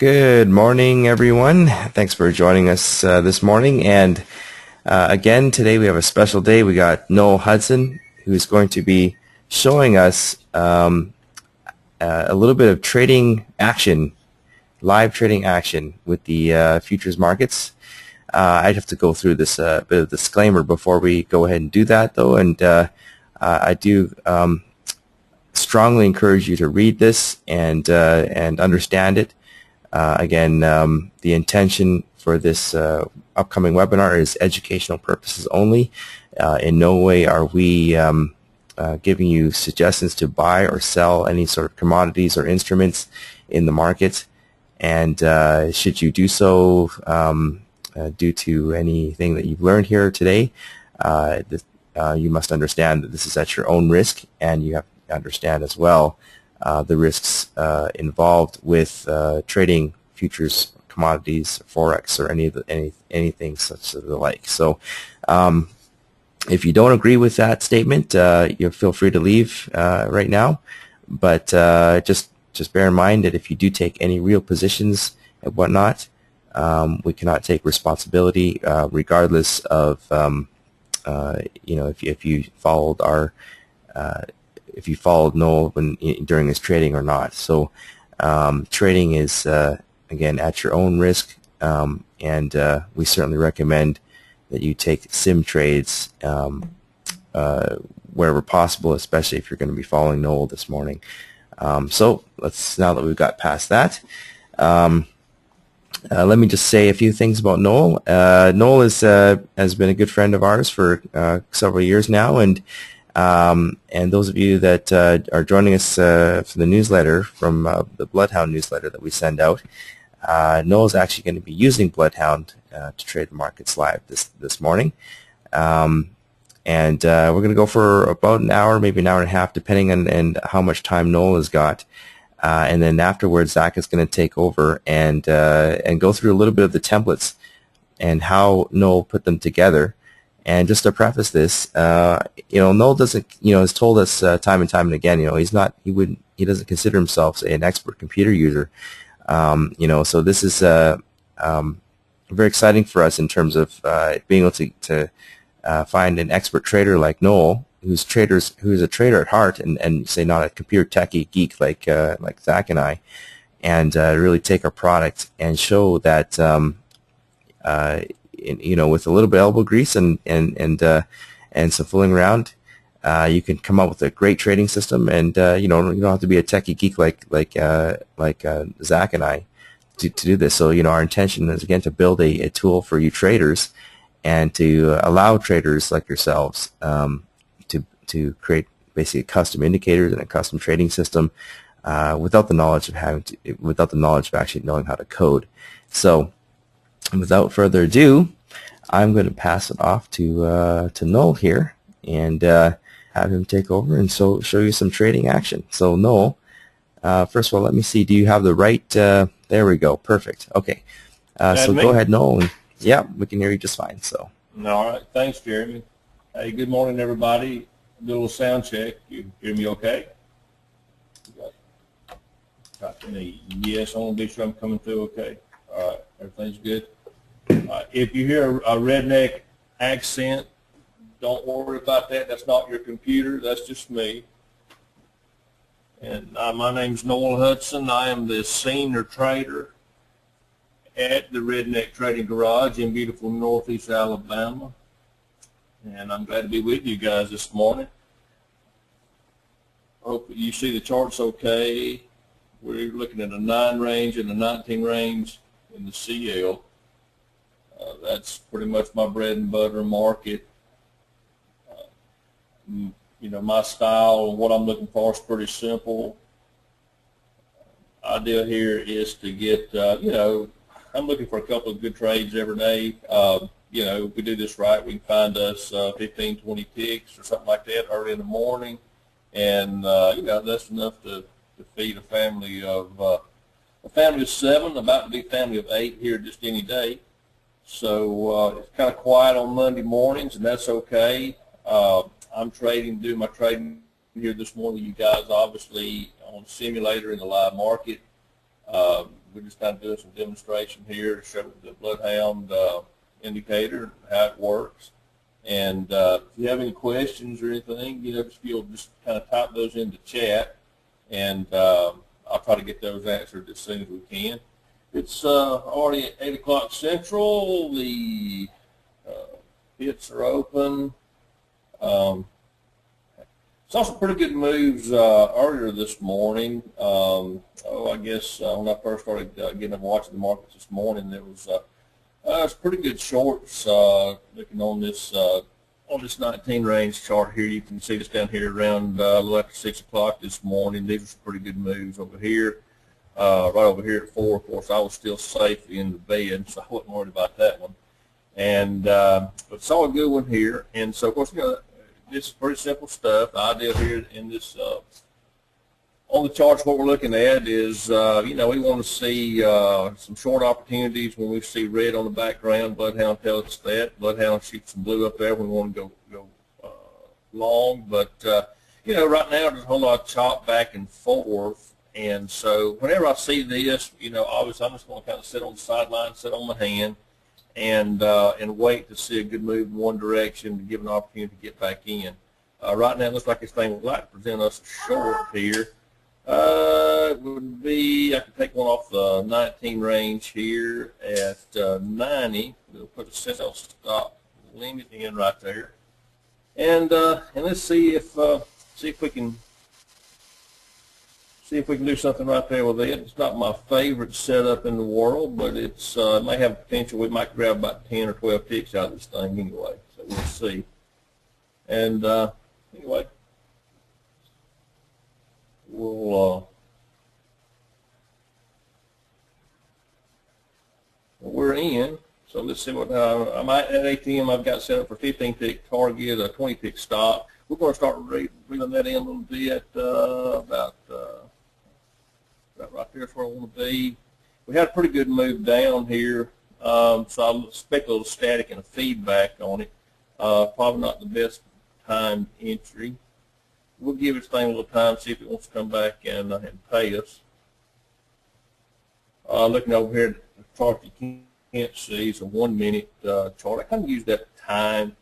Good morning, everyone. Thanks for joining us this morning. And again, today we have a special day. We got Noel Hudson, who's going to be showing us a little bit of trading action, live trading action with the futures markets. I'd have to go through this bit of disclaimer before we go ahead and do that, though. And I do strongly encourage you to read this and understand it. Again, the intention for this upcoming webinar is educational purposes only. In no way are we giving you suggestions to buy or sell any sort of commodities or instruments in the market. And should you do so due to anything that you've learned here today, you must understand that this is at your own risk, and you have to understand as well the risks involved with trading futures, commodities, forex, or anything such as the like. So, if you don't agree with that statement, you feel free to leave right now. But just bear in mind that if you do take any real positions and whatnot, we cannot take responsibility regardless of if you followed our if you followed Noel during his trading or not. So trading is, again, at your own risk, and we certainly recommend that you take sim trades wherever possible, especially if you're going to be following Noel this morning. So now that we've got past that, let me just say a few things about Noel. Noel has been a good friend of ours for several years now, and those of you that are joining us for the newsletter from the BloodHound newsletter that we send out, Noel is actually going to be using BloodHound to trade the markets live this morning. We're going to go for about an hour, maybe an hour and a half, depending on how much time Noel has got. And then afterwards, Zach is going to take over and go through a little bit of the templates and how Noel put them together. And just to preface this, Noel doesn't, has told us time and time again, he doesn't consider himself, say, an expert computer user. So this is very exciting for us in terms of being able to find an expert trader like Noel, who's a trader at heart, and say not a computer techie geek like Zach and I, and really take our product and show that with a little bit of elbow grease and some fooling around, you can come up with a great trading system, and you don't have to be a techie geek like Zach and I to do this. So our intention is, again, to build a tool for you traders, and to allow traders like yourselves to create basically custom indicators and a custom trading system without the knowledge of actually knowing how to code. So, without further ado, I'm going to pass it off to Noel here and have him take over and show you some trading action. So, Noel, first of all, let me see. Do you have the right? There we go. Perfect. Okay. So go ahead, Noel. Yeah, we can hear you just fine. So. All right. Thanks, Jeremy. Hey, good morning, everybody. Do a little sound check. You hear me okay? Got me. Yes, I want to be sure I'm coming through okay. All right. Everything's good. If you hear a redneck accent, don't worry about that. That's not your computer. That's just me. And my name's Noel Hudson. I am the senior trader at the Redneck Trading Garage in beautiful Northeast Alabama. And I'm glad to be with you guys this morning. Hope you see the charts okay. We're looking at a 9 range and a 19 range in the CL. That's pretty much my bread and butter market. My style and what I'm looking for is pretty simple. Idea here is to get, I'm looking for a couple of good trades every day. If we do this right, we can find us 15, 20 ticks or something like that early in the morning. And, that's enough to feed a family of 7, about to be a family of 8 here just any day. So it's kind of quiet on Monday mornings, and that's okay. I'm doing my trading here this morning. You guys obviously on simulator in the live market. We're just kind of doing some demonstration here to show the BloodHound indicator, how it works. And if you have any questions or anything, just kind of type those into chat, and I'll try to get those answered as soon as we can. It's already at 8 o'clock Central. The pits are open. Saw some pretty good moves earlier this morning. I guess when I first started getting up watching the markets this morning, there was pretty good shorts looking on this 19 range chart here. You can see this down here around a little after 6 o'clock this morning. These are some pretty good moves over here. Right over here at 4, of course, I was still safely in the bed, so I wasn't worried about that one. And but saw a good one here, and so of course, this is pretty simple stuff. The idea here in this on the charts, what we're looking at is, we want to see some short opportunities when we see red on the background. BloodHound tells us that. BloodHound shoots some blue up there when we want to go long. But, right now there's a whole lot of chop back and forth. And so whenever I see this, obviously I'm just going to kind of sit on the sideline, sit on my hand, and wait to see a good move in one direction to give an opportunity to get back in. Right now it looks like this thing would like to present us a short here. It would be, I could take one off the 19 range here at 90. We'll put a sell stop limit in right there, and let's see if we can do something right there with it. It's not my favorite setup in the world, but it's it may have potential. We might grab about 10 or 12 ticks out of this thing anyway. So we'll see. And anyway. We're in, so let's see what I'm at ATM. I've got set up for 15 tick target, a 20 tick stop. We're going to start reeling that in a little bit, about right there is where I want to be. We had a pretty good move down here, so I expect a little static and a feedback on it. Probably not the best timed entry. We'll give this thing a little time, see if it wants to come back and pay us. Looking over here at the chart you can't see, it's a 1 minute chart. I kind of use that time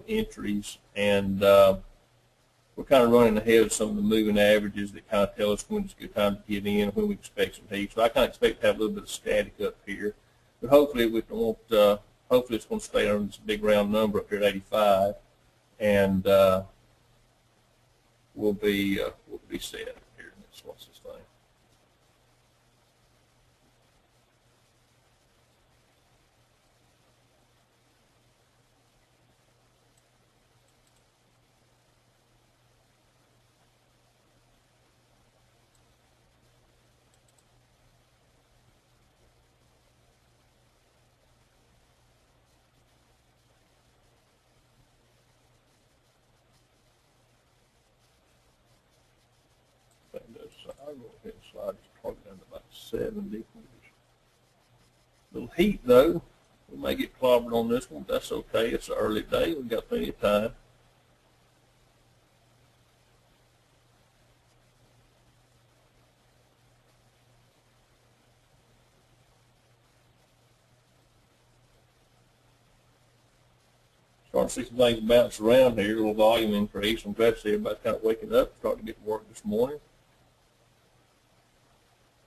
entries, and we're kind of running ahead of some of the moving averages that kind of tell us when it's a good time to get in, when we expect some heat. So I kind of expect to have a little bit of static up here, but hopefully hopefully it's going to stay on this big round number up here at 85, and we'll be set here. Let's watch this thing. I'll go ahead and slide this target down to about 70. Little heat though. We may get clobbered on this one, but that's okay. It's an early day. We've got plenty of time. Starting to see some things bounce around here, a little volume increase. I'm glad to see everybody's kind of waking up, starting to get to work this morning.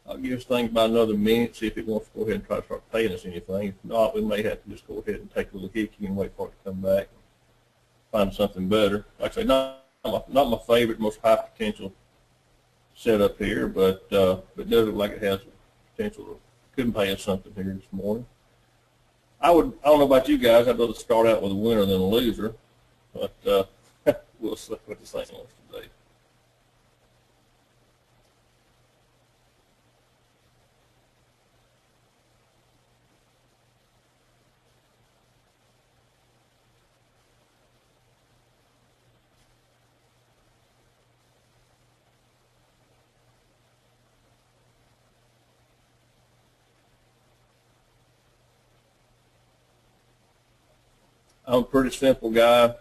I'll give this thing about another minute, see if it wants to go ahead and try to start paying us anything. If not, we may have to just go ahead and take a little hickey and wait for it to come back and find something better. Like I say, not my favorite, most high potential setup here, but it does look like it has potential to couldn't pay us something here this morning. I don't know about you guys, I'd rather start out with a winner than a loser, but we'll see what this thing wants to do. I'm a pretty simple guy.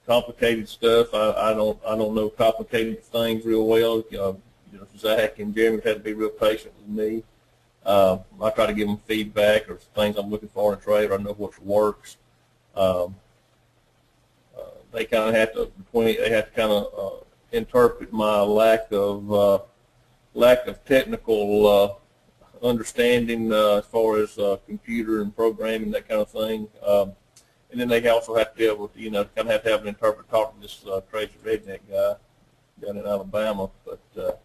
Complicated stuff, I don't know complicated things real well. Zach and Jeremy had to be real patient with me. I try to give them feedback or things I'm looking for in a trade, or I know what works. Um, they kind of have to interpret my lack of technical understanding as far as computer and programming, that kind of thing. And then they also have to be able to, kind of have an interpreter talk to this crazy redneck guy down in Alabama. But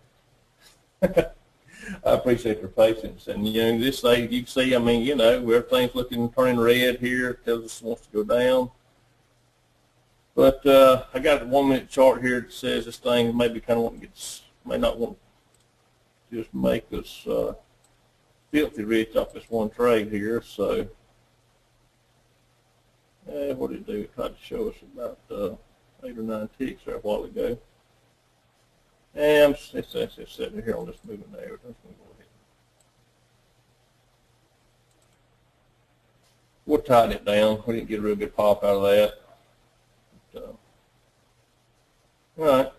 I appreciate their patience. And, this thing, you can see, everything's turning red here. It tells us it wants to go down. But I got a 1 minute chart here that says this thing maybe may not want to just make us filthy rich off this one trade here. So, what did it do? It tried to show us about 8 or 9 ticks there a while ago. And it's sitting here on this moving average. I'm just going to go ahead. We'll tighten it down. We didn't get a real good pop out of that. But, all right.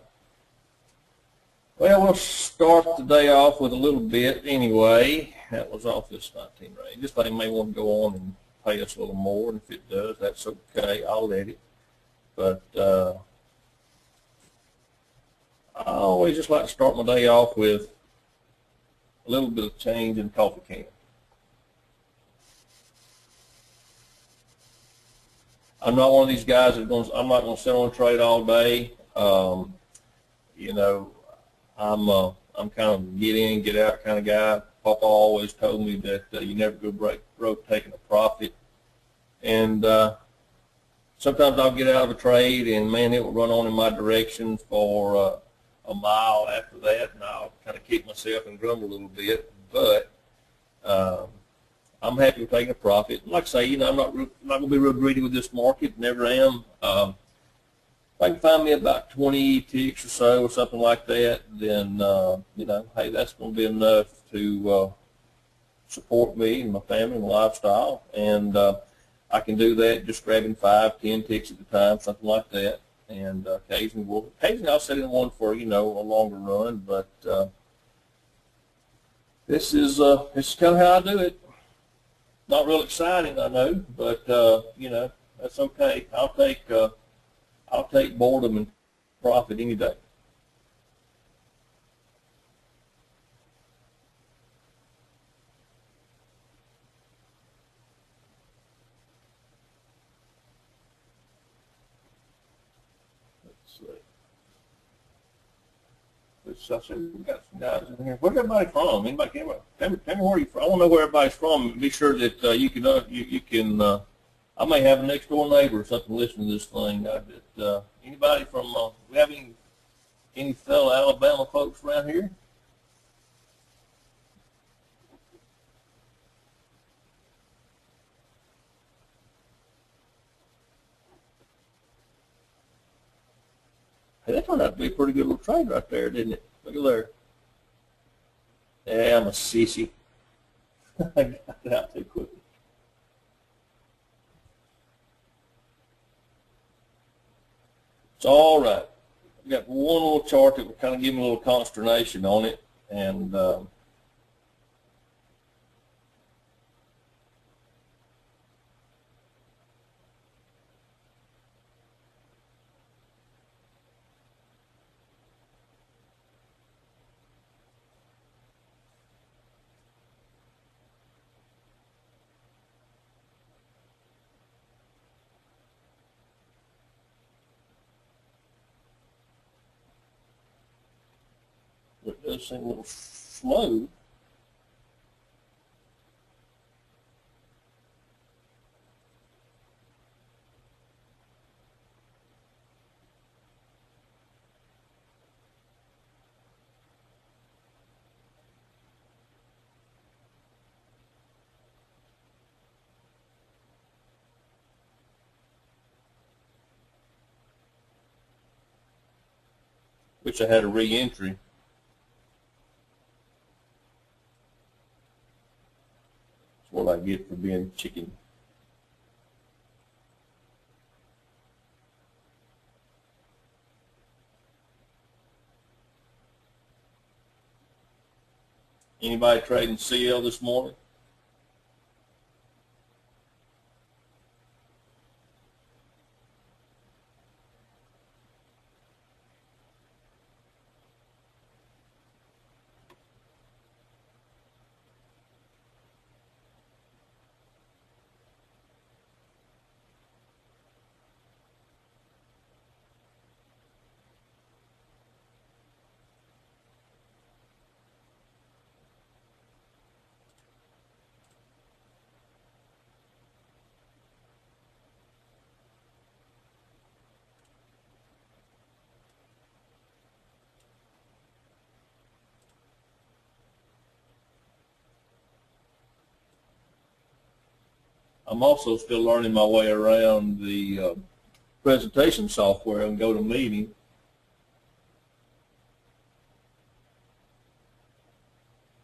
Well, we'll start the day off with a little bit anyway. That was off this 19 range. This thing may want to go on and pay us a little more, and if it does, that's okay. I'll let it. But I always just like to start my day off with a little bit of change in the coffee can. I'm not one of these guys I'm not going to sit on a trade all day. I'm kind of get in, get out kind of guy. Papa always told me that you never go broke taking a profit. And sometimes I'll get out of a trade, and man, it will run on in my direction for a mile after that, and I'll kind of kick myself and grumble a little bit. But I'm happy with taking a profit. Like I say, I'm not going to be real greedy with this market. Never am. If I can find me about 20 ticks or so or something like that, then, hey, that's going to be enough to support me and my family and my lifestyle. And I can do that just grabbing 5, 10 ticks at a time, something like that. And occasionally I'll set in one for, a longer run. But this is kind of how I do it. Not real exciting, I know, but, that's okay. I'll take boredom and profit any day. I said we got some guys in here. Where's everybody from? Anybody came up? Tell me where you from. I want to know where everybody's from. Be sure that you can. I may have a next door neighbor or something listening to this thing. Anybody from? We have any fellow Alabama folks around here? Hey, that turned out to be a pretty good little trade right there, didn't it? Look at there. Yeah, I'm a sissy. I got it out too quickly. It's all right. I've got one little chart that will kind of give me a little consternation on it, and it does seem a little slow. Wish I had a re-entry. That's what I get for being chicken. Anybody trading CL this morning? I'm also still learning my way around the presentation software and go to meeting.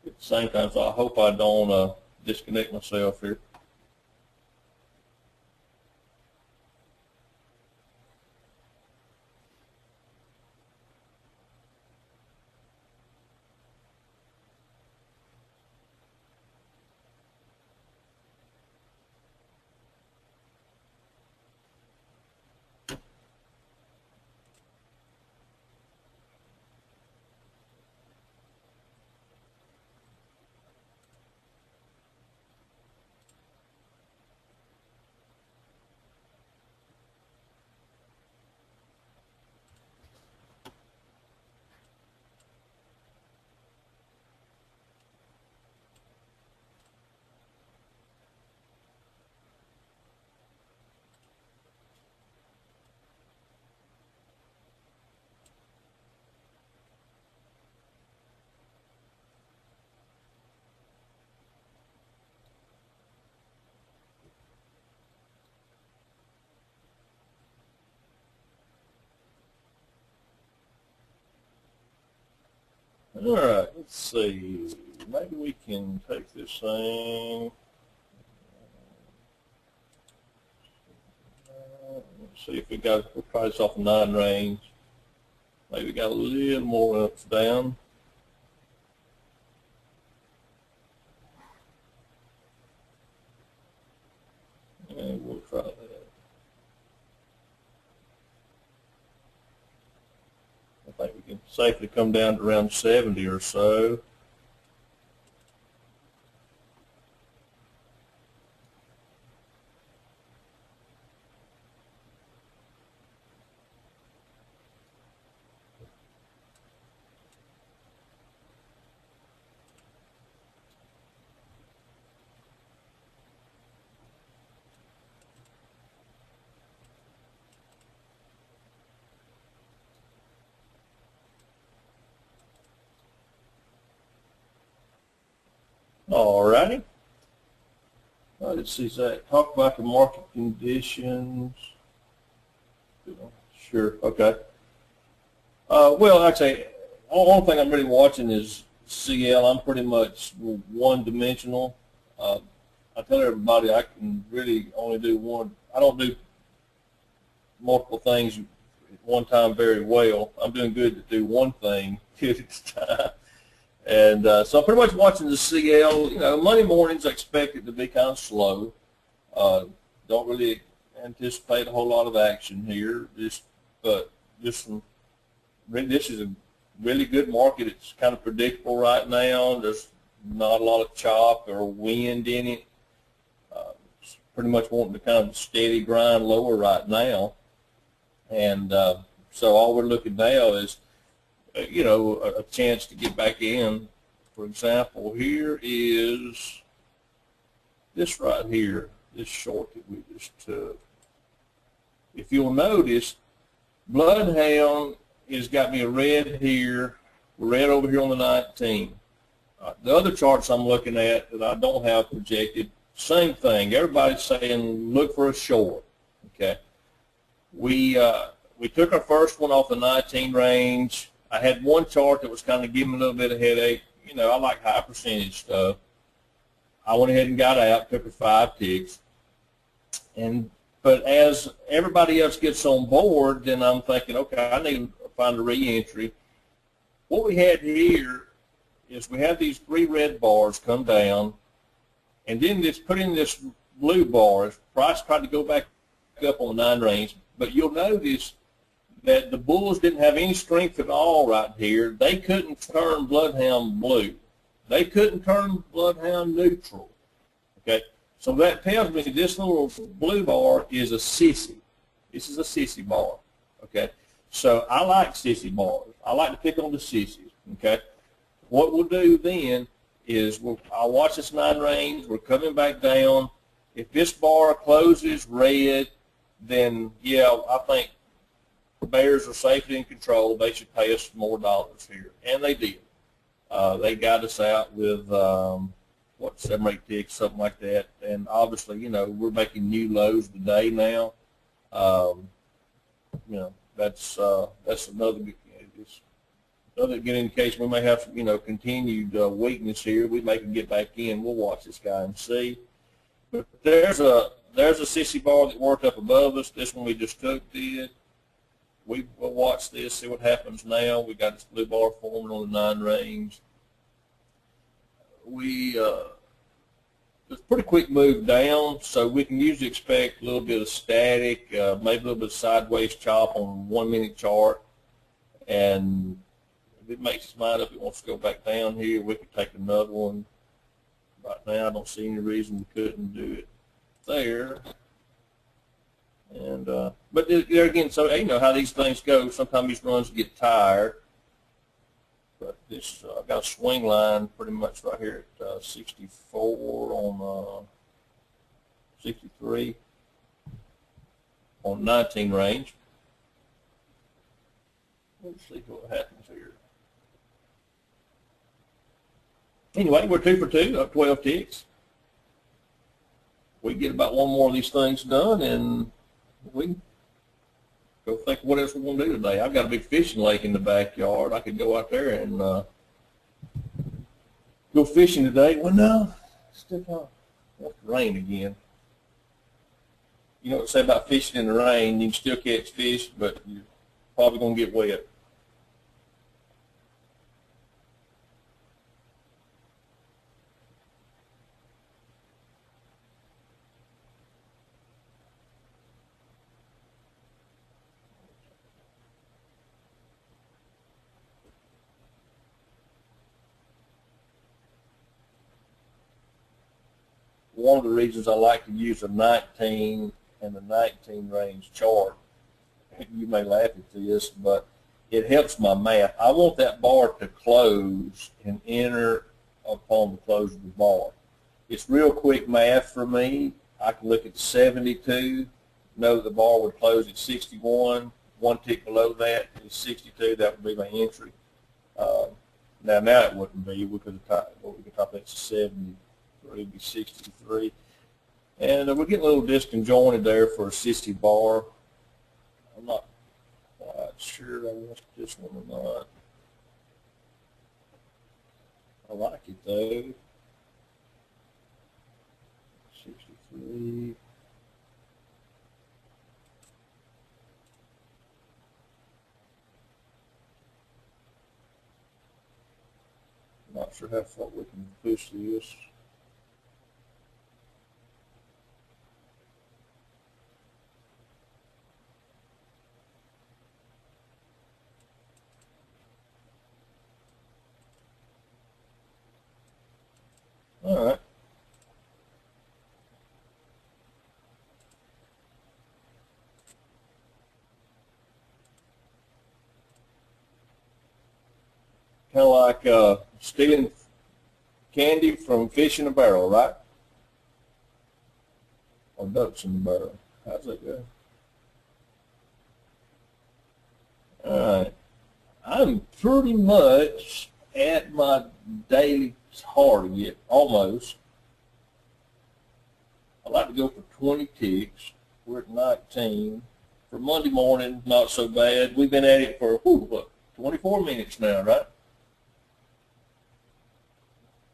At the same time, so I hope I don't disconnect myself here. All right, let's see. Maybe we can take this thing. Let's see if we got, we'll try this off the 9 range. Maybe got a little more ups down. And we'll try that. I think we can safely come down to around 70 or so. All righty. Let's see, Zach. Talk about the market conditions. Sure. Okay. Well, actually, only thing I'm really watching is CL. I'm pretty much one-dimensional. I tell everybody I can really only do one. I don't do multiple things at one time very well. I'm doing good to do one thing at a time. And so I'm pretty much watching the CL. You know, Monday mornings I expect it to be kind of slow. Don't really anticipate a whole lot of action here. This is a really good market. It's kind of predictable right now. There's not a lot of chop or wind in it. It's pretty much wanting to kind of steady grind lower right now. And so all we're looking now is you know, a chance to get back in. For example, here is this right here, this short that we just took. If you'll notice, BloodHound has got me a red here, red over here on the 19. The other charts I'm looking at that I don't have projected, same thing. Everybody's saying look for a short. Okay, we took our first one off the 19 range. I had one chart that was kind of giving me a little bit of headache. You know, I like high percentage stuff. I went ahead and got out, took her 5 ticks. But as everybody else gets on board, then I'm thinking, okay, I need to find a re-entry. What we had here is we have these 3 red bars come down, and then it's put in this blue bar. Price tried to go back up on the 9 range, but you'll notice that the bulls didn't have any strength at all right here. They couldn't turn BloodHound blue. They couldn't turn BloodHound neutral. Okay, so that tells me this little blue bar is a sissy. This is a sissy bar. Okay, so I like sissy bars. I like to pick on the sissies. Okay, what we'll do then is I'll watch this 9 range. We're coming back down. If this bar closes red, then yeah, I think bears are safely in control. They should pay us more dollars here, and they did. They got us out with 7 or 8 ticks, something like that. And obviously, you know, we're making new lows today now. You know, that's another good indication. We may have some, you know, continued weakness here. We may can get back in. We'll watch this guy and see. But there's a sissy bar that worked up above us. This one we just took did. We'll watch this, see what happens now. We got this blue bar forming on the 9 range. It's a pretty quick move down, so we can usually expect a little bit of static, maybe a little bit of sideways chop on 1-minute chart. And if it makes its mind up, it wants to go back down here, we could take another one. Right now, I don't see any reason we couldn't do it there. And but there again, so you know how these things go. Sometimes these runs get tired. But this, I've got a swing line pretty much right here at 64 on 63 on 19 range. Let's see what happens here. Anyway, we're 2 for 2, up 12 ticks. We get about 1 more of these things done, and we can go think what else we're going to do today. I've got a big fishing lake in the backyard. I could go out there and go fishing today. Well, no, it's still wants to rain again. You know what they say about fishing in the rain? You can still catch fish, but you're probably going to get wet. One of the reasons I like to use a 19 and the 19 range chart, you may laugh at this, but it helps my math. I want that bar to close and enter upon the close of the bar. It's real quick math for me. I can look at 72, know that the bar would close at 61. 1 tick below that is 62. That would be my entry. Now it wouldn't be. We could top that to 70. It'd be 63. And we're getting a little disconjointed there for a sissy bar. I'm not quite sure I want this one or not. I like it though. 63. Not sure how far we can push this. All right. Kind of like stealing candy from fish in a barrel, right? Or ducks in the barrel. How's that go? All right. I'm pretty much at my daily target, almost. I like to go for 20 ticks. We're at 19. For Monday morning, not so bad. We've been at it for, what, 24 minutes now, right?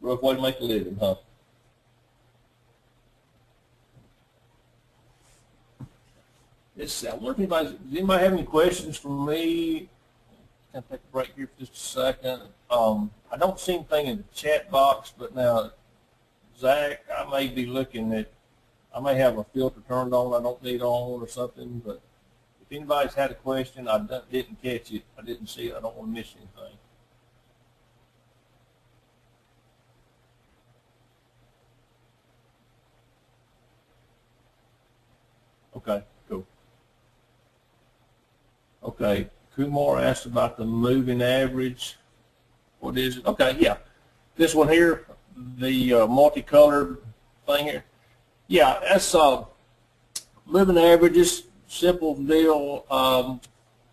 Rough way to make a living, huh? Let's see. I wonder if does anybody have any questions for me? I'll take a break here for just a second. I I don't see anything in the chat box, but now, Zach, I may be looking at, I may have a filter turned on I don't need on or something, but if anybody's had a question, I didn't catch it, I didn't see it, I don't want to miss anything. Okay, cool. Okay, Kumar asked about the moving average. What is it? Okay, yeah. This one here, the multicolored thing here. Yeah, that's moving averages, simple deal.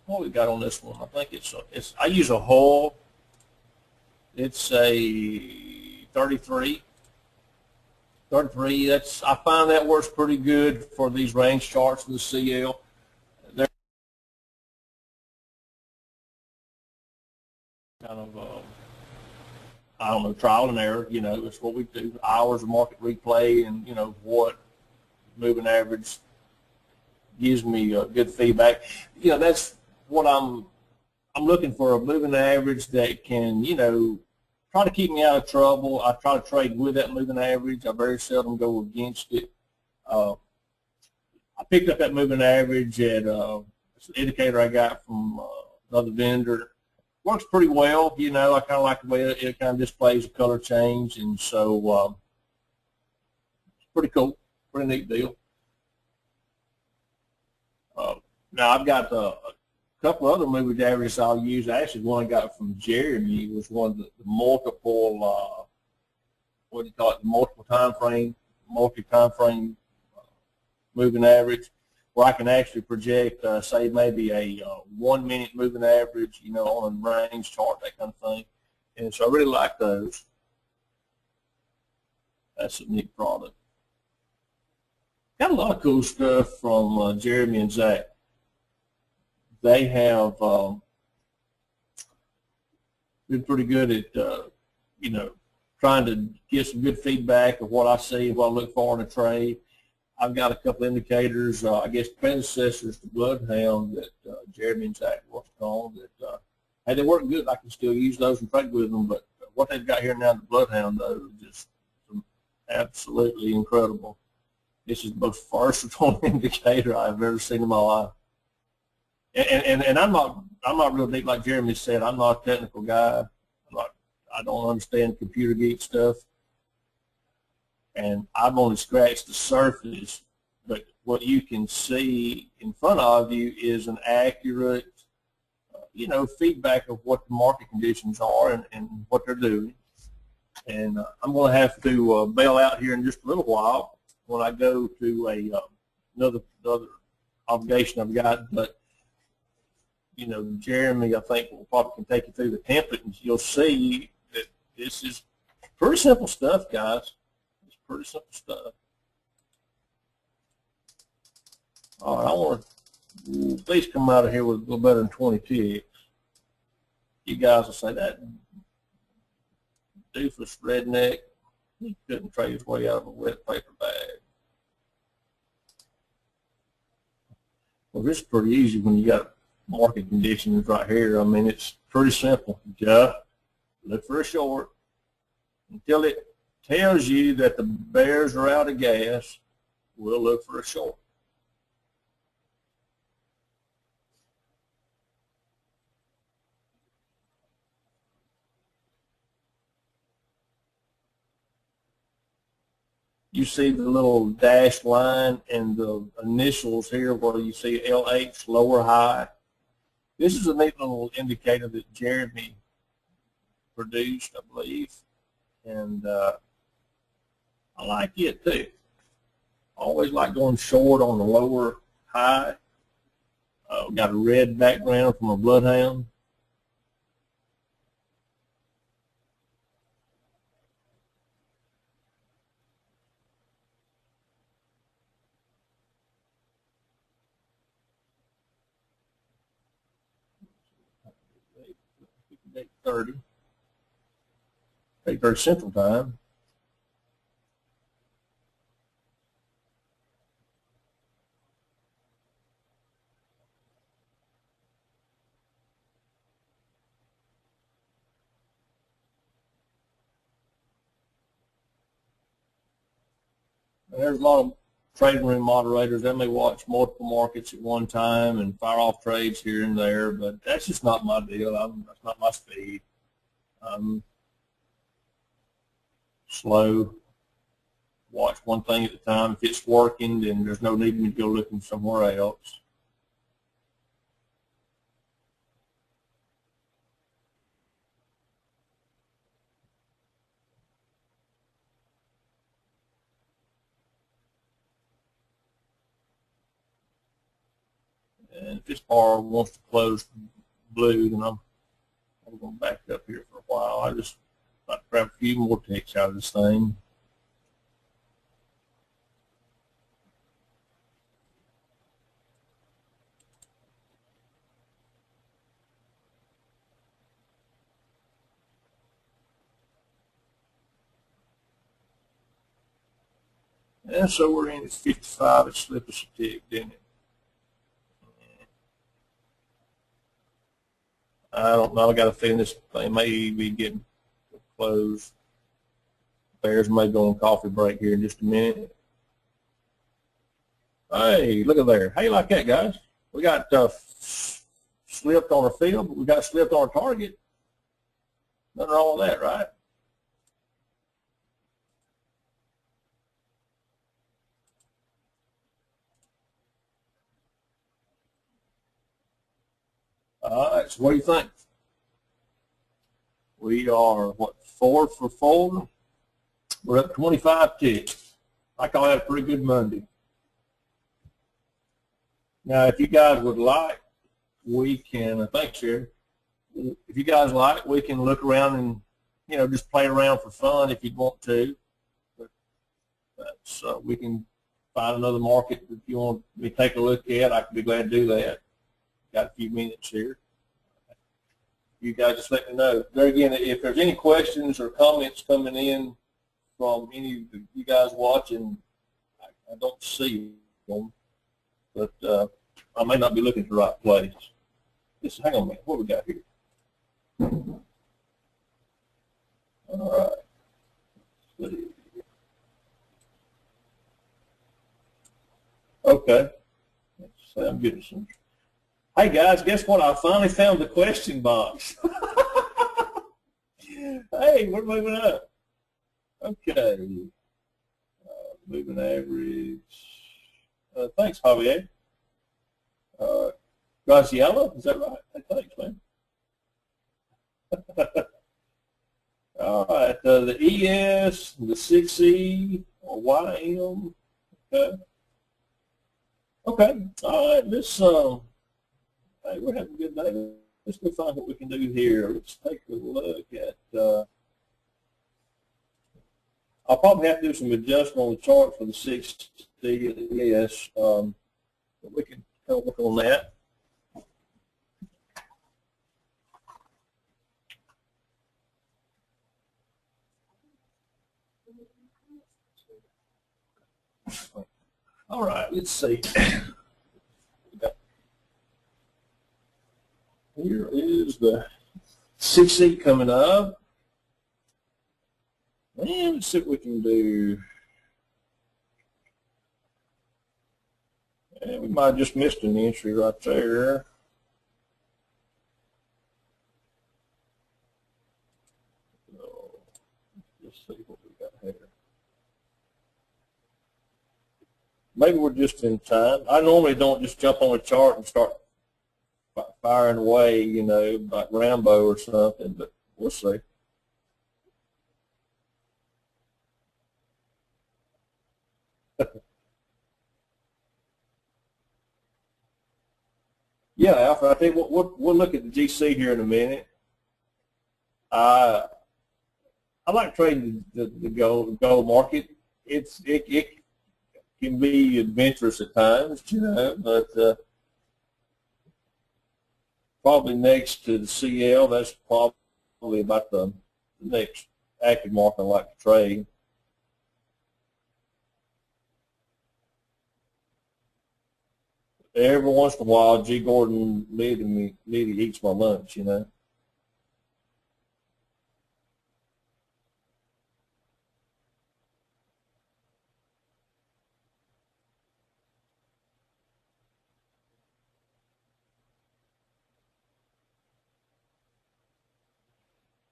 What we got on this one? I think it's I use a Hull. It's a 33. 33. I find that works pretty good for these range charts with the CL. They're kind of I don't know, trial and error. You know, it's what we do. Hours of market replay, and you know what moving average gives me good feedback. You know, that's what I'm looking for, a moving average that can, you know, try to keep me out of trouble. I try to trade with that moving average. I very seldom go against it. I picked up that moving average at it's an indicator I got from another vendor. Works pretty well, you know. I kind of like the way it kind of displays a color change, and so it's pretty cool, pretty neat deal. Now I've got a couple other moving averages I'll use. Actually, one I got from Jeremy was one of the multiple, what do you call it, multi-time frame moving average, where I can actually project, say, maybe a 1 minute moving average, you know, on a range chart, that kind of thing. And so I really like those. That's a neat product. Got a lot of cool stuff from Jeremy and Zach. They have been pretty good at, you know, trying to get some good feedback of what I see, what I look for in a trade. I've got a couple indicators, I guess predecessors to BloodHound that Jeremy and Zach worked on that, hey, they work good. I can still use those and trade with them, but what they've got here now in the BloodHound, though, is just absolutely incredible. This is the most versatile indicator I've ever seen in my life. And I'm not real deep, like Jeremy said. I'm not a technical guy. I don't understand computer geek stuff, and I've only scratched the surface. But what you can see in front of you is an accurate, you know, feedback of what the market conditions are and what they're doing. And I'm going to have to bail out here in just a little while when I go to another obligation I've got, but. You know, Jeremy, I think, will probably can take you through the template, and you'll see that this is pretty simple stuff, guys. It's pretty simple stuff. All right, I want to at least come out of here with a little better than 20 ticks. You guys will say that doofus redneck, he couldn't trade his way out of a wet paper bag. Well, this is pretty easy when you got market conditions right here. I mean, it's pretty simple. Just look for a short until it tells you that the bears are out of gas. We'll look for a short. You see the little dashed line and the initials here where you see LH, lower high. This is a neat little indicator that Jeremy produced, I believe, and I like it too. I always like going short on the lower high. Got a red background from a BloodHound. .30 Central Time. And there's a lot of trading room moderators. They may watch multiple markets at one time and fire off trades here and there, but that's just not my deal. That's not my speed. I'm slow. Watch one thing at a time. If it's working, then there's no need for me to go looking somewhere else. And if this bar wants to close blue, then I'm going to back up here for a while. I just like to grab a few more ticks out of this thing. And so we're in at 55. It slipped us a tick, didn't it? I don't know. I got a feeling this thing may be getting closed. Bears may go on coffee break here in just a minute. Hey, look at there. How you like that, guys? We got slipped on our field, but we got slipped on our target. Nothing wrong with that, right? All right, so what do you think? We are, what, 4 for 4? We're up 25 ticks. I call that a pretty good Monday. Now, if you guys would like, we can, thanks, Sherry. If you guys like, we can look around and, you know, just play around for fun if you'd want to. But that's, we can find another market that you want me to take a look at. I can be glad to do that. Got a few minutes here. You guys just let me know. There again, if there's any questions or comments coming in from any of you guys watching, I don't see them, but I may not be looking at the right place. Just hang on a minute. What we got here? All right. Let's see. Okay. Let's say I'm getting some. Hey guys, guess what? I finally found the question box. Hey, we're moving up. Okay. Moving average. Thanks, Javier. Graciela, is that right? Hey, thanks, man. All right, the ES, the 6E, or YM. Okay. Okay. All right, this. Hey, we're having a good day. Let's go find what we can do here. Let's take a look at, I'll probably have to do some adjustment on the chart for the 6D, yes, but we can kind of work on that. All right, let's see. Here is the 6E coming up. And let's see what we can do. And we might have just missed an entry right there. So, let's see what we got here. Maybe we're just in time. I normally don't just jump on a chart and start firing away, you know, like Rambo or something, but we'll see. Yeah, Alfred, I think we'll look at the GC here in a minute. I like trading the gold market. It can be adventurous at times, you know, but probably next to the CL, that's probably about the next active market I like to trade. Every once in a while, G. Gordon maybe eats my lunch, you know.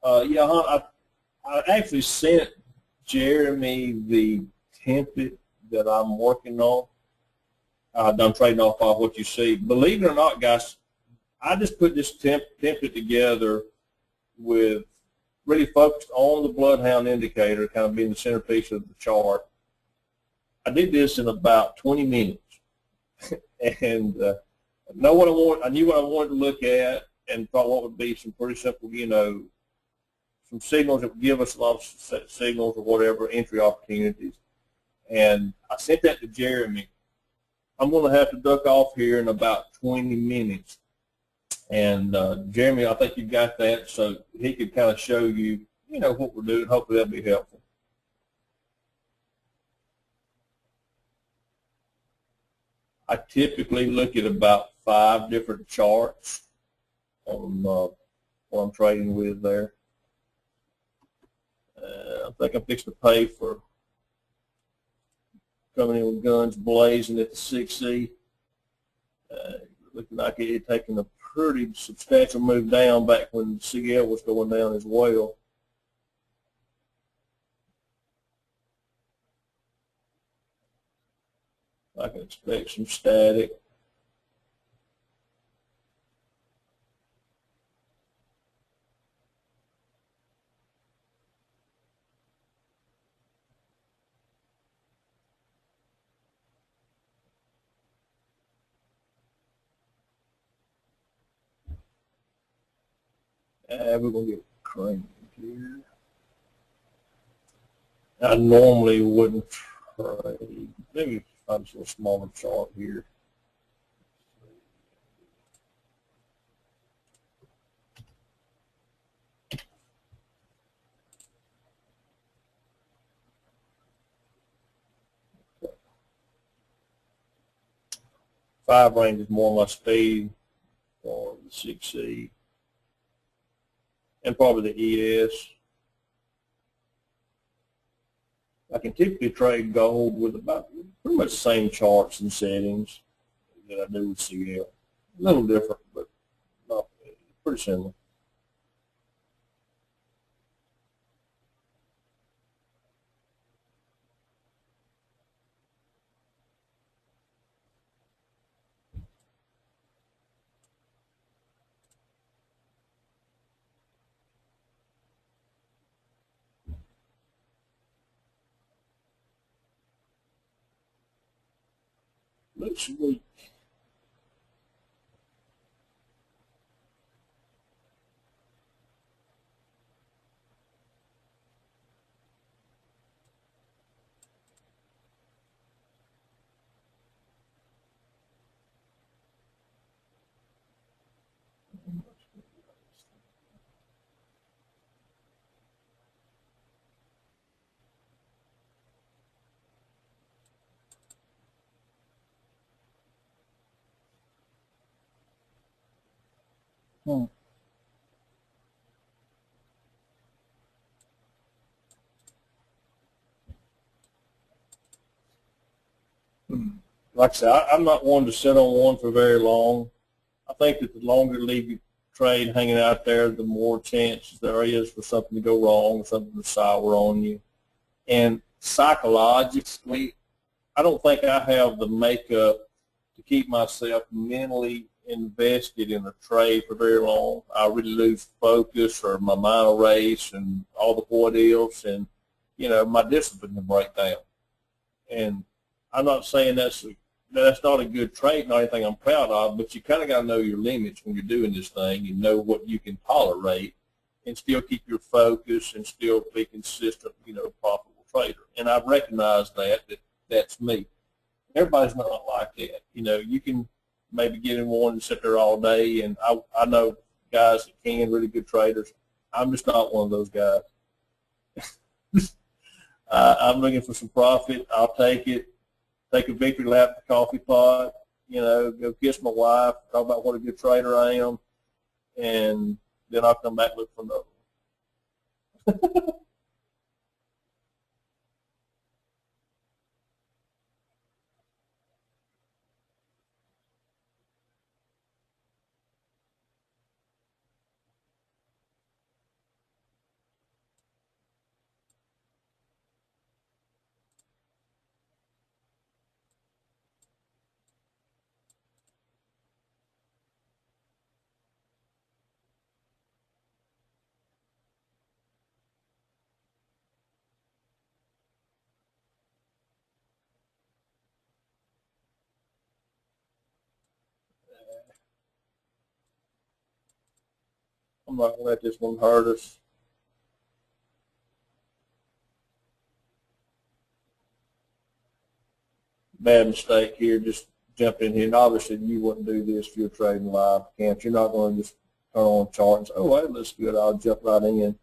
Yeah, I actually sent Jeremy the template that I'm working on. I'm trading off of what you see. Believe it or not, guys, I just put this template together with really focused on the BloodHound indicator, kind of being the centerpiece of the chart. I did this in about 20 minutes, and know what I want. I knew what I wanted to look at, and thought what would be some pretty simple, some signals that would give us a lot of signals or whatever, entry opportunities. And I sent that to Jeremy. I'm going to have to duck off here in about 20 minutes. And Jeremy, I think you got that, so he could kind of show you, what we're doing. Hopefully that'll be helpful. I typically look at about 5 different charts on what I'm trading with there. I think I'm fixing to pay for coming in with guns blazing at the 6C. Looking like it had taken a pretty substantial move down back when CL was going down as well. I can expect some static. We're going to get cranked here. I normally wouldn't trade. Maybe find a little smaller chart here. Five range is more my speed for the 6C and probably the ES. I can typically trade gold with about pretty much the same charts and settings that I do with CL. A little different, but not pretty similar. Looks weak. Like I said, I'm not one to sit on one for very long. I think that the longer you leave your trade hanging out there, the more chances there is for something to go wrong, something to sour on you. And psychologically, I don't think I have the makeup to keep myself mentally invested in a trade for very long. I really lose focus, or my mind will race, and all the what ifs, and my discipline will break down. And I'm not saying that's not a good trait, not anything I'm proud of, but you kind of got to know your limits when you're doing this thing. You know what you can tolerate, and still keep your focus, and still be consistent, profitable trader. And I recognize that's me. Everybody's not like that. You can maybe get in one and sit there all day, and I know guys that can, really good traders. I'm just not one of those guys. I'm looking for some profit. I'll take it. Take a victory lap at the coffee pot, go kiss my wife, talk about what a good trader I am, and then I'll come back and look for another one. I'm not going to let this one hurt us. Bad mistake here, just jump in here. And obviously, you wouldn't do this if you're trading live accounts. You're not going to just turn on a chart and say, oh, that looks good, I'll jump right in.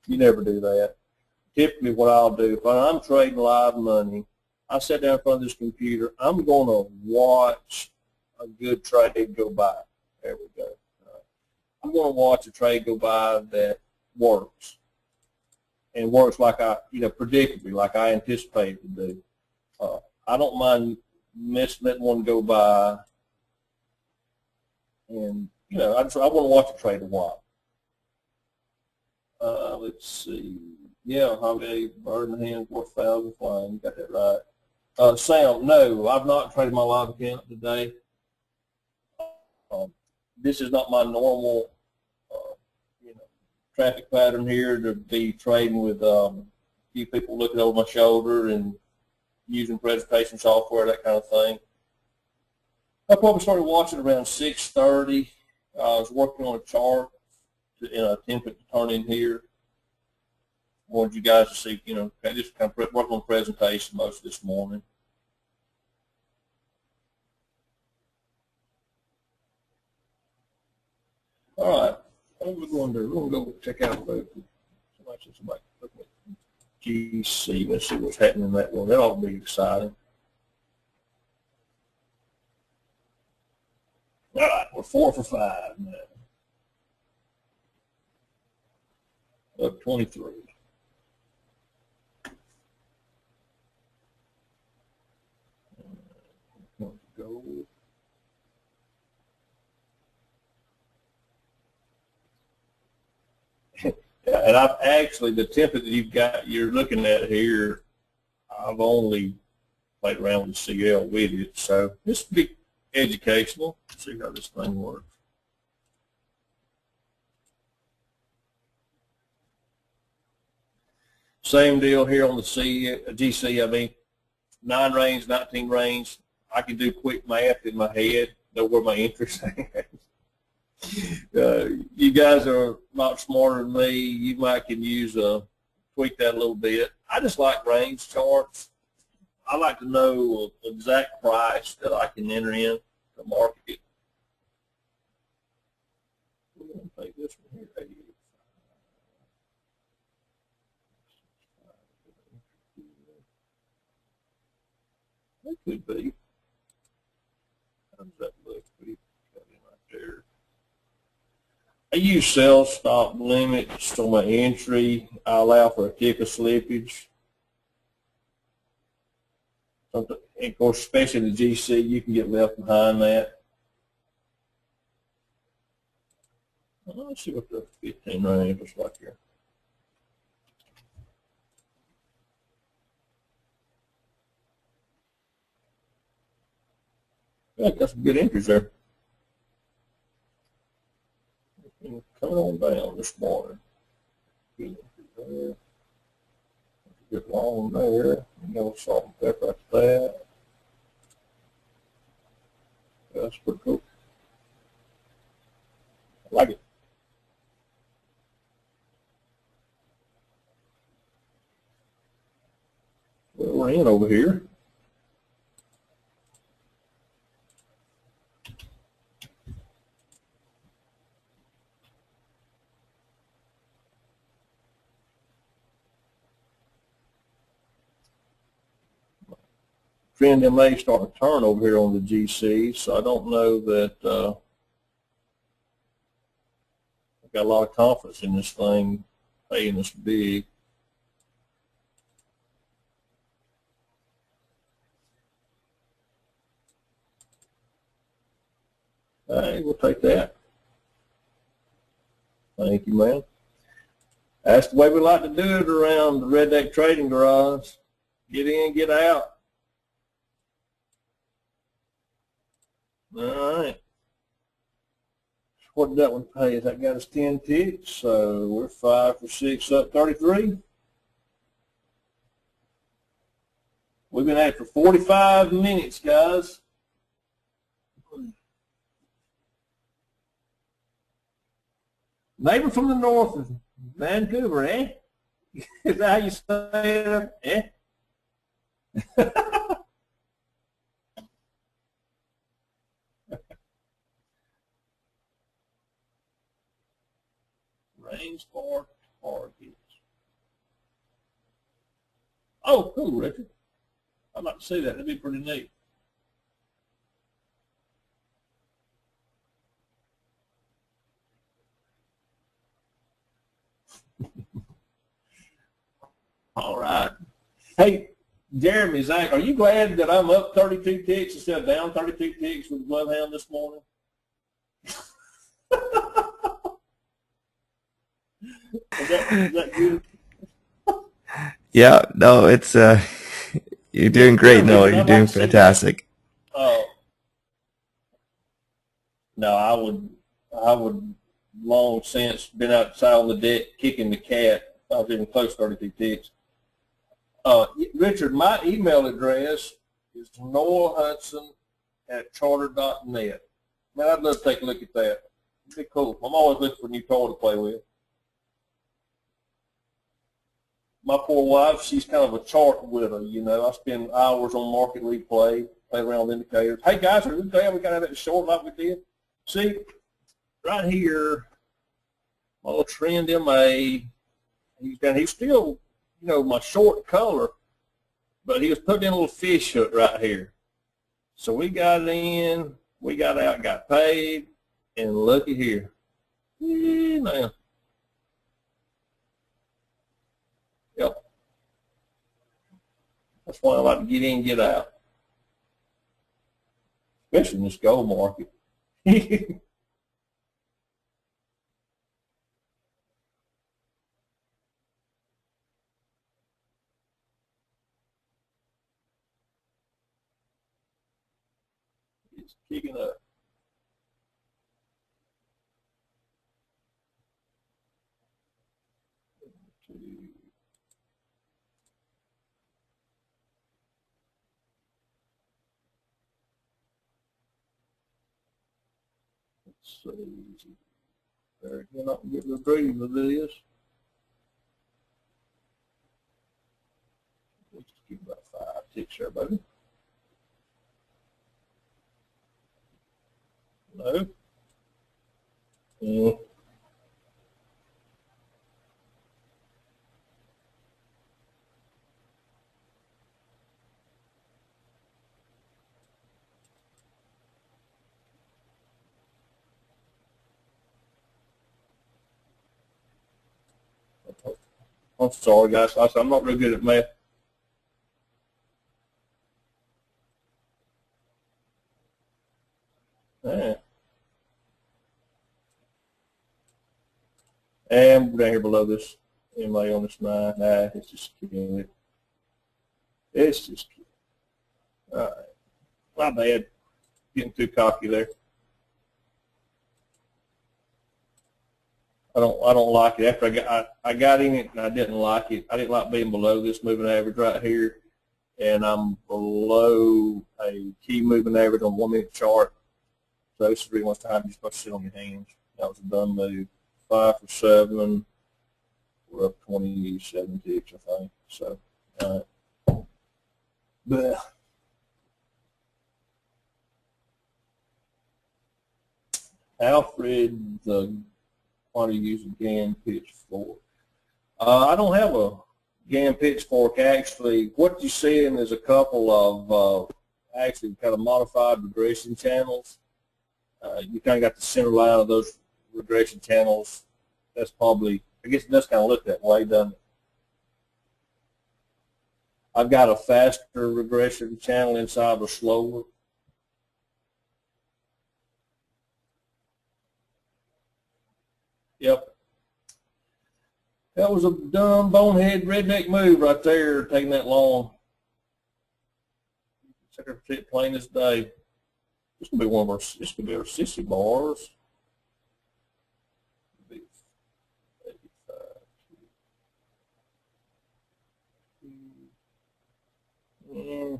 You never do that. Typically, what I'll do, if I'm trading live money, I sit down in front of this computer, I'm going to watch a good trade go by. There we go. I'm going to watch a trade go by that works, and works like predictably, like I anticipated to do. I don't mind letting one go by, and I want to watch a trade a while. Let's see. Yeah, Holiday, bird in the hand, 4,000 flying. You got that right. Sam, no, I've not traded my live account today. This is not my normal, traffic pattern here to be trading with a few people looking over my shoulder and using presentation software, that kind of thing. I probably started watching around 6:30. I was working on a chart in an attempt to turn in here. I wanted you guys to see, I just kind of working on presentation most of this morning. All right, what are we going to do? We're going to go check out somebody look at GC. Let's see what's happening in that one. That ought to be exciting. All right, we're 4 for 5 now. Up 23. Go. And I've actually, the template that you're looking at here, I've only played around with the CL with it, so this will be educational. Let's see how this thing works. Same deal here on the GC. I mean, 9 range, 19 range. I can do quick math in my head, know where my interest is. You guys are not smarter than me. You might can tweak that a little bit. I just like range charts. I like to know the exact price that I can enter in the market. We're going to take this one here, 88. That could be. How does that look? We got him right there. I use sell stop limits on my entry. I allow for a tick of slippage. Something, of course, especially in the GC, you can get left behind that. Let's see what the 15 range looks like here. Yeah, got some good entries there. Coming on down this morning. Good entry there. Good long there. Salt and pepper at that. That's pretty cool. I like it. Well, we're in over here. Trend MA starting to turn over here on the GC, so I don't know that I've got a lot of confidence in this thing paying this big. Hey, we'll take that. Thank you, man. That's the way we like to do it around the Redneck Trading Garage. Get in, get out. All right. What did that one pay? That got us 10 ticks, so we're 5 for 6, up 33. We've been at it for 45 minutes, guys. Neighbor from the north is Vancouver, eh? Is that how you say it? Eh? Range for targets. Oh, cool, Richard. I'd like to see that. That'd be pretty neat. All right. Hey, Jeremy, Zach, are you glad that I'm up 32 ticks instead of down 32 ticks with BloodHound this morning? Is that good? Yeah, no, it's you're doing great, Yeah, Noah. Richard, You're I'd like doing to see that. fantastic. No, I would long since been outside on the deck kicking the cat if I was even close to 32 ticks. Richard, my email address is noelhudson@charter.net. Man, I'd love to take a look at that. It'd be cool. I'm always looking for a new toy to play with. My poor wife, she's kind of a chart widow, you know. I spend hours on Market League play around with indicators. Hey, guys, are we glad we got to have that short like we did? See, right here, my little trend MA, he's still, you know, my short color, but he was putting in a little fish hook right here. So we got it in, we got out, got paid, and looky here. Now. Yep. That's why I like to get in and get out, especially in this gold market. It's kicking up. Let's see. There again, I can get the dream of this. Let's just give about 5 ticks there, baby. No. Yeah. I'm sorry, guys. I'm not real good at math. Yeah. And down here below this MA on this 9. Nah, it's just killing it. It's just killing it. All right. My bad. Getting too cocky there. I don't like it. After I got in it and I didn't like it. I didn't like being below this moving average right here, and I'm below a key moving average on 1 minute chart. So this is really much time you're supposed to sit on your hands. That was a done move. 5 for 7. We're up 27 ticks, I think. So, but Alfred, what do you use a GAN pitchfork? I don't have a GAN pitchfork actually. What you're seeing is a couple of actually kind of modified regression channels. You kind of got the center line of those regression channels. That's probably, I guess it does kind of look that way, doesn't it? I've got a faster regression channel inside of a slower. Yep. That was a dumb, bonehead, redneck move right there, taking that long. Plain as day. This could be one of our, this could be our 60 bars. We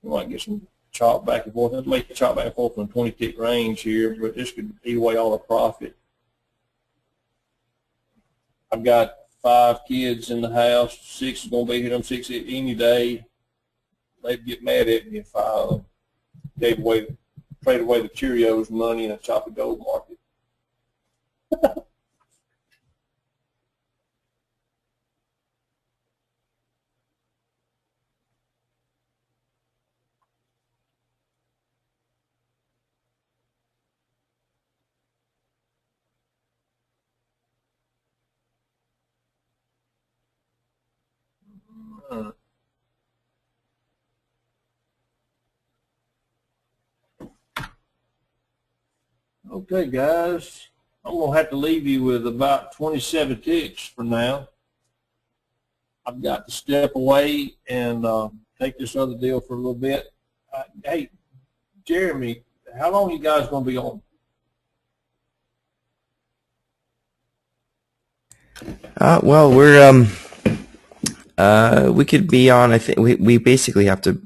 might get some chop back and forth. Let's make the chop back and forth in the 20 tick range here, but this could eat away all the profit. I've got 5 kids in the house. 6 is going to be here. Them 6 any day. They'd get mad at me if I traded away the Cheerios money in a choppy gold market. Okay, guys, I'm going to have to leave you with about 27 ticks for now. I've got to step away and take this other deal for a little bit. Hey, Jeremy, how long are you guys going to be on? Well, we could be on. I think we basically have to.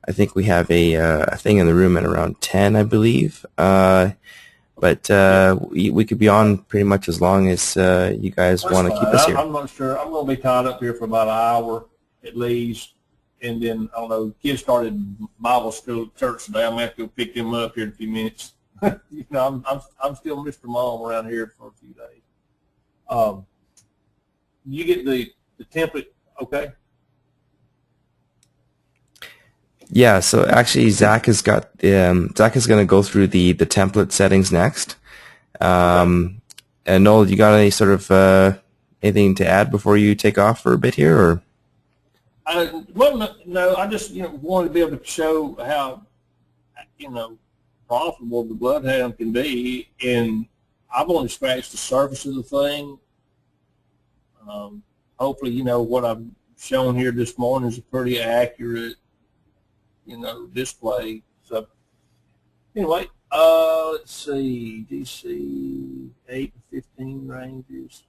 I think we have a thing in the room at around 10, I believe. But we could be on pretty much as long as you guys want to keep us here. I'm not sure. I'm going to be tied up here for about an hour at least, and then I don't know. Kids started Bible school at church today. I'm going to have to go pick them up here in a few minutes. You know, I'm still Mr. Mom around here for a few days. You get the template, okay? Yeah, so actually Zach is going to go through the template settings next. And Noel, you got any sort of anything to add before you take off for a bit here, or? Well, no, I just wanted to be able to show how profitable the BloodHound can be, and I've only scratched the surface of the thing. Hopefully, what I've shown here this morning is a pretty accurate display. So anyway, let's see, DC 8 and 15 ranges.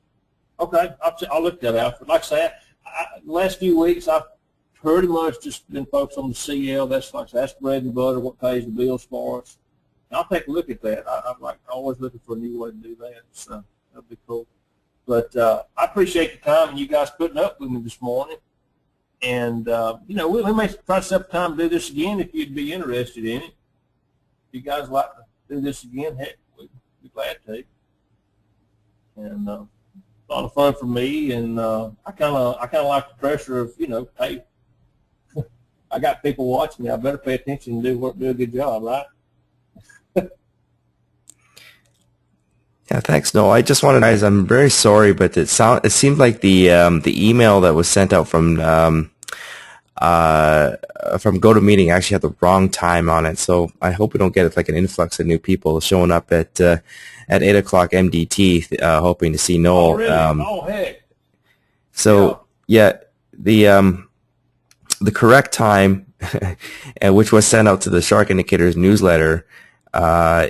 Okay, I'll look that out. But like I said, the last few weeks I've pretty much just been focused on the CL. That's bread and butter, what pays the bills for us. And I'll take a look at that. I'm always looking for a new way to do that. So that'd be cool. But I appreciate the time and you guys putting up with me this morning. And, we may try to set up time to do this again if you'd be interested in it. If you guys like to do this again, heck, we'd be glad to. And a lot of fun for me, and I kind of like the pressure of, hey, I got people watching me. I better pay attention and do a good job, right? Yeah, thanks, Noel. I just wanted, guys, I'm very sorry, but it seemed like the email that was sent out from GoToMeeting actually had the wrong time on it. So I hope we don't get like an influx of new people showing up at 8 o'clock MDT, hoping to see Noel. Oh, really? Oh, heck. So yeah, the correct time, which was sent out to the Shark Indicators newsletter,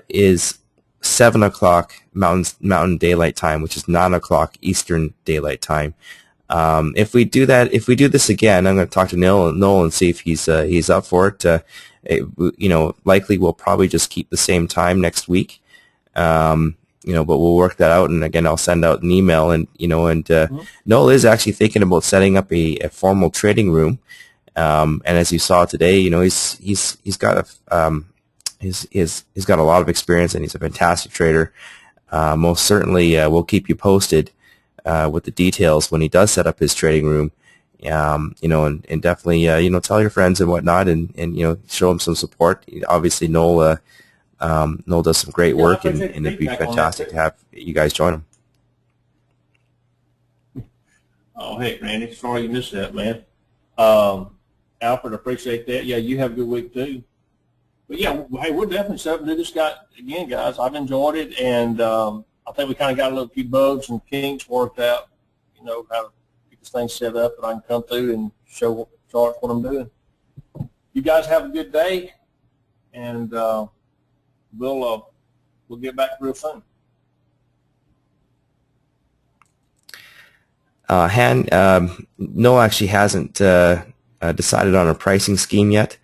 is 7 o'clock Mountain Daylight Time, which is 9 o'clock Eastern Daylight Time. If we do this again, I'm going to talk to Noel and see if he's up for it. Likely we'll probably just keep the same time next week. But we'll work that out. And again, I'll send out an email. And Noel is actually thinking about setting up a formal trading room. And as you saw today, he's got he's got a lot of experience and he's a fantastic trader. Most certainly, we'll keep you posted with the details when he does set up his trading room. And definitely, tell your friends and whatnot, and show him some support. Obviously, Noel does some great work, and it'd be fantastic to have you guys join him. Oh, hey, Randy, sorry you missed that, man. Alfred, appreciate that. Yeah, you have a good week too. But yeah, hey, we're definitely set up to do this again, guys. I've enjoyed it, and I think we kind of got a few bugs and kinks worked out, how to get this thing set up, and I can come through and show the charts what I'm doing. You guys have a good day, and we'll get back real soon. Noel actually hasn't decided on a pricing scheme yet.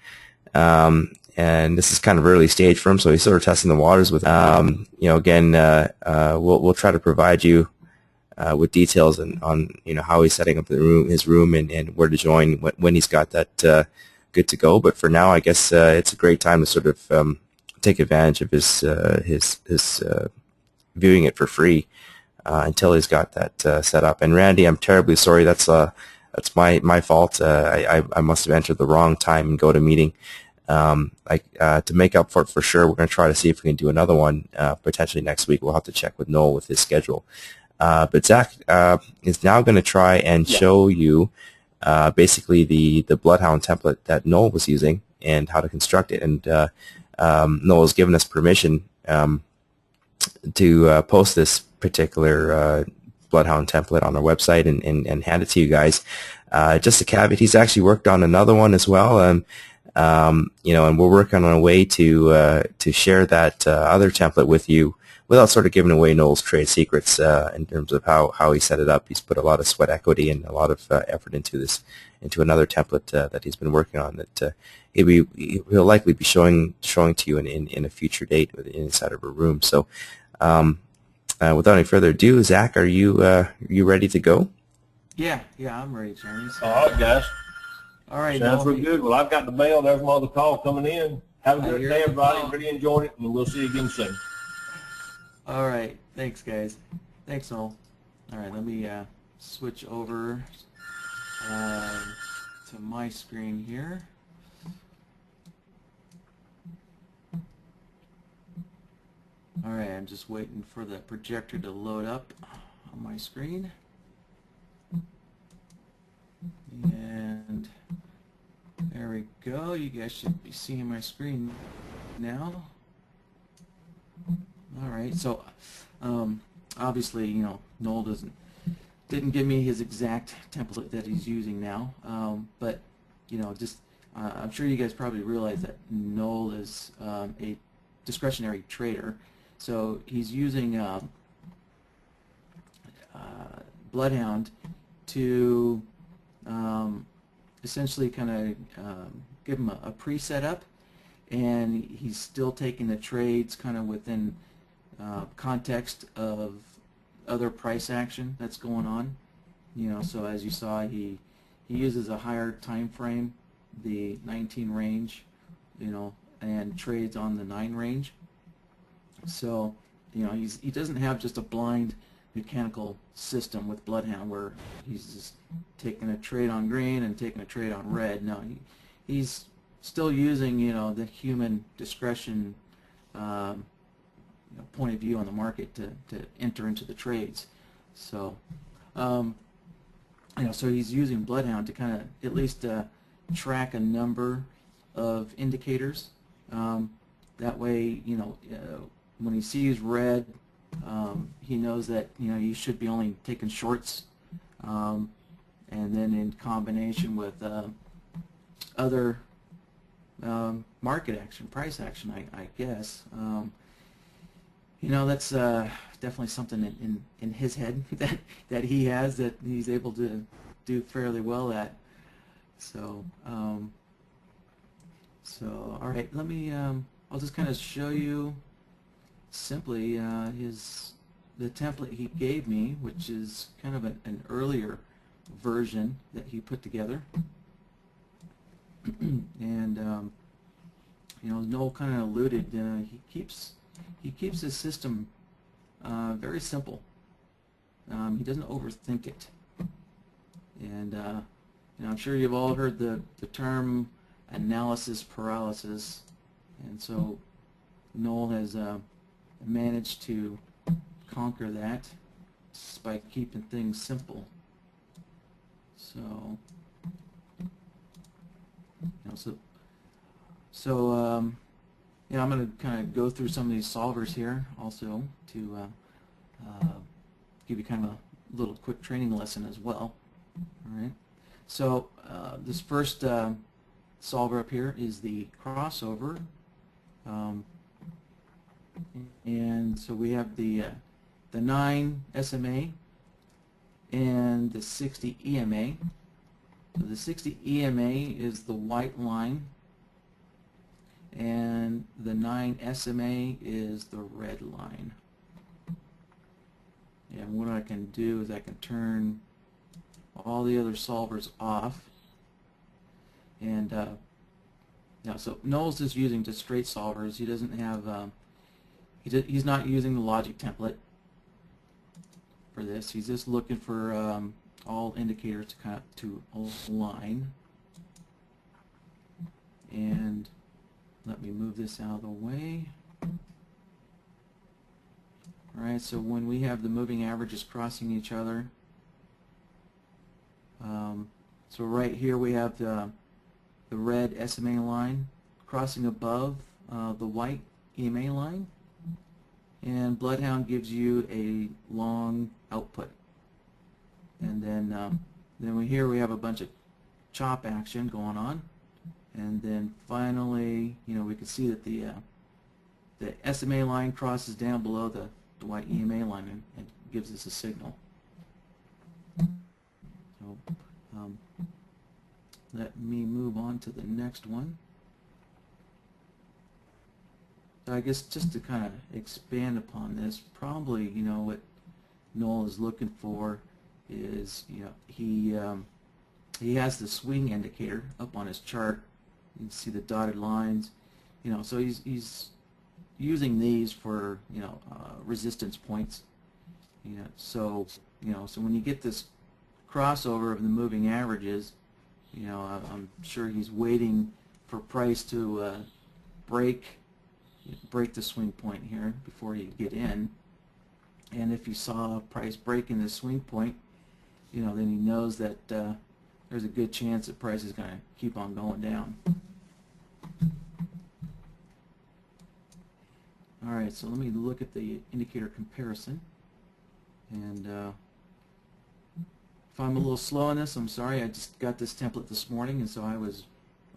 And this is kind of early stage for him, so he's sort of testing the waters with. We'll try to provide you with details on how he's setting up his room, and where to join when he's got that good to go. But for now, I guess it's a great time to sort of take advantage of his viewing it for free until he's got that set up. And Randy, I'm terribly sorry. That's my fault. I must have entered the wrong time and go to meeting. To make up for it for sure, we're going to try to see if we can do another one potentially next week. We'll have to check with Noel with his schedule. But Zach is now going to try and show you basically the BloodHound template that Noel was using and how to construct it. And Noel has given us permission to post this particular BloodHound template on our website and hand it to you guys. Just a caveat, he's actually worked on another one as well. And we're working on a way to share that other template with you without sort of giving away Noel's trade secrets in terms of how he set it up. He's put a lot of sweat equity and a lot of effort into another template that he's been working on that he'll likely be showing to you in a future date inside of a room. So without any further ado, Zach, are you ready to go? Yeah, I'm ready, Johnny. All right, guys. All right. Sounds real good. Well, I've got the mail. There's my other call coming in. Have a good day, everybody. Really enjoyed it, and we'll see you again soon. All right. Thanks, guys. Thanks, Noel. All right, let me switch over to my screen here. All right, I'm just waiting for the projector to load up on my screen. And there we go. You guys should be seeing my screen now. All right. So, obviously, Noel didn't give me his exact template that he's using now. But I'm sure you guys probably realize that Noel is a discretionary trader. So he's using BloodHound to essentially kind of give him a pre-setup, and he's still taking the trades kind of within context of other price action that's going on. So as you saw, he uses a higher time frame, the 19 range, and trades on the 9 range. So he doesn't have just a blind mechanical system with BloodHound where he's just taking a trade on green and taking a trade on red. No, he's still using the human discretion point of view on the market to enter into the trades. So so he's using BloodHound to kind of at least track a number of indicators. That way, when he sees red, he knows that you should be only taking shorts, and then in combination with other market action, price action, I guess. That's definitely something in his head that he has, that he's able to do fairly well at. So all right, let me I'll just kind of show you simply the template he gave me, which is kind of an earlier version that he put together. And Noel kind of alluded, he keeps his system very simple. He doesn't overthink it. And I'm sure you've all heard the term analysis paralysis, and so Noel has managed to conquer that just by keeping things simple. So I'm going to kind of go through some of these solvers here also to give you kind of a little quick training lesson as well. All right. So this first solver up here is the crossover, and so we have the 9 SMA and the 60 EMA. So the 60 EMA is the white line, and the 9 SMA is the red line. And what I can do is I can turn all the other solvers off. And now, so Noel's just using just straight solvers. He doesn't have, he's not using the logic template for this. He's just looking for all indicators to kind of to align. And let me move this out of the way. Alright, so when we have the moving averages crossing each other, so right here we have the red SMA line crossing above the white EMA line, and BloodHound gives you a long output. And then here we have a bunch of chop action going on, and then finally, we can see that the SMA line crosses down below the white EMA line and gives us a signal. So let me move on to the next one. So I guess just to kind of expand upon this, probably what Noel is looking for is he has the swing indicator up on his chart. You can see the dotted lines. So he's using these for resistance points. So when you get this crossover of the moving averages, I'm sure he's waiting for price to break the swing point here before you get in. And if you saw price breaking the swing point, then he knows that there's a good chance that price is going to keep on going down. Alright, so let me look at the indicator comparison. And if I'm a little slow on this, I'm sorry. I just got this template this morning, and so I was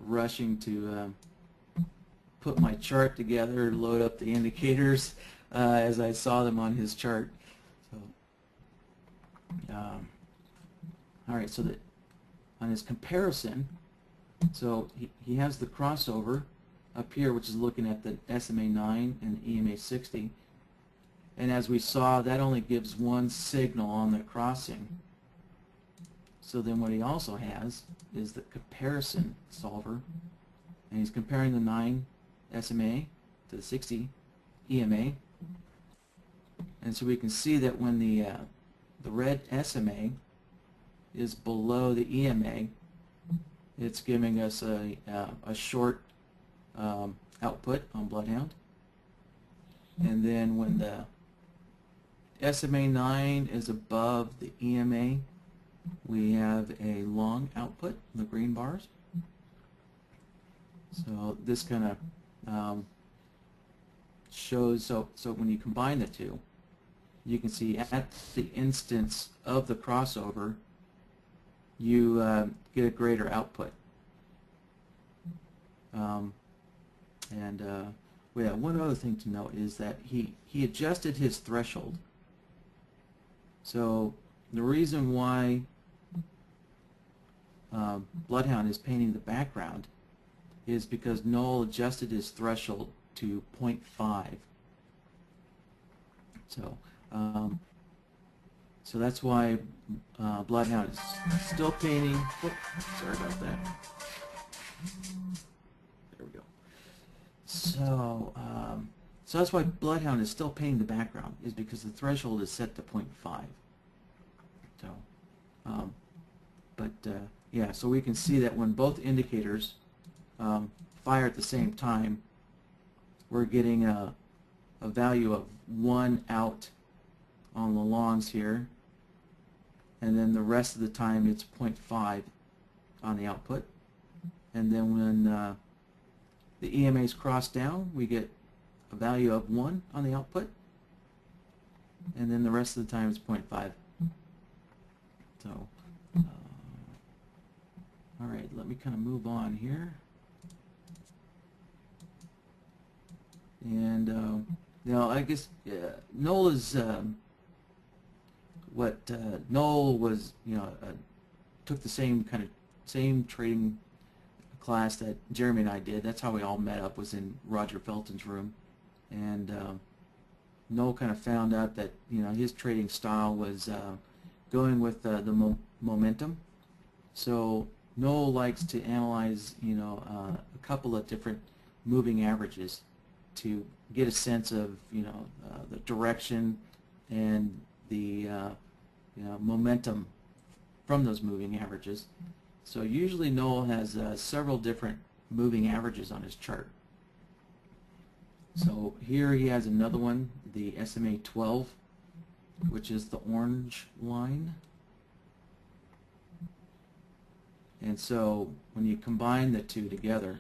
rushing to put my chart together, load up the indicators as I saw them on his chart. So, alright, so that on his comparison, so he has the crossover up here, which is looking at the SMA 9 and the EMA 60, and as we saw, that only gives one signal on the crossing. So then what he also has is the comparison solver, and he's comparing the 9 SMA to the 60 EMA, and so we can see that when the red SMA is below the EMA, it's giving us a short output on BloodHound. And then when the SMA 9 is above the EMA, we have a long output, the green bars. So this kind of shows, so when you combine the two, you can see at the instance of the crossover, you get a greater output. Yeah, one other thing to note is that he adjusted his threshold. So the reason why BloodHound is painting the background is because Noel adjusted his threshold to 0.5. So that's why BloodHound is still painting. Whoop, sorry about that. There we go. So that's why BloodHound is still painting the background, is because the threshold is set to 0.5. So, yeah, so we can see that when both indicators fire at the same time, we're getting a value of 1 out on the longs here, and then the rest of the time it's 0.5 on the output. And then when the EMAs cross down, we get a value of 1 on the output, and then the rest of the time it's 0.5. So, alright, let me kind of move on here. And now I guess Noel is Noel was, took the same trading class that Jeremy and I did. That's how we all met up, was in Roger Felton's room. And Noel kind of found out that his trading style was going with the momentum. So Noel likes to analyze a couple of different moving averages to get a sense of the direction and the momentum from those moving averages. So usually Noel has several different moving averages on his chart. So here he has another one, the SMA 12, which is the orange line. And so when you combine the two together,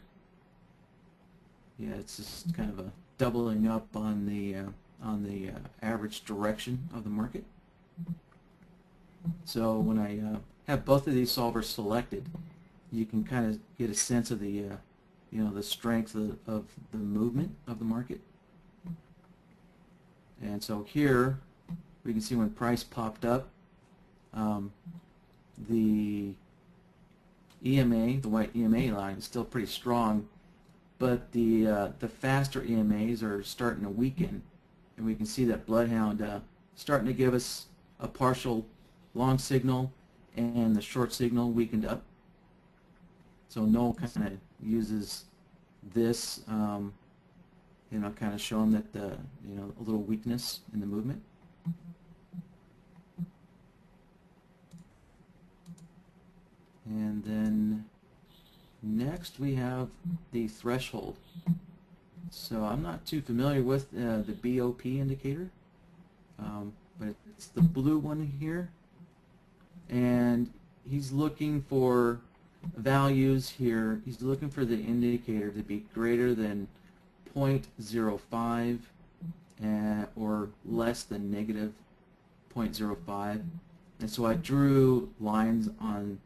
yeah, it's just kind of a doubling up on the average direction of the market. So when I have both of these solvers selected, you can kind of get a sense of the the strength of the movement of the market. And so here we can see when price popped up, the EMA, the white EMA line, is still pretty strong, but the faster EMAs are starting to weaken, and we can see that BloodHound starting to give us a partial long signal, and the short signal weakened up. So Noel kind of uses this, kind of show him that a little weakness in the movement. And then next we have the threshold. So I'm not too familiar with the BOP indicator, but it's the blue one here, and he's looking for values here. He's looking for the indicator to be greater than 0.05 or less than negative 0.05. And so I drew lines on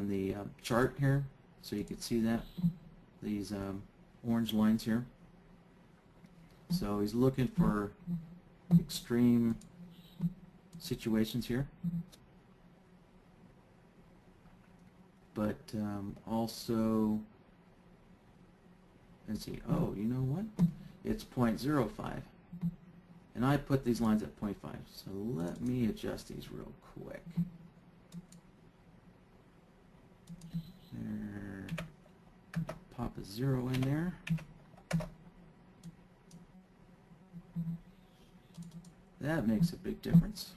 the chart here, so you can see that, these orange lines here. So he's looking for extreme situations here, but also, let's see, oh, you know what, it's 0.05, and I put these lines at 0.5, so let me adjust these real quick. There, pop a 0 in there. That makes a big difference.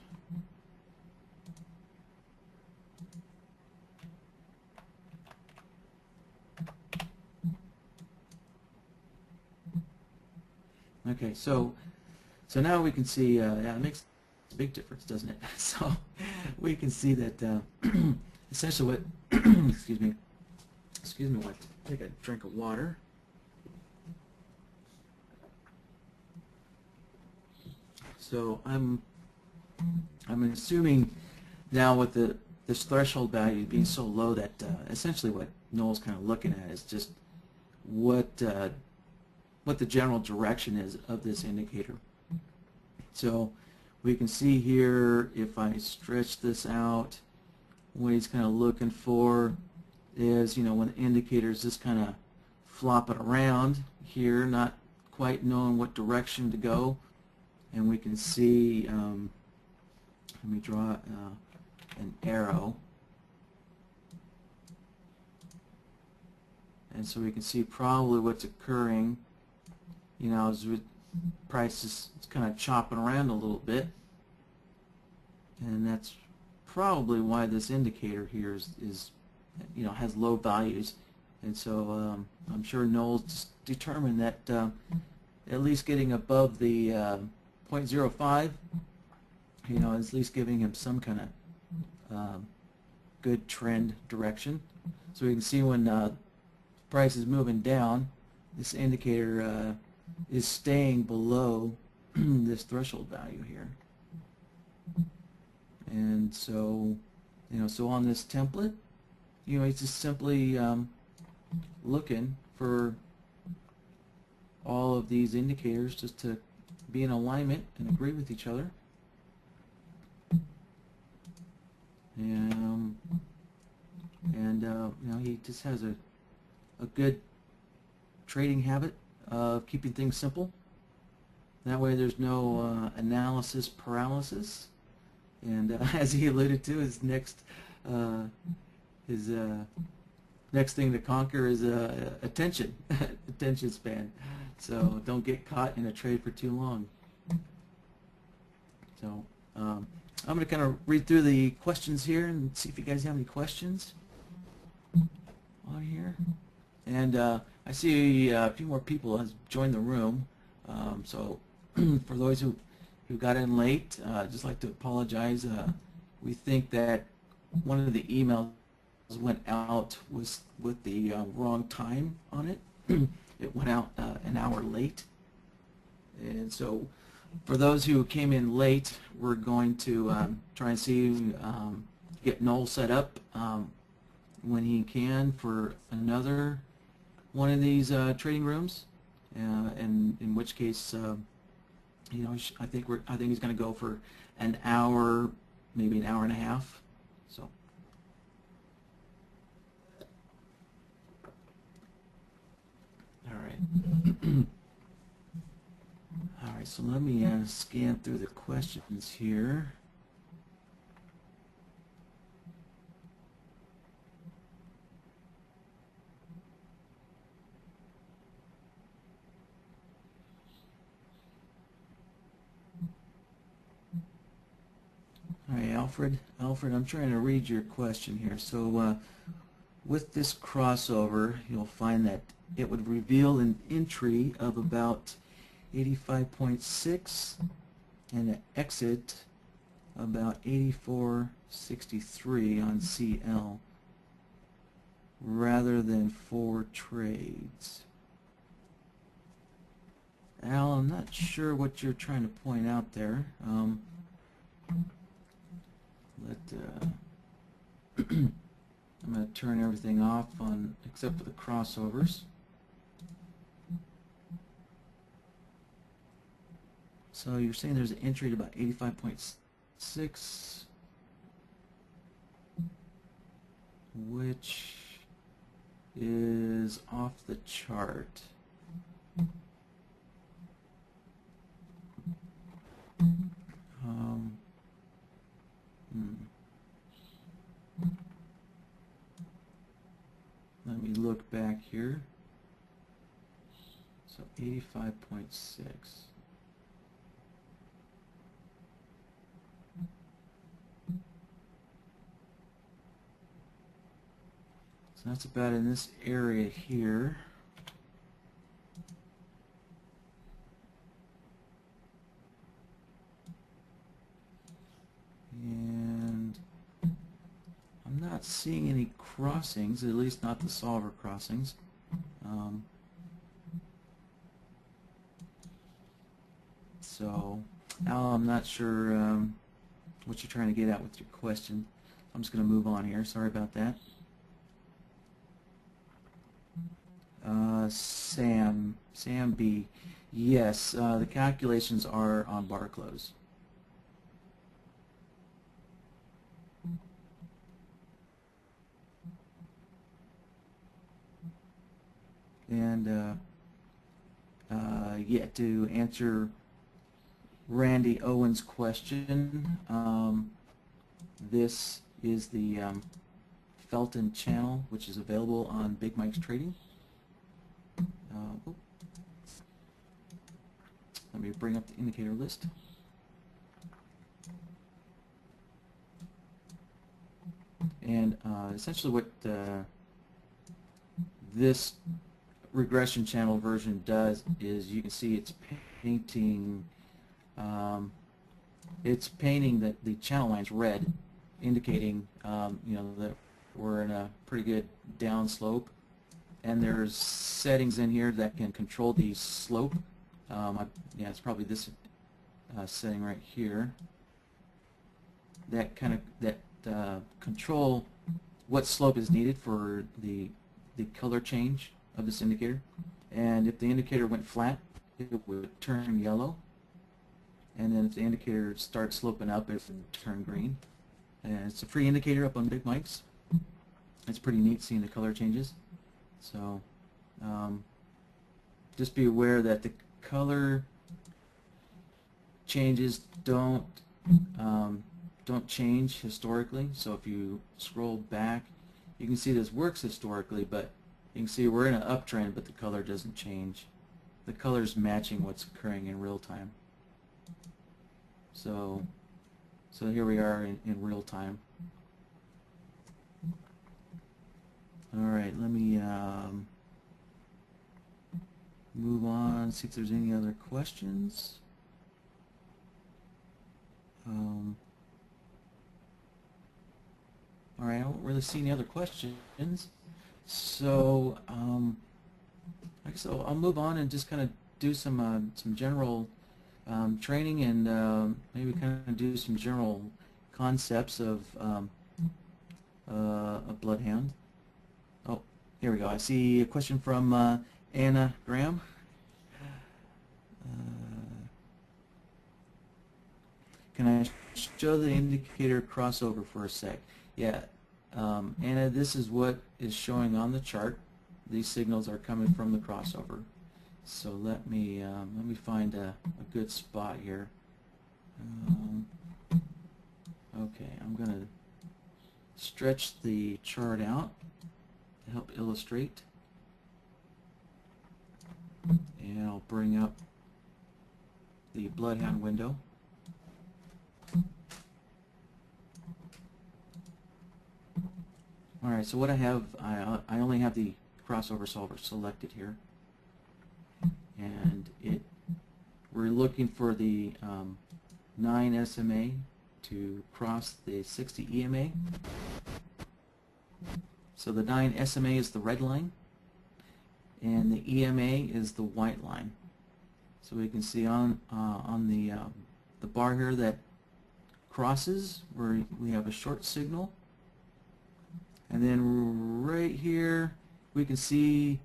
Okay, so now we can see, yeah, it makes a big difference, doesn't it? So we can see that essentially what, excuse me, while I take a drink of water. So I'm assuming now with this threshold value being so low that essentially what Noel's kind of looking at is just what the general direction is of this indicator. So we can see here, if I stretch this out, what he's kind of looking for is, when the indicator is just kind of flopping around here, not quite knowing what direction to go. And we can see, let me draw an arrow. And so we can see probably what's occurring, as price is kind of chopping around a little bit. And that's probably why this indicator here is has low values. And so I'm sure Noel's determined that at least getting above the 0.05, is at least giving him some kind of good trend direction. So we can see when price is moving down, this indicator is staying below this threshold value here. And so, so on this template, he's just simply looking for all of these indicators just to be in alignment and agree with each other. And he just has a good trading habit of keeping things simple. That way there's no analysis paralysis. And as he alluded to, his next thing to conquer is attention, attention span. So don't get caught in a trade for too long. So I'm going to kind of read through the questions here and see if you guys have any questions on here. And I see a few more people have joined the room. So for those who got in late, I'd just like to apologize. We think that one of the emails went out with the wrong time on it. It went out an hour late. And so for those who came in late, we're going to try and see, get Noel set up when he can for another one of these trading rooms, and in which case, you know, I think he's going to go for an hour, maybe an hour and a half. So. All right. All right. So let me scan through the questions here. All right, Alfred, I'm trying to read your question here. So with this crossover, you'll find that it would reveal an entry of about 85.6 and an exit about 84.63 on CL rather than 4 trades. Al, I'm not sure what you're trying to point out there. I'm going to turn everything off on except for the crossovers. So you're saying there's an entry at about 85.6, which is off the chart. Let me look back here. So 85.6. So that's about in this area here. And I'm not seeing any crossings, at least not the solver crossings. So, Al, I'm not sure what you're trying to get at with your question. I'm just going to move on here. Sorry about that. Sam B. Yes, the calculations are on bar close. And yeah, to answer Randy Owen's question, this is the Felton channel, which is available on Big Mike's Trading. Let me bring up the indicator list. And essentially what this regression channel version does is you can see it's painting the channel lines red, indicating you know, that we're in a pretty good down slope, and there's settings in here that can control the slope. Yeah, it's probably this setting right here that control what slope is needed for the color change of this indicator. And if the indicator went flat, it would turn yellow, and then if the indicator starts sloping up, it would turn green. And it's a free indicator up on Big Mike's. It's pretty neat seeing the color changes. So just be aware that the color changes don't change historically. So if you scroll back, you can see this works historically, but you can see we're in an uptrend, but the color doesn't change. The color's matching what's occurring in real time. So here we are in real time. All right, let me move on, see if there's any other questions. All right, I don't really see any other questions. So I guess I'll move on and just kind of do some general training and maybe kind of do some general concepts of a bloodhound. Oh, here we go. I see a question from Anna Graham. Can I show the indicator crossover for a sec? Yeah, Anna, this is what is showing on the chart. These signals are coming from the crossover. So let me find a good spot here. Okay, I'm going to stretch the chart out to help illustrate. And I'll bring up the bloodhound window. Alright, so what I have, I only have the crossover solver selected here. And we're looking for the 9 SMA to cross the 60 EMA. So the 9 SMA is the red line, and the EMA is the white line. So we can see on the bar here that crosses where we have a short signal, and then right here we can see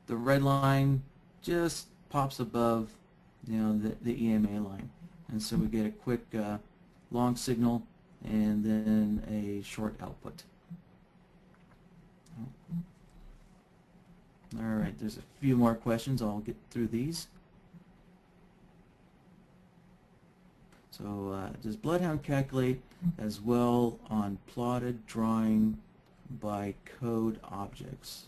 the red line just pops above, the EMA line, and so we get a quick long signal and then a short output. All right, there's a few more questions. I'll get through these. So does bloodhound calculate as well on plotted drawing by code objects?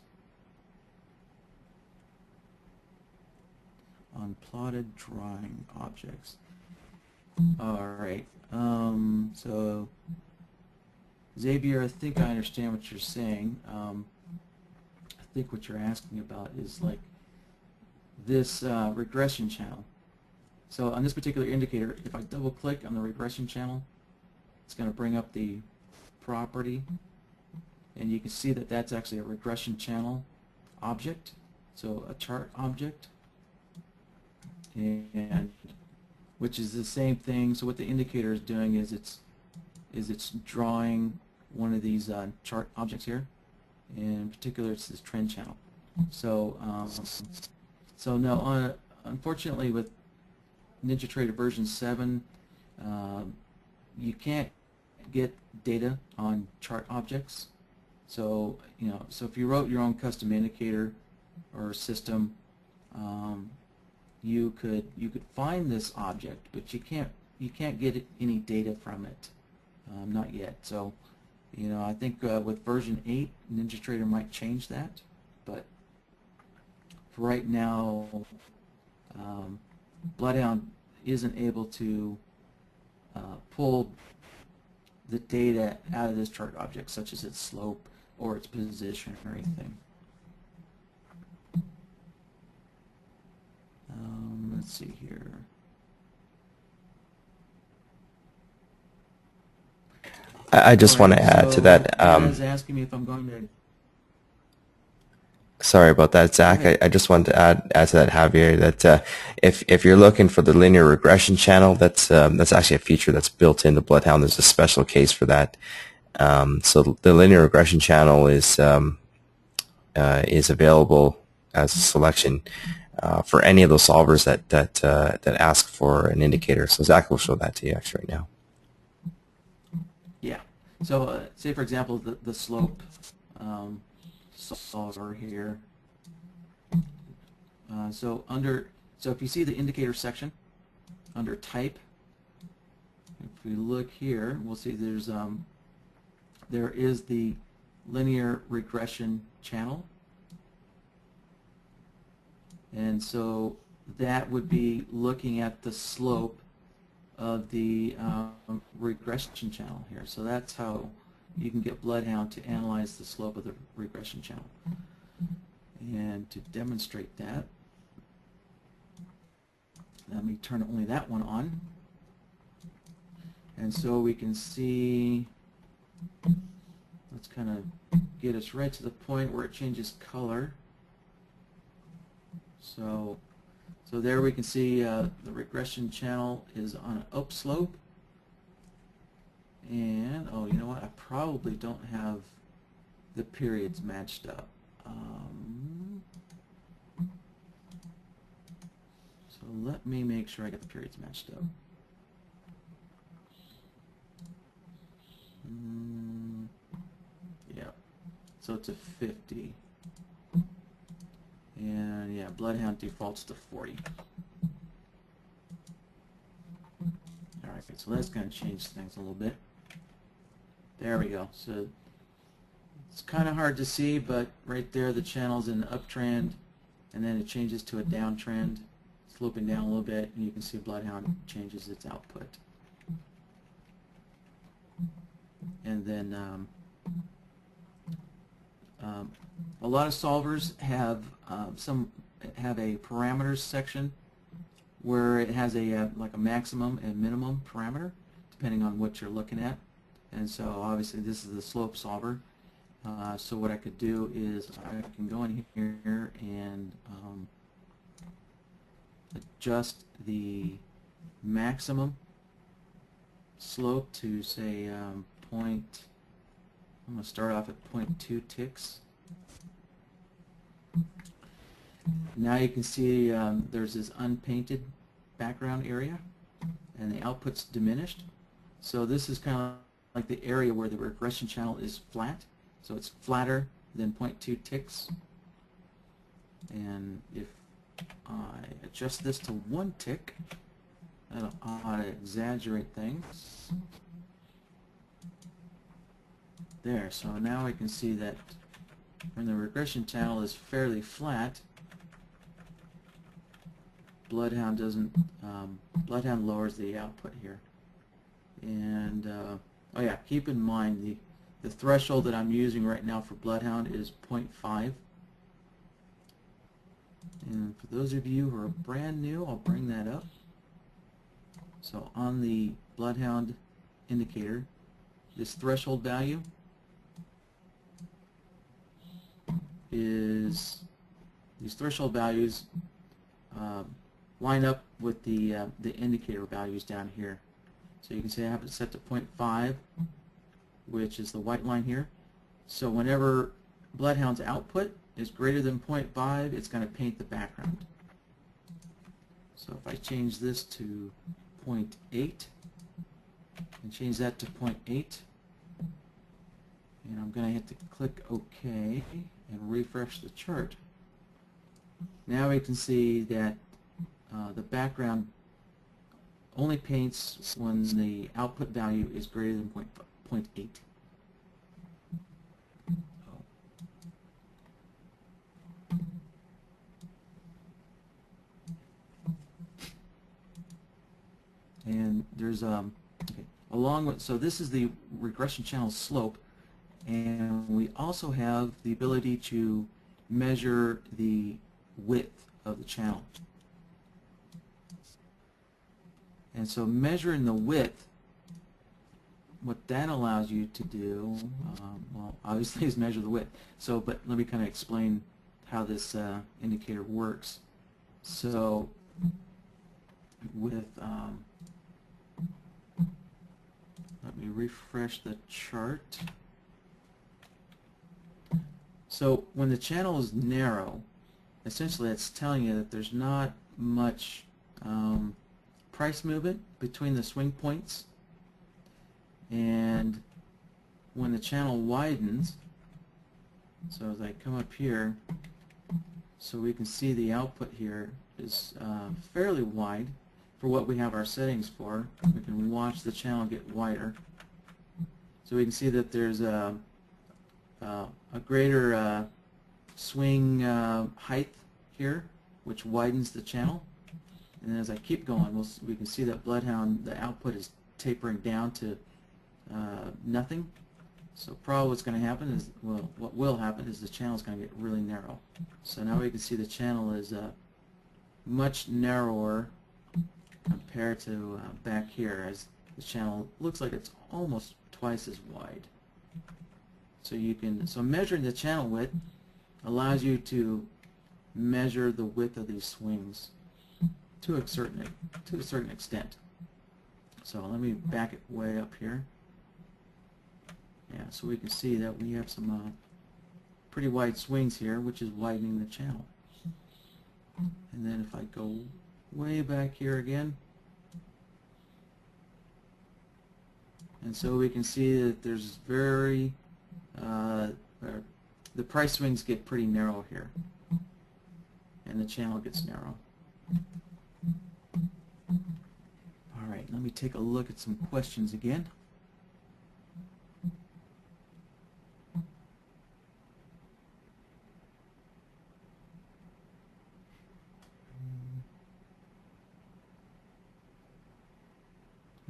On plotted drawing objects. All right. So Xavier, I think I understand what you're saying. I think what you're asking about is like this regression channel. So on this particular indicator, if I double click on the regression channel, it's going to bring up the property, and you can see that that's actually a regression channel object, so a chart object, and which is the same thing. So what the indicator is doing is it's drawing one of these chart objects here. In particular, it's this trend channel. So so no, unfortunately with NinjaTrader version 7, you can't get data on chart objects. So so if you wrote your own custom indicator or system, you could find this object, but you can't get any data from it, not yet. So I think with version 8, NinjaTrader might change that, but for right now, bloodhound isn't able to pull the data out of this chart object, such as its slope or its position or anything. Let's see here. I just want to add to that. Anna's asking me if I'm going to. Sorry about that, Zach. I just wanted to add to that, Javier, that if you're looking for the linear regression channel, that's actually a feature that's built into bloodhound. There's a special case for that. So the linear regression channel is available as a selection for any of those solvers that ask for an indicator. So Zach will show that to you actually right now. Yeah. So say for example the slope solver here. So if you see the indicator section, under type, if we look here, we'll see there is the linear regression channel, and so that would be looking at the slope of the regression channel here. So that's how you can get BloodHound to analyze the slope of the regression channel. And to demonstrate that, let me turn only that one on. And so we can see, let's kind of get us right to the point where it changes color. So there we can see the regression channel is on an upslope. And, oh, you know what? I probably don't have the periods matched up. So let me make sure I get the periods matched up. Yeah. So it's a 50. And yeah, BloodHound defaults to 40. Alright, so that's going to change things a little bit. There we go. So it's kind of hard to see, but right there the channel's in an uptrend, and then it changes to a downtrend, sloping down a little bit, and you can see BloodHound changes its output. And then a lot of solvers have a parameters section where it has a like a maximum and minimum parameter depending on what you're looking at. And so obviously this is the slope solver. So what I could do is I can go in here and adjust the maximum slope to say I'm going to start off at 0.2 ticks. Now you can see there's this unpainted background area and the output's diminished. So this is kind of like the area where the regression channel is flat. So it's flatter than 0.2 ticks. And if I adjust this to 1 tick, that'll ought to exaggerate things. There, so now we can see that when the regression channel is fairly flat, BloodHound doesn't. BloodHound lowers the output here. And oh yeah, keep in mind the threshold that I'm using right now for BloodHound is 0.5. And for those of you who are brand new, I'll bring that up. So on the BloodHound indicator, this threshold value is, these threshold values line up with the indicator values down here. So you can see I have it set to 0.5, which is the white line here. So whenever BloodHound's output is greater than 0.5, it's going to paint the background. So if I change this to 0.8 and change that to 0.8, and I'm going to hit to click OK and refresh the chart. Now we can see that the background only paints when the output value is greater than 0.8. And there's okay, along with, so this is the regression channel slope, and we also have the ability to measure the width of the channel. And so measuring the width, what that allows you to do, well, obviously is measure the width. So, but let me kind of explain how this indicator works. So with, let me refresh the chart. So when the channel is narrow, essentially it's telling you that there's not much price movement between the swing points. And when the channel widens, so as I come up here, so we can see the output here is fairly wide. for what we have our settings for. We can watch the channel get wider. So we can see that there's a greater swing height here, which widens the channel. And as I keep going, we can see that BloodHound, the output is tapering down to nothing. So probably what's going to happen is, well, what will happen is the channel is going to get really narrow. So now we can see the channel is much narrower compared to back here, as the channel looks like it's almost twice as wide. So measuring the channel width allows you to measure the width of these swings to a certain extent. So let me back it way up here. Yeah, so we can see that we have some pretty wide swings here, which is widening the channel. And then if I go way back here again, and so we can see that there's the price swings get pretty narrow here, and the channel gets narrow. All right, let me take a look at some questions again.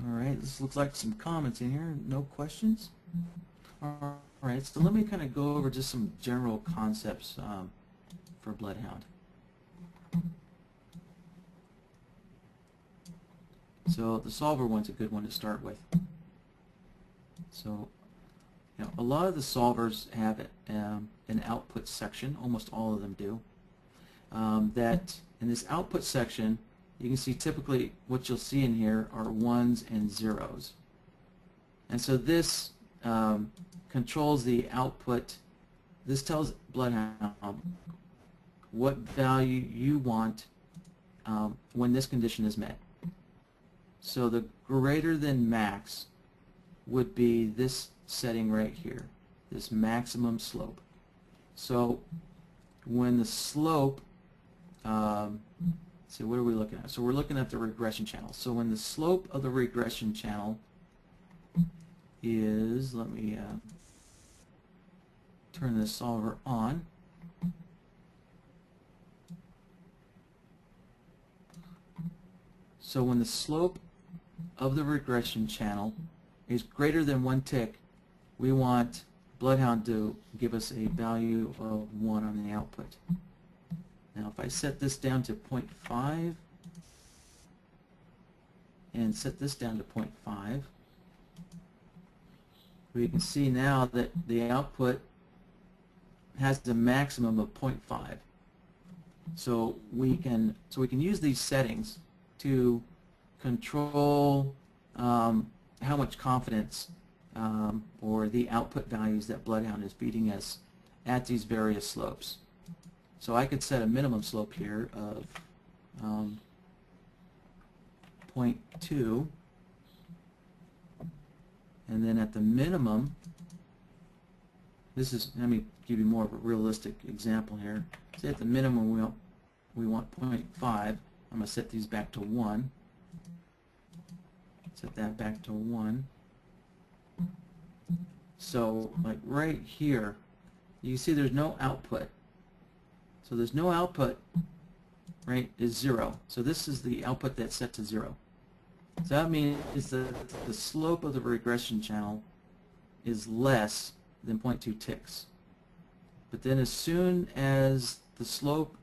All right, this looks like some comments in here. No questions? All right, so let me kind of go over just some general concepts for BloodHound. So the solver one's a good one to start with. So, a lot of the solvers have an output section. Almost all of them do. That in this output section, you can see typically what you'll see in here are ones and zeros. And so this controls the output. This tells BloodHound what value you want when this condition is met. So the greater than max would be this setting right here, this maximum slope. So when the slope, so what are we looking at? So we're looking at the regression channel. So when the slope of the regression channel is, let me turn this solver on. So when the slope of the regression channel is greater than 1 tick, we want BloodHound to give us a value of 1 on the output. Now if I set this down to 0.5 and set this down to 0.5, we can see now that the output has a maximum of 0.5. So we can use these settings to control how much confidence or the output values that BloodHound is feeding us at these various slopes. So I could set a minimum slope here of 0.2, and then at the minimum, let me give you more of a realistic example here. Say at the minimum we want 0.5. I'm going to set these back to 1. Set that back to 1. So like right here, you see there's no output. So there's no output, right, is 0. So this is the output that's set to 0. So that means that the slope of the regression channel is less than 0.2 ticks. But then as soon as the slope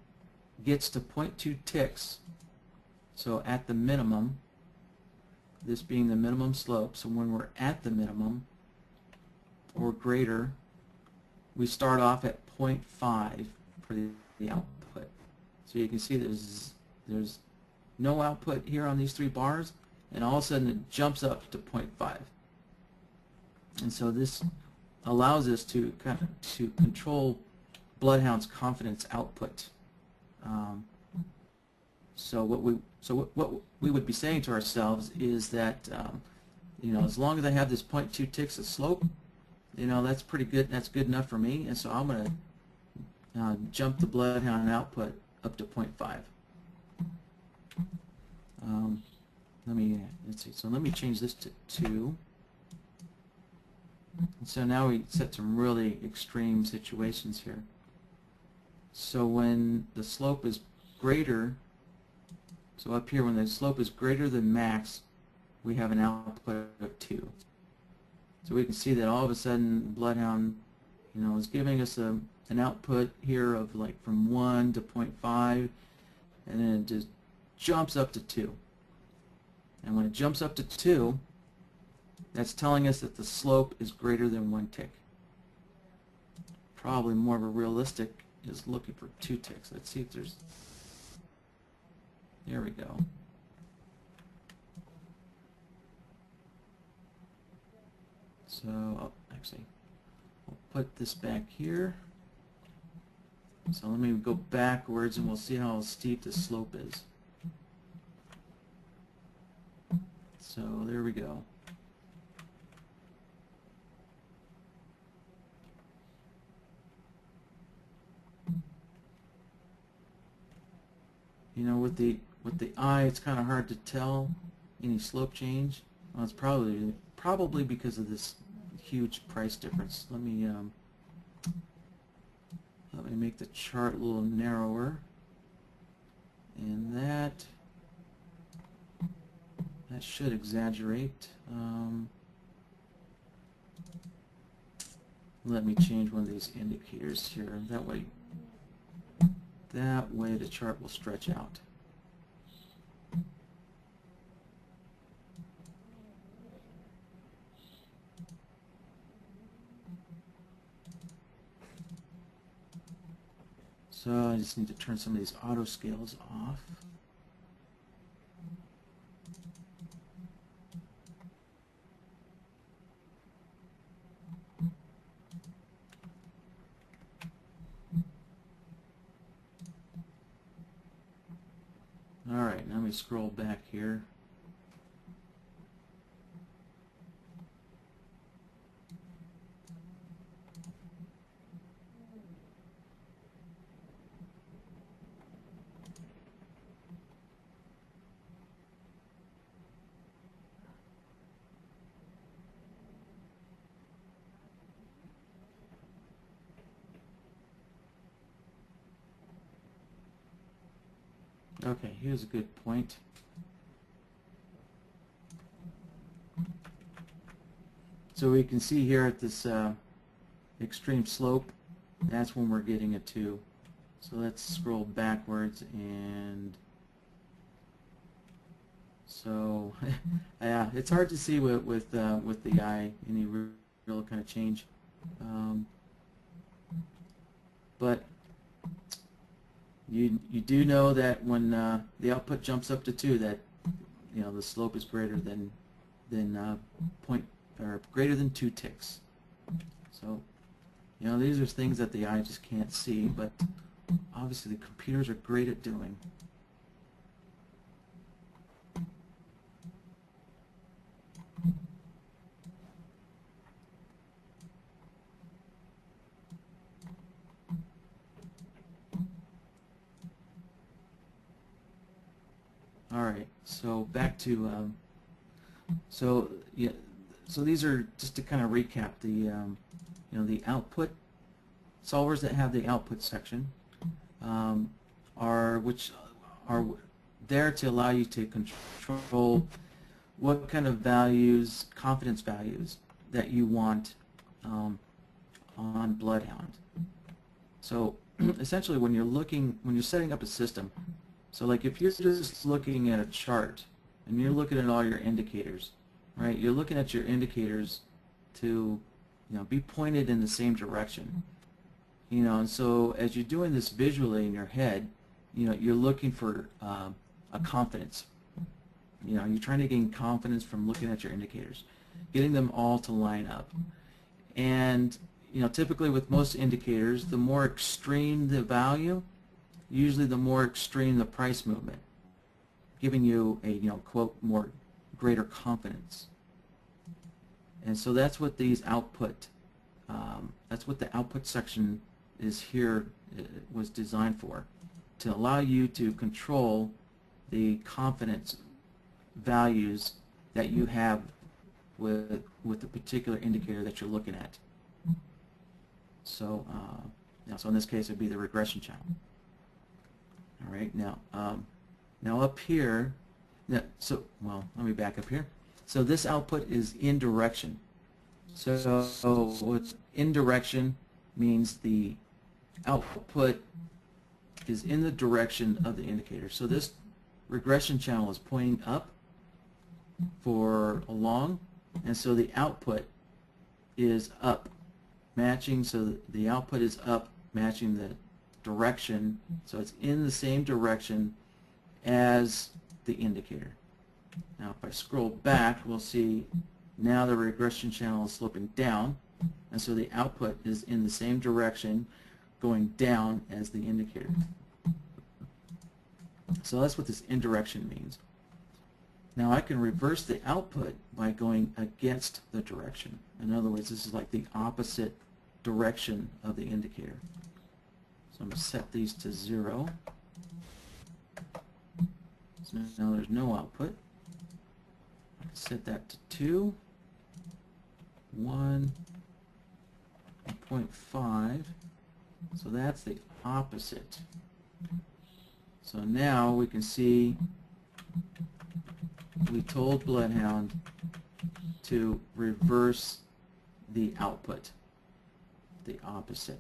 gets to 0.2 ticks, so at the minimum, this being the minimum slope, so when we're at the minimum or greater, we start off at 0.5 for the output. So you can see there's no output here on these 3 bars, and all of a sudden it jumps up to 0.5. And so this allows us to control BloodHound's confidence output. So what we would be saying to ourselves is that as long as I have this 0.2 ticks of slope, that's pretty good. That's good enough for me. And so I'm going to jump the BloodHound output up to 0.5. let's see. So let me change this to 2. And so now we set some really extreme situations here. So when the slope is greater, so up here when the slope is greater than max, we have an output of 2. So we can see that all of a sudden BloodHound, is giving us an output here of like from 1 to 0.5, and then it just jumps up to 2. And when it jumps up to 2, that's telling us that the slope is greater than 1 tick. Probably more of a realistic is looking for 2 ticks. Let's see if there's... There we go. So, actually, we'll put this back here. So let me go backwards and we'll see how steep the slope is. So there we go. With the eye, it's kind of hard to tell any slope change. Well, it's probably because of this huge price difference. Let me make the chart a little narrower, and that should exaggerate. Let me change one of these indicators here. That way the chart will stretch out. So I just need to turn some of these auto scales off. Alright, now we scroll back here. Okay, here's a good point. So we can see here at this extreme slope, that's when we're getting a 2. So let's scroll backwards, and so yeah, it's hard to see with the eye any real kind of change, but you do know that when the output jumps up to 2, that the slope is greater than greater than 2 ticks. So these are things that the eye just can't see, but obviously the computers are great at doing. Alright, so back to so these are, just to kind of recap, the the output solvers that have the output section are there to allow you to control what kind of values, confidence values, that you want on BloodHound. So essentially, when you're setting up a system, so like if you're just looking at a chart and you're looking at all your indicators, right? You're looking at your indicators to be pointed in the same direction. And so as you're doing this visually in your head, you're looking for a confidence. You're trying to gain confidence from looking at your indicators, getting them all to line up. And typically with most indicators, the more extreme the value, usually the more extreme the price movement, giving you a quote more greater confidence. And so that's what these output, that's what the output section is here, was designed for, to allow you to control the confidence values that you have with the particular indicator that you're looking at. So, so in this case, it would be the regression channel. All right, now up here, well, let me back up here. So this output is in direction. So what's in direction means the output is in the direction of the indicator. So this regression channel is pointing up for along, and so the output is up, matching, so the output is up, matching the direction, so it's in the same direction as the indicator. Now if I scroll back, we'll see now the regression channel is sloping down, and so the output is in the same direction going down as the indicator. So that's what this indirection means. Now I can reverse the output by going against the direction. In other words, this is like the opposite direction of the indicator. So I'm going to set these to 0. So now there's no output. I can set that to 2, 1, 0.5. So that's the opposite. So now we can see we told BloodHound to reverse the output, the opposite.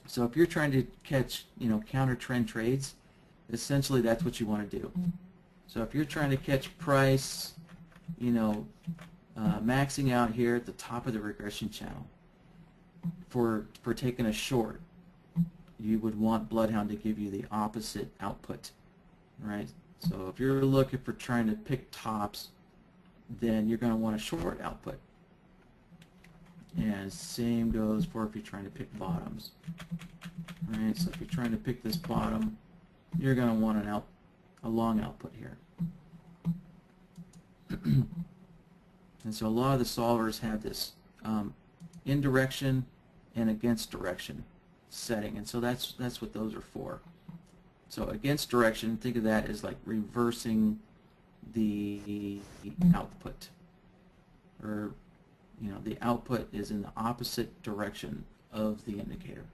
So if you're trying to catch, counter trend trades, essentially that's what you want to do. So if you're trying to catch price, maxing out here at the top of the regression channel for taking a short, you would want BloodHound to give you the opposite output, right? So if you're looking for trying to pick tops, then you're going to want a short output. And same goes for if you're trying to pick bottoms. Right? So if you're trying to pick this bottom, you're going to want a long output here. And so a lot of the solvers have this in direction and against direction setting, and so that's what those are for. So against direction, think of that as like reversing the output, or the output is in the opposite direction of the indicator.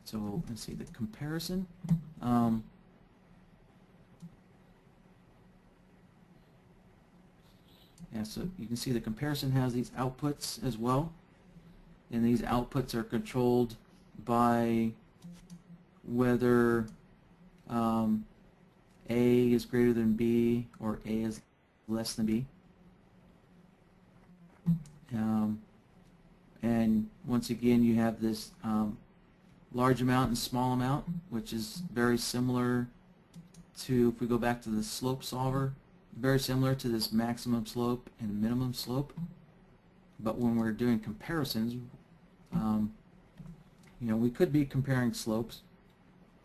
So let's see the comparison. Yeah, so you can see the comparison has these outputs as well, and these outputs are controlled by whether A is greater than B or A is less than B. And once again, you have this large amount and small amount, which is very similar to, if we go back to the slope solver, very similar to this maximum slope and minimum slope. But when we're doing comparisons, we could be comparing slopes,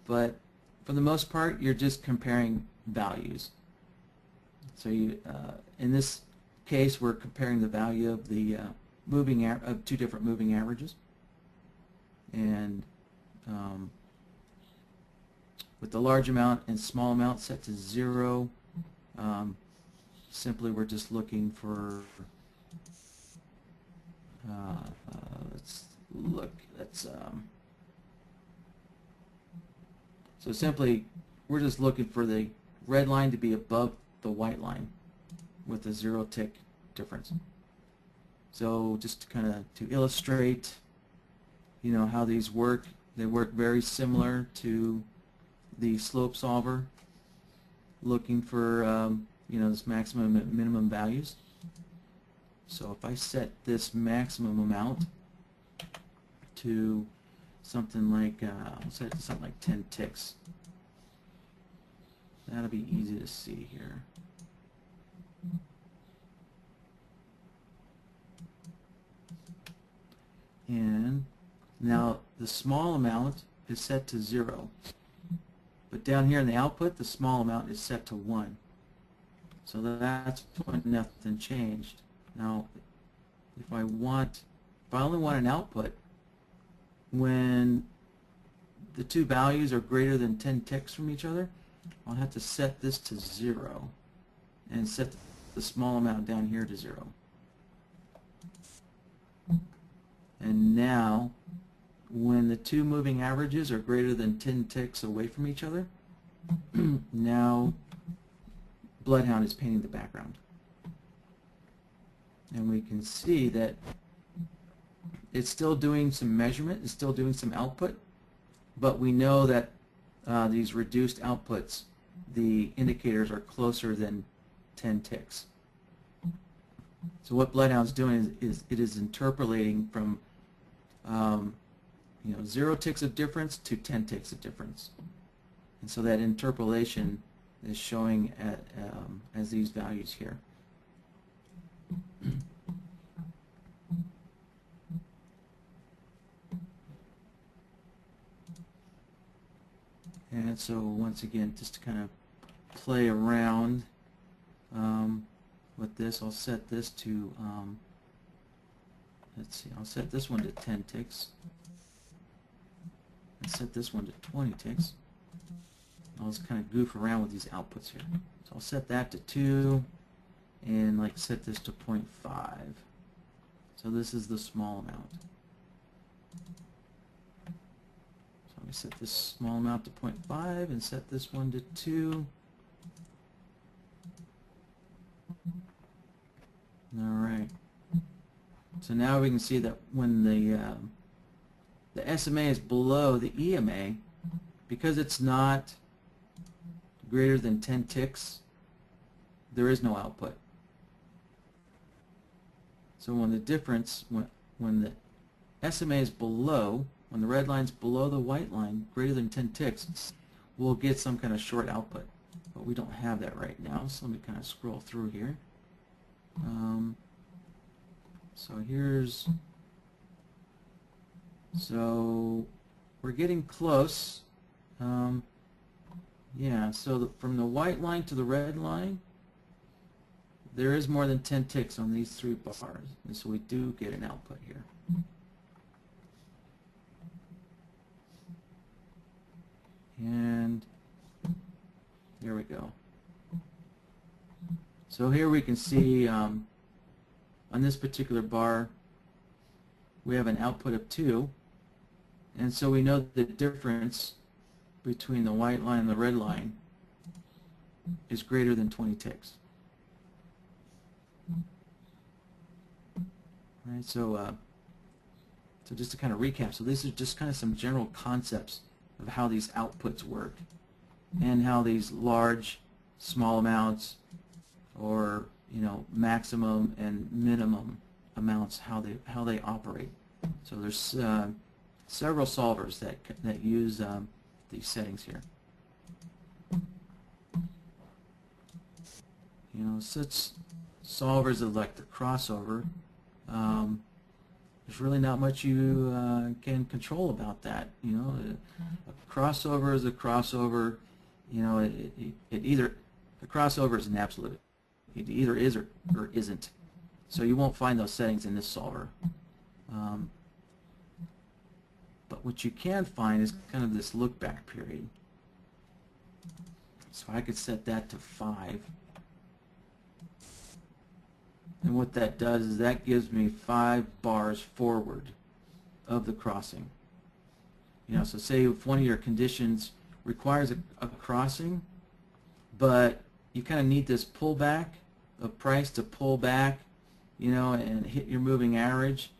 but for the most part, you're just comparing values. So in this case, we're comparing the value of the of two different moving averages, and with the large amount and small amount set to 0, simply we're just looking for so simply we're just looking for the red line to be above the white line with a 0 tick difference. So just to illustrate how these work, they work very similar to the slope solver, looking for this maximum and minimum values. So if I set this maximum amount to something like I'll set it to something like 10 ticks. That'll be easy to see here. And now the small amount is set to 0. But down here in the output, the small amount is set to 1. So that's when nothing changed. Now, if I only want an output when the two values are greater than 10 ticks from each other, I'll have to set this to 0 and set the small amount down here to 0. And now, when the two moving averages are greater than 10 ticks away from each other, now BloodHound is painting the background. And we can see that it's still doing some measurement, it's still doing some output, but we know that these reduced outputs, the indicators are closer than 10 ticks. So what BloodHound's doing is it is interpolating from 0 ticks of difference to 10 ticks of difference. And so that interpolation is showing as these values here. And so once again, just to kind of play around with this, I'll set this to, let's see, I'll set this one to 10 ticks. And set this one to 20 ticks. I'll just kind of goof around with these outputs here. So I'll set that to 2 and like set this to 0.5. So this is the small amount. So I'm going to set this small amount to 0.5 and set this one to 2. Alright. So now we can see that when the SMA is below the EMA, because it's not greater than 10 ticks, there is no output. So when the difference, when the SMA is below, when the red line's below the white line, greater than 10 ticks, we'll get some kind of short output. But we don't have that right now, so let me kind of scroll through here. So here's, so we're getting close. Yeah, so from the white line to the red line, there is more than 10 ticks on these 3 bars, and so we do get an output here. And there we go. So here we can see on this particular bar we have an output of 2, and so we know the difference between the white line and the red line is greater than 20 ticks. Right, so just to kind of recap, so these are just kind of some general concepts of how these outputs work and how these large, small amounts, or maximum and minimum amounts, how they operate. So there's several solvers that use these settings here. Such solvers of like the crossover, there's really not much you can control about that. A crossover is a crossover. A crossover is an absolute. It either is or isn't. So you won't find those settings in this solver. But what you can find is kind of this look back period. So I could set that to 5. And what that does is that gives me 5 bars forward of the crossing. So say if one of your conditions requires a crossing, but you kind of need this pullback of price to pull back, and hit your moving average,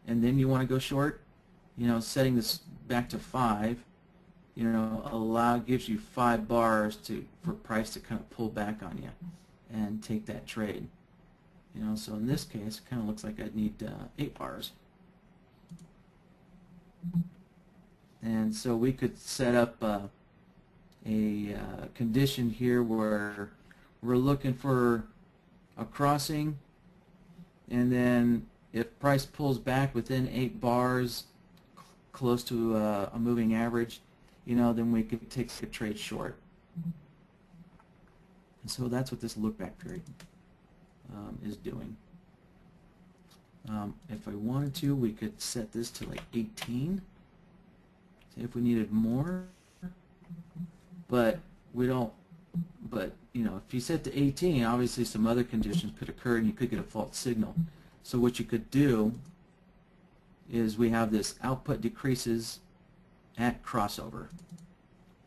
and then you want to go short, setting this back to 5, gives you 5 bars for price to kind of pull back on you and take that trade. So in this case, it kind of looks like I'd need 8 bars. And so we could set up a condition here where we're looking for a crossing, and then if price pulls back within 8 bars close to a moving average, then we could take a trade short. And so that's what this look back period is doing. If I wanted to, we could set this to like 18, say if we needed more. But we don't, but if you set to 18, obviously some other conditions could occur and you could get a false signal. So what you could do is we have this output decreases at crossover.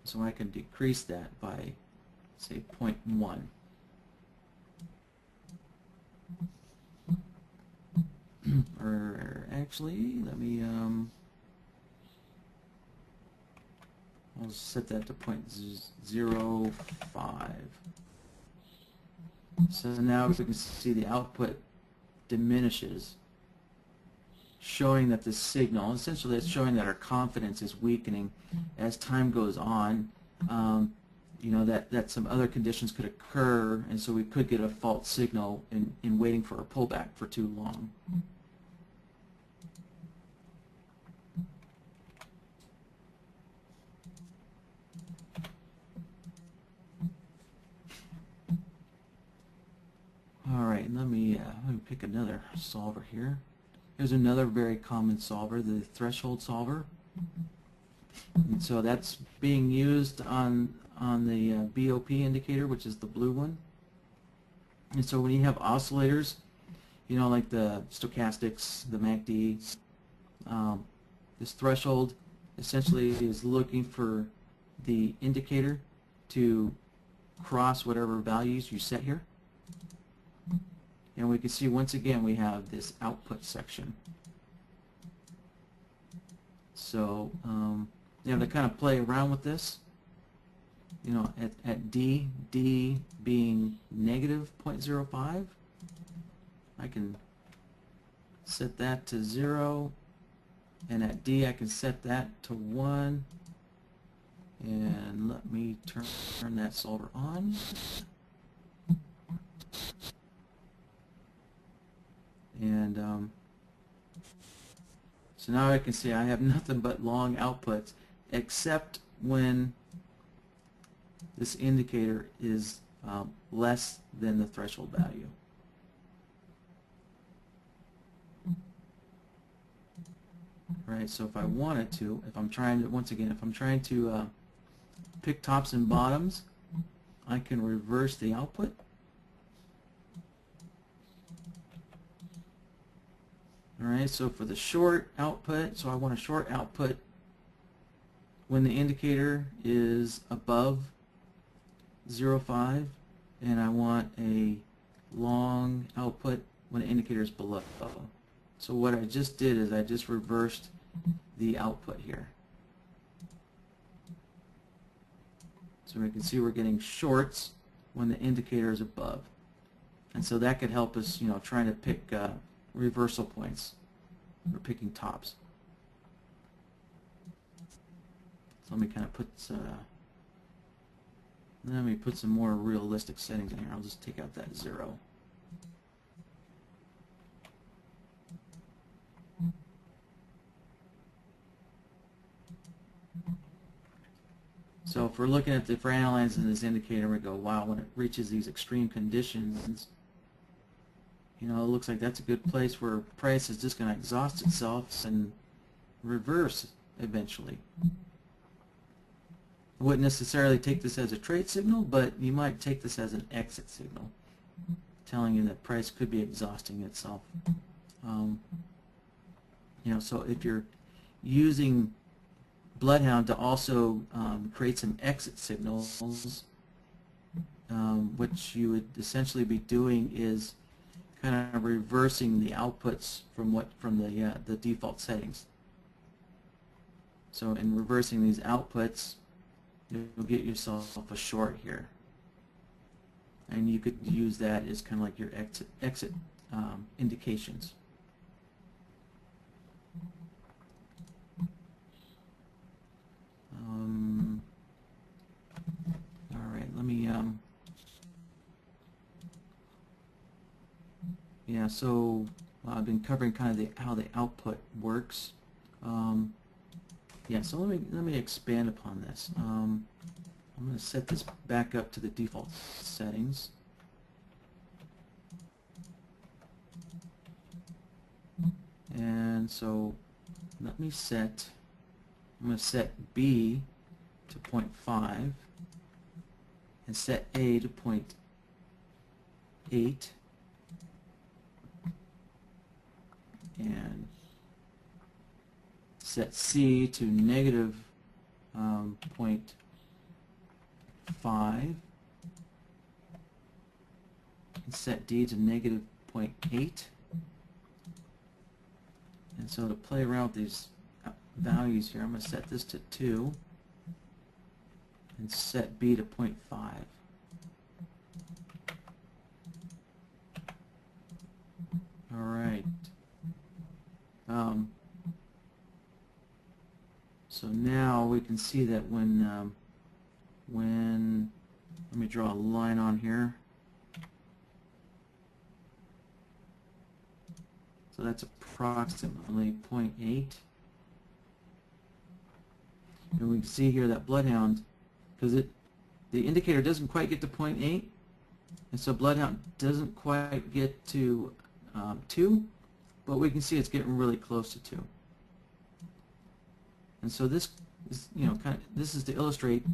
So I can decrease that by, say, 0.1. Or actually, let me I'll set that to 0.05. So now we can see the output diminishes, showing that the signal, essentially it's showing that our confidence is weakening as time goes on. That some other conditions could occur, and so we could get a false signal in waiting for a pullback for too long. Alright, let me pick another solver here. Here's another very common solver, the threshold solver. And so that's being used on the BOP indicator, which is the blue one. And so when you have oscillators, like the stochastics, the MACD, this threshold essentially is looking for the indicator to cross whatever values you set here. And we can see once again we have this output section. So you have to kind of play around with this. At D being negative 0.05, I can set that to 0, and at D I can set that to 1. And let me turn that solver on. And so now I can see I have nothing but long outputs, except when this indicator is less than the threshold value. Right, so if I wanted to, if I'm trying to, once again, if I'm trying to pick tops and bottoms, I can reverse the output. Alright, so for the short output, so I want a short output when the indicator is above 0.5, and I want a long output when the indicator is below. So what I just did is I just reversed the output here. So we can see we're getting shorts when the indicator is above. And so that could help us, trying to pick reversal points or picking tops. So let me kind of put some more realistic settings in here. I'll just take out that 0. So if we're looking at if we're analyzing this indicator, we go, wow, when it reaches these extreme conditions, it looks like that's a good place where price is just going to exhaust itself and reverse eventually. I wouldn't necessarily take this as a trade signal, but you might take this as an exit signal, telling you that price could be exhausting itself. So if you're using BloodHound to also create some exit signals, what you would essentially be doing is kind of reversing the outputs from the default settings. So in reversing these outputs, you'll get yourself a short here, and you could use that as kind of like your exit indications. All right, let me yeah, so I've been covering kind of how the output works. Yeah, so let me expand upon this. I'm going to set this back up to the default settings. And so let me I'm going to set B to 0.5. and set A to 0.8 and set C to negative 0.5 and set D to negative 0.8. And so to play around with these values here, I'm going to set this to 2 and set B to 0.5. All right. So now we can see that when let me draw a line on here. So that's approximately 0.8. And we can see here that BloodHound, because the indicator doesn't quite get to 0.8, and so BloodHound doesn't quite get to 2, but we can see it's getting really close to 2. And so this is, this is to illustrate,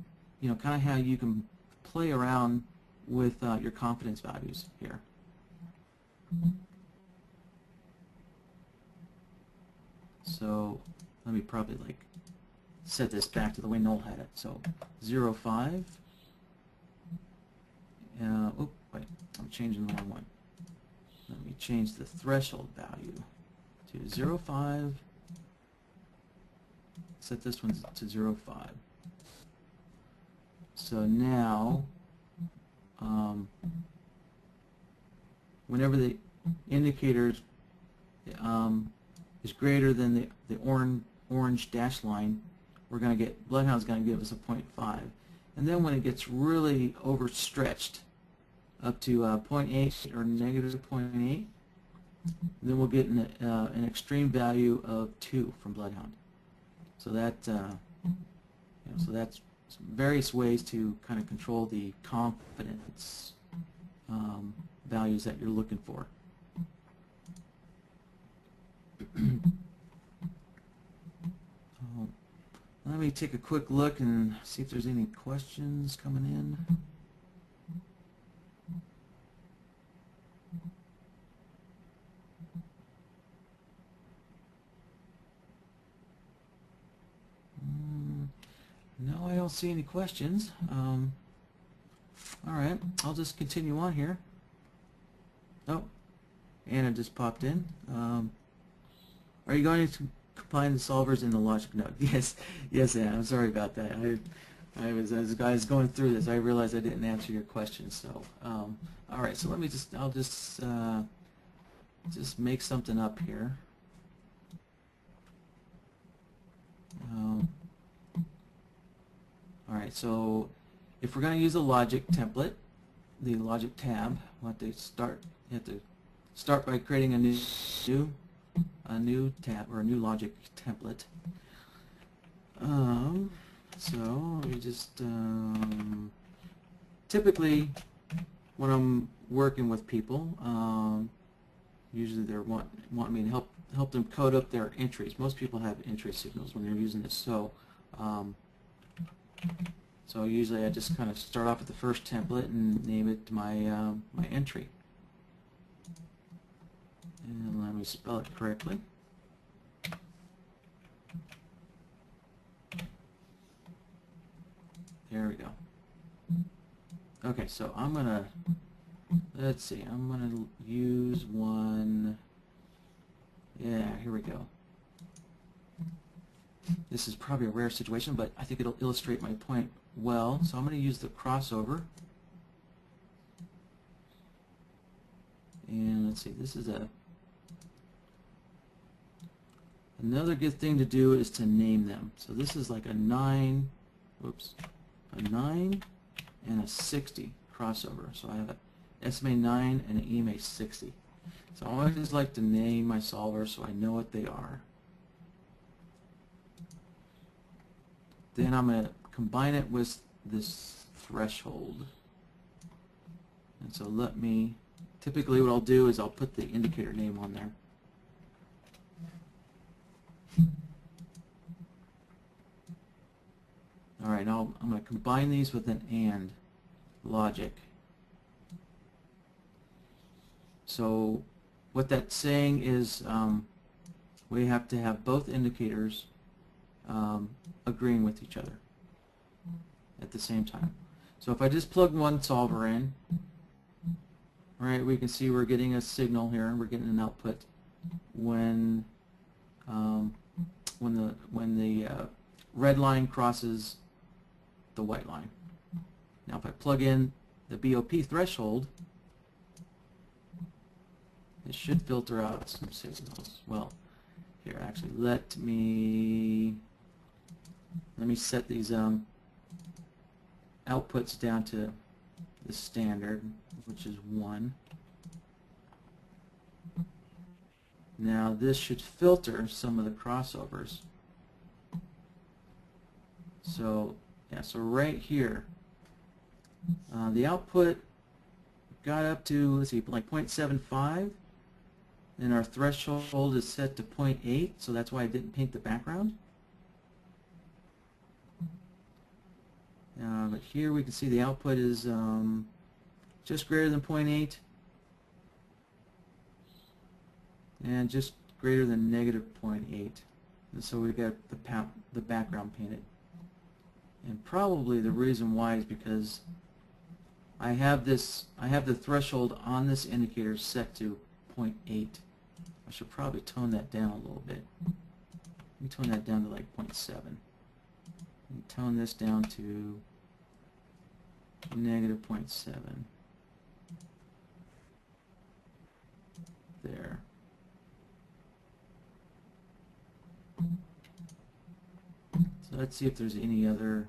kind of how you can play around with your confidence values here. So let me probably set this back to the way Noel had it. So 0.5. Oh wait, I'm changing the wrong one. Let me change the threshold value to 0.5. Set this one to 0.5. So now, whenever the indicator is greater than the orange dash line, we're going to get, BloodHound's going to give us a 0.5. And then when it gets really overstretched up to 0.8 or negative 0.8, then we'll get an extreme value of 2 from BloodHound. So that so that's various ways to kind of control the confidence values that you're looking for. Let me take a quick look and see if there's any questions coming in. No, I don't see any questions. All right, I'll just continue on here. Oh, Anna just popped in. Are you going to combine the solvers in the logic node? Yes, yes, Anna. I'm sorry about that. As I was going through this, I realized I didn't answer your question. So, all right. So I'll just make something up here. All right, so if we're going to use a logic template, the logic tab, we'll have to start. You have to start by creating a new tab or a new logic template. So we just typically when I'm working with people, usually they want me to help them code up their entries. Most people have entry signals when they're using this. So usually I just kind of start off with the first template and name it my my entry. And let me spell it correctly. There we go. Okay, so I'm gonna, let's see, I'm gonna use one. Yeah, here we go. This is probably a rare situation, but I think it'll illustrate my point well. So I'm going to use the crossover. And let's see, this is another good thing to do is to name them. So this is like a 9 and a 60 crossover. So I have an SMA 9 and an EMA 60. So I always like to name my solvers so I know what they are. Then I'm going to combine it with this threshold. And so typically what I'll do is I'll put the indicator name on there. Alright, now I'm going to combine these with an AND. logic. So what that's saying is we have to have both indicators agreeing with each other at the same time. So if I just plug one solver in, right, we can see we're getting a signal here. We're getting an output when the red line crosses the white line. Now if I plug in the BOP threshold, it should filter out some signals. Well, here, actually, let me set these outputs down to the standard, which is 1. Now this should filter some of the crossovers. So yeah, so right here, the output got up to, let's see, like 0.75, and our threshold is set to 0.8, so that's why I didn't paint the background. But here we can see the output is just greater than 0.8 and just greater than -0.8. And so we've got the background painted. And probably the reason why is because I have the threshold on this indicator set to 0.8. I should probably tone that down a little bit. Let me tone that down to like 0.7. And tone this down to -0.7. There. So let's see if there's any other.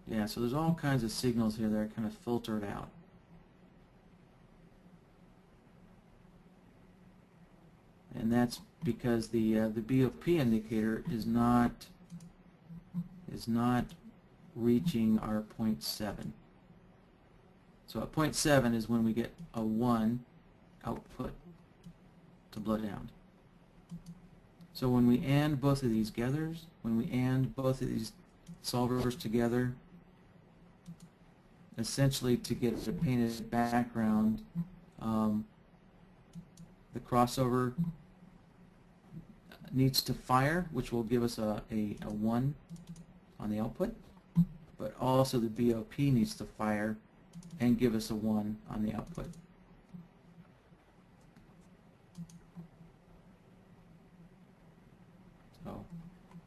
Yeah, so there's all kinds of signals here that are kind of filtered out. And that's because the BOP indicator is not reaching our 0.7. So at 0.7 is when we get a 1 output to BloodHound. So when we AND both of these solvers together, essentially to get a painted background, the crossover needs to fire, which will give us a 1 on the output, but also the BOP needs to fire and give us a 1 on the output. So, all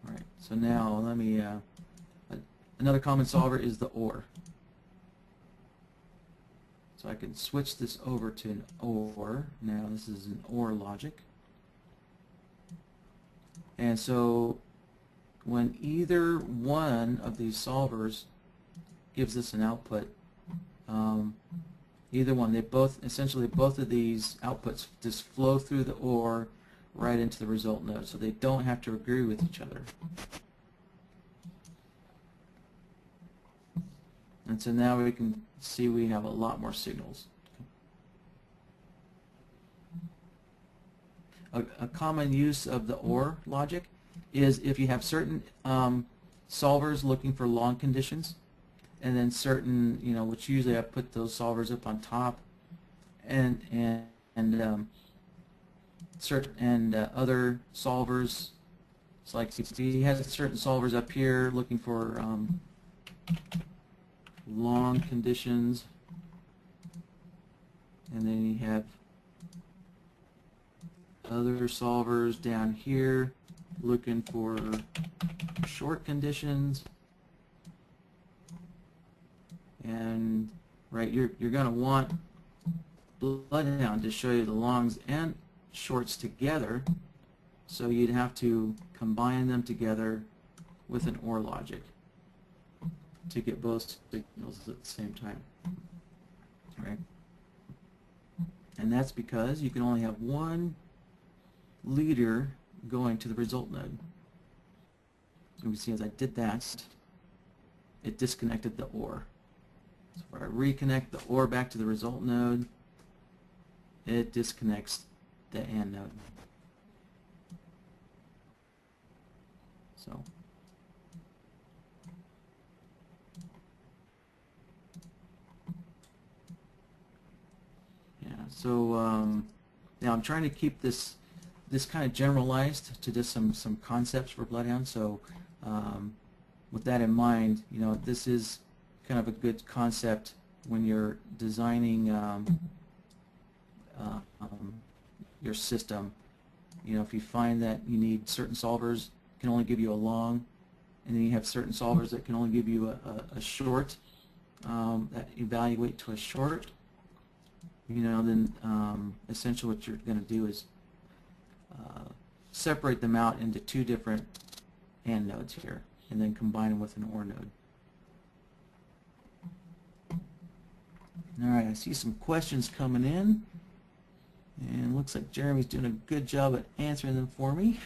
right. So now let me. Another common solver is the OR. So I can switch this over to an OR. Now this is an OR logic. And so when either one of these solvers gives us an output, either one, essentially both of these outputs just flow through the OR right into the result node, so they don't have to agree with each other. And so now we can see we have a lot more signals. A common use of the OR logic is if you have certain solvers looking for long conditions, and then certain, which usually I put those solvers up on top, and other solvers. It's like he has certain solvers up here looking for long conditions, and then you have other solvers down here looking for short conditions. And right, you're going to want BloodHound to show you the longs and shorts together, so you'd have to combine them together with an OR logic to get both signals at the same time. Right? And that's because you can only have one leader going to the result node. So you can see as I did that, it disconnected the OR. So if I reconnect the OR back to the result node, it disconnects the AND node. So So now I'm trying to keep this kind of generalized to just some concepts for BloodHound. So with that in mind, this is kind of a good concept when you're designing your system. If you find that you need certain solvers can only give you a long, and then you have certain solvers that can only give you a short, that evaluate to a short, then essentially what you're going to do is separate them out into two different AND nodes here, and then combine them with an OR node. Alright, I see some questions coming in, and looks like Jeremy's doing a good job at answering them for me.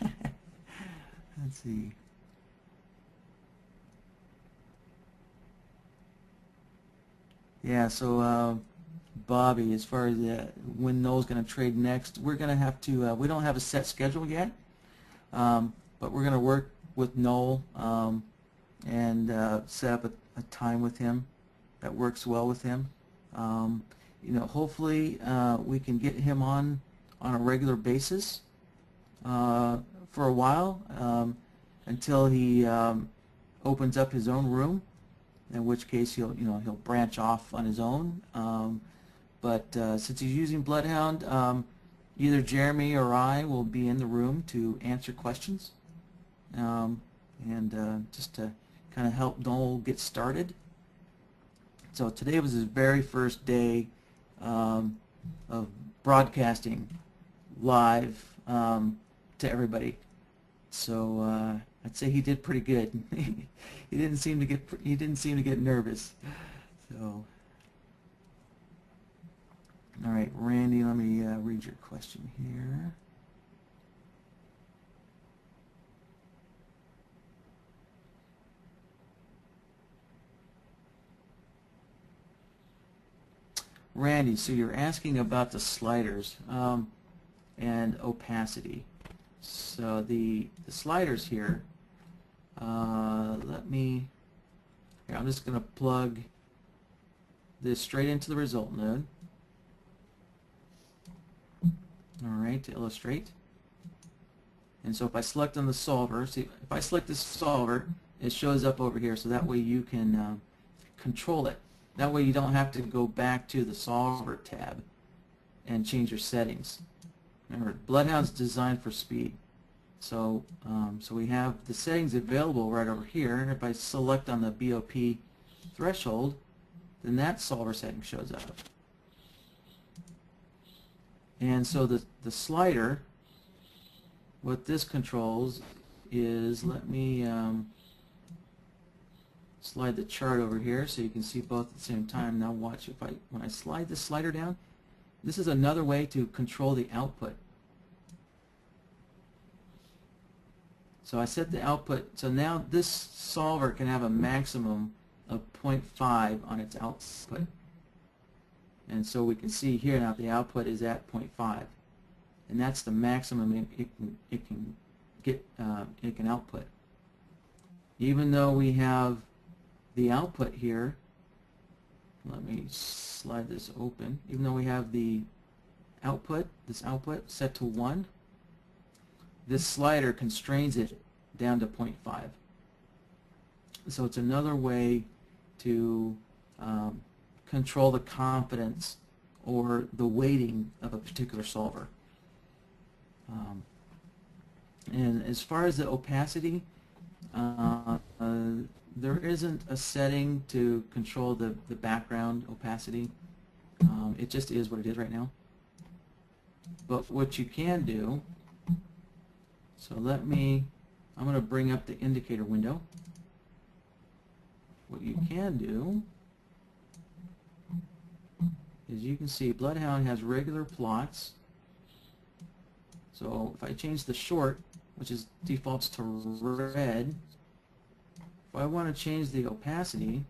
Let's see. Yeah, so Bobby, as far as when Noel's going to trade next, we're going to have to, we don't have a set schedule yet, but we're going to work with Noel and set up a time with him that works well with him. Hopefully we can get him on a regular basis for a while until he opens up his own room, in which case he'll branch off on his own. But since he's using BloodHound, either Jeremy or I will be in the room to answer questions and just to kind of help Noel get started. So today was his very first day of broadcasting live to everybody. So I'd say he did pretty good. He didn't seem to get nervous. So, all right, Randy, let me read your question here. Randy, so you're asking about the sliders and opacity. So the sliders here, I'm just going to plug this straight into the result node. All right, to illustrate. And so if I select on the solver, see, if I select this solver, it shows up over here, so that way you can control it. That way you don't have to go back to the solver tab and change your settings. Remember, BloodHound's designed for speed. So, so we have the settings available right over here, and if I select on the BOP threshold, then that solver setting shows up. And so the slider, what this controls is, let me slide the chart over here so you can see both at the same time. Now watch, when I slide this slider down, this is another way to control the output. So I set the output, so now this solver can have a maximum of 0.5 on its output. And so we can see here now the output is at 0.5, and that's the maximum it can output. Even though we have the output here, let me slide this open. Even though we have the output, this output set to 1, this slider constrains it down to 0.5. So it's another way to control the confidence or the weighting of a particular solver. And as far as the opacity, there isn't a setting to control the background opacity. It just is what it is right now. But what you can do, so I'm going to bring up the indicator window. What you can do is you can see BloodHound has regular plots. So if I change the short, which is defaults to red, if I want to change the opacity,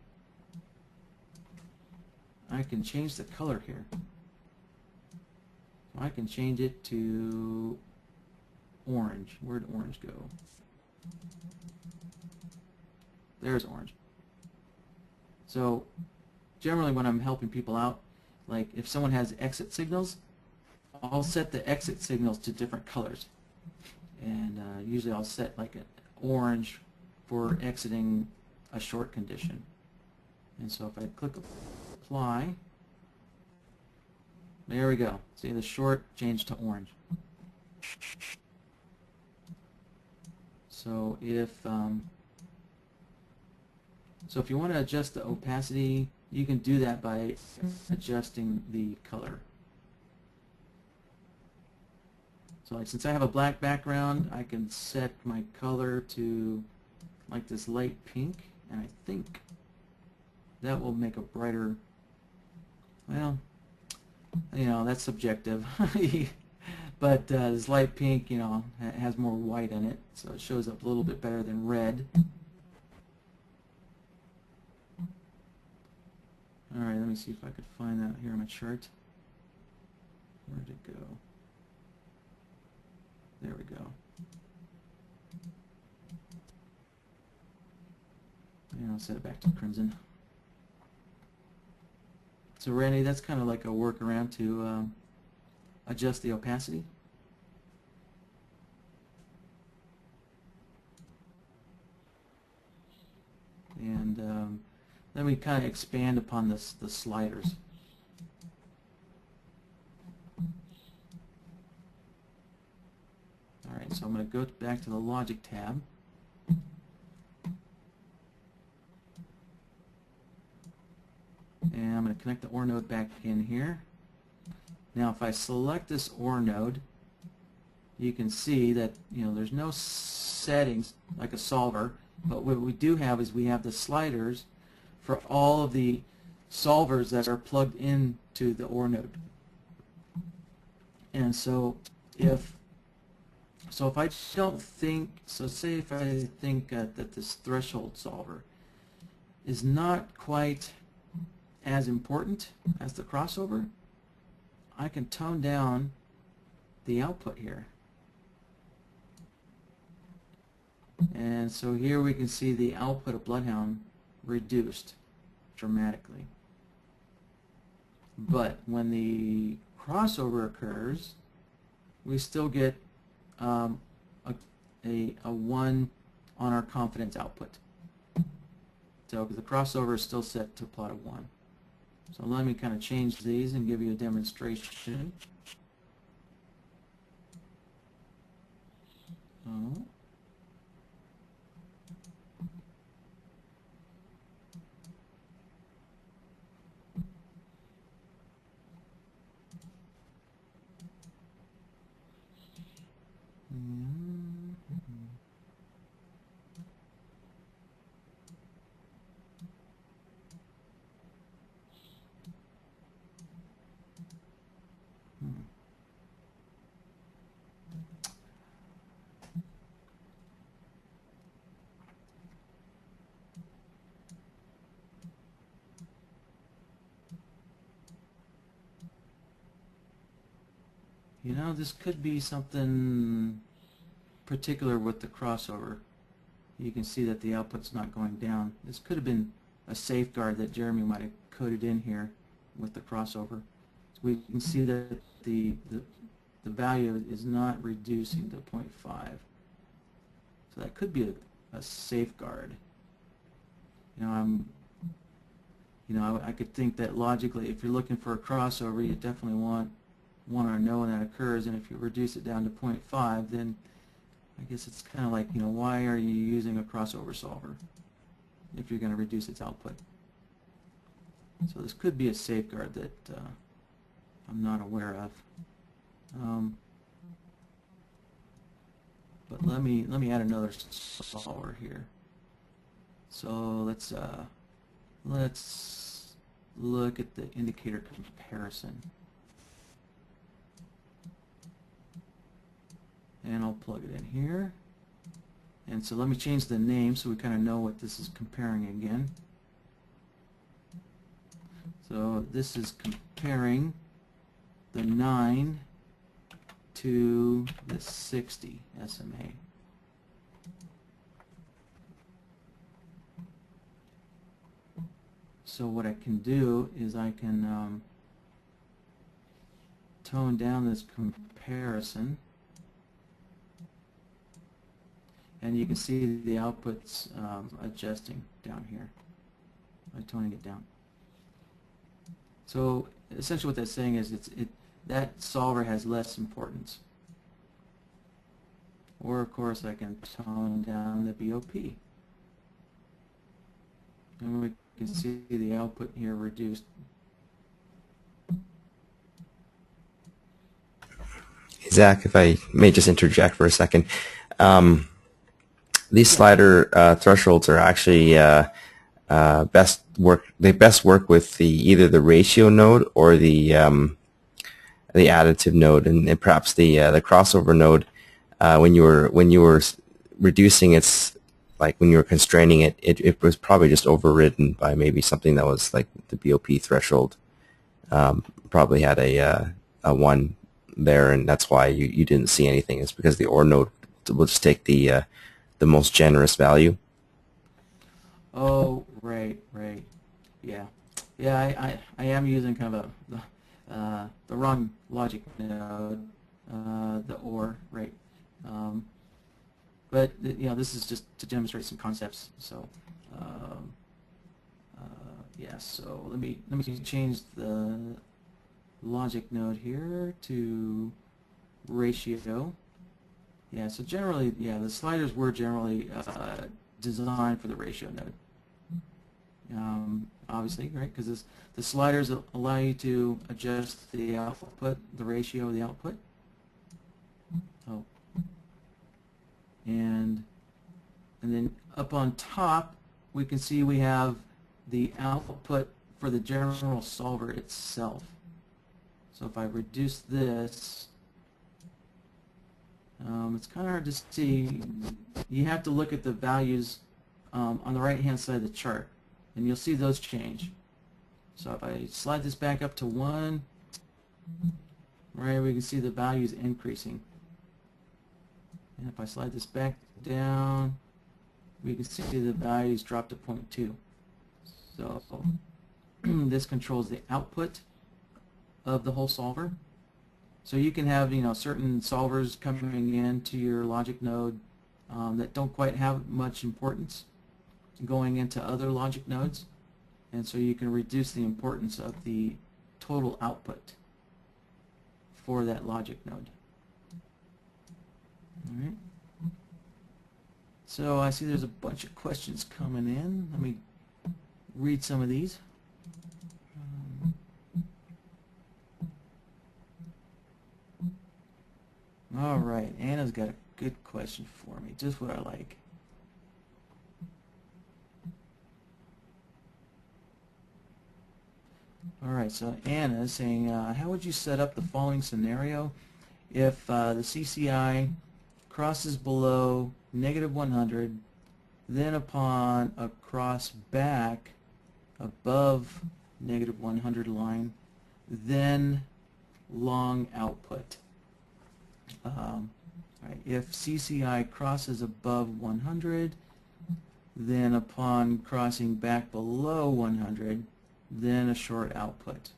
I can change the color here. I can change it to orange. Where'd orange go? There's orange. So generally when I'm helping people out, like if someone has exit signals, I'll set the exit signals to different colors, and usually I'll set like an orange for exiting a short condition. And so if I click apply, there we go. See, the short changed to orange. So if you want to adjust the opacity, you can do that by adjusting the color. So like, since I have a black background, I can set my color to like this light pink, and I think that will make a brighter, well, you know, that's subjective. But this light pink, you know, has more white in it, so it shows up a little bit better than red. Alright, let me see if I could find that here on my chart. Where'd it go? There we go. And I'll set it back to crimson. So Randy, that's kind of like a workaround to adjust the opacity. And then we kind of expand upon the sliders. Alright, so I'm going to go back to the Logic tab. And I'm going to connect the OR node back in here. Now if I select this OR node, you can see that, you know, there's no settings like a solver, but what we do have is we have the sliders for all of the solvers that are plugged into the OR node. And so if I don't think, so say if I think that this threshold solver is not quite as important as the crossover, I can tone down the output here. And so here we can see the output of BloodHound reduced dramatically. But when the crossover occurs, we still get a 1 on our confidence output. So the crossover is still set to plot of 1. So let me kind of change these and give you a demonstration. Oh. You know, this could be something particular with the crossover. You can see that the output's not going down. This could have been a safeguard that Jeremy might have coded in here with the crossover. So we can see that the value is not reducing to 0.5. So that could be a safeguard. I could think that logically, if you're looking for a crossover, you definitely want to know when that occurs, and if you reduce it down to 0.5, then I guess it's kind of like, why are you using a crossover solver if you're going to reduce its output? So this could be a safeguard that I'm not aware of. But let me add another solver here. So let's look at the indicator comparison. And I'll plug it in here. And so let me change the name so we kind of know what this is comparing again. So this is comparing the 9 to the 60 SMA. So what I can do is I can tone down this comparison. And you can see the outputs adjusting down here by toning it down. So essentially what that's saying is that solver has less importance. Or of course I can tone down the BOP. And we can see the output here reduced. Zach, if I may just interject for a second. These slider thresholds are actually they best work with either the ratio node or the additive node, and perhaps the crossover node. When you were reducing its, like when you were constraining it, it was probably just overridden by maybe something that was like the BOP threshold. Probably had a 1 there, and that's why you didn't see anything. It's because the OR node will just take the most generous value. Oh, right. Yeah. I am using kind of the wrong logic node, the OR, right. But this is just to demonstrate some concepts. So, yeah. So let me change the logic node here to ratio. Yeah. So generally, the sliders were generally designed for the ratio node. Obviously, right? Because the sliders allow you to adjust the output, the ratio of the output. Oh. And then up on top, we can see we have the output for the general solver itself. So if I reduce this, it's kind of hard to see. You have to look at the values on the right-hand side of the chart, and you'll see those change. So if I slide this back up to 1, right, we can see the values increasing. And if I slide this back down, we can see the values drop to 0.2. So this controls the output of the whole solver. So you can have certain solvers coming into your logic node that don't quite have much importance going into other logic nodes, and so you can reduce the importance of the total output for that logic node. All right. So I see there's a bunch of questions coming in. Let me read some of these. All right, Anna's got a good question for me, just what I like. All right, so Anna is saying, how would you set up the following scenario if the CCI crosses below -100, then upon a cross back above -100 line, then long output? Right, if CCI crosses above 100, then upon crossing back below 100, then a short output.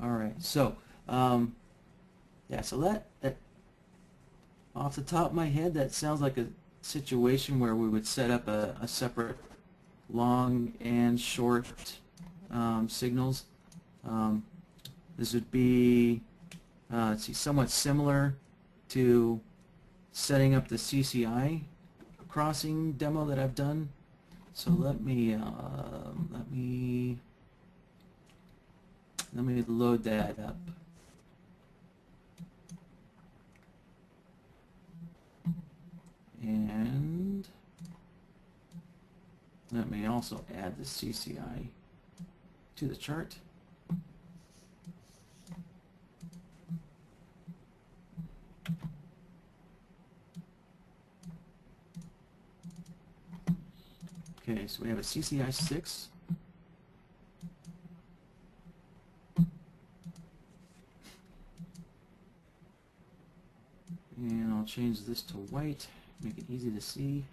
All right, so yeah, so that off the top of my head, that sounds like a situation where we would set up a separate long and short signals. This would be let's see, somewhat similar to setting up the CCI crossing demo that I've done. So let me load that up. And let me also add the CCI to the chart. Okay, so we have a CCI 6. And I'll change this to white, make it easy to see.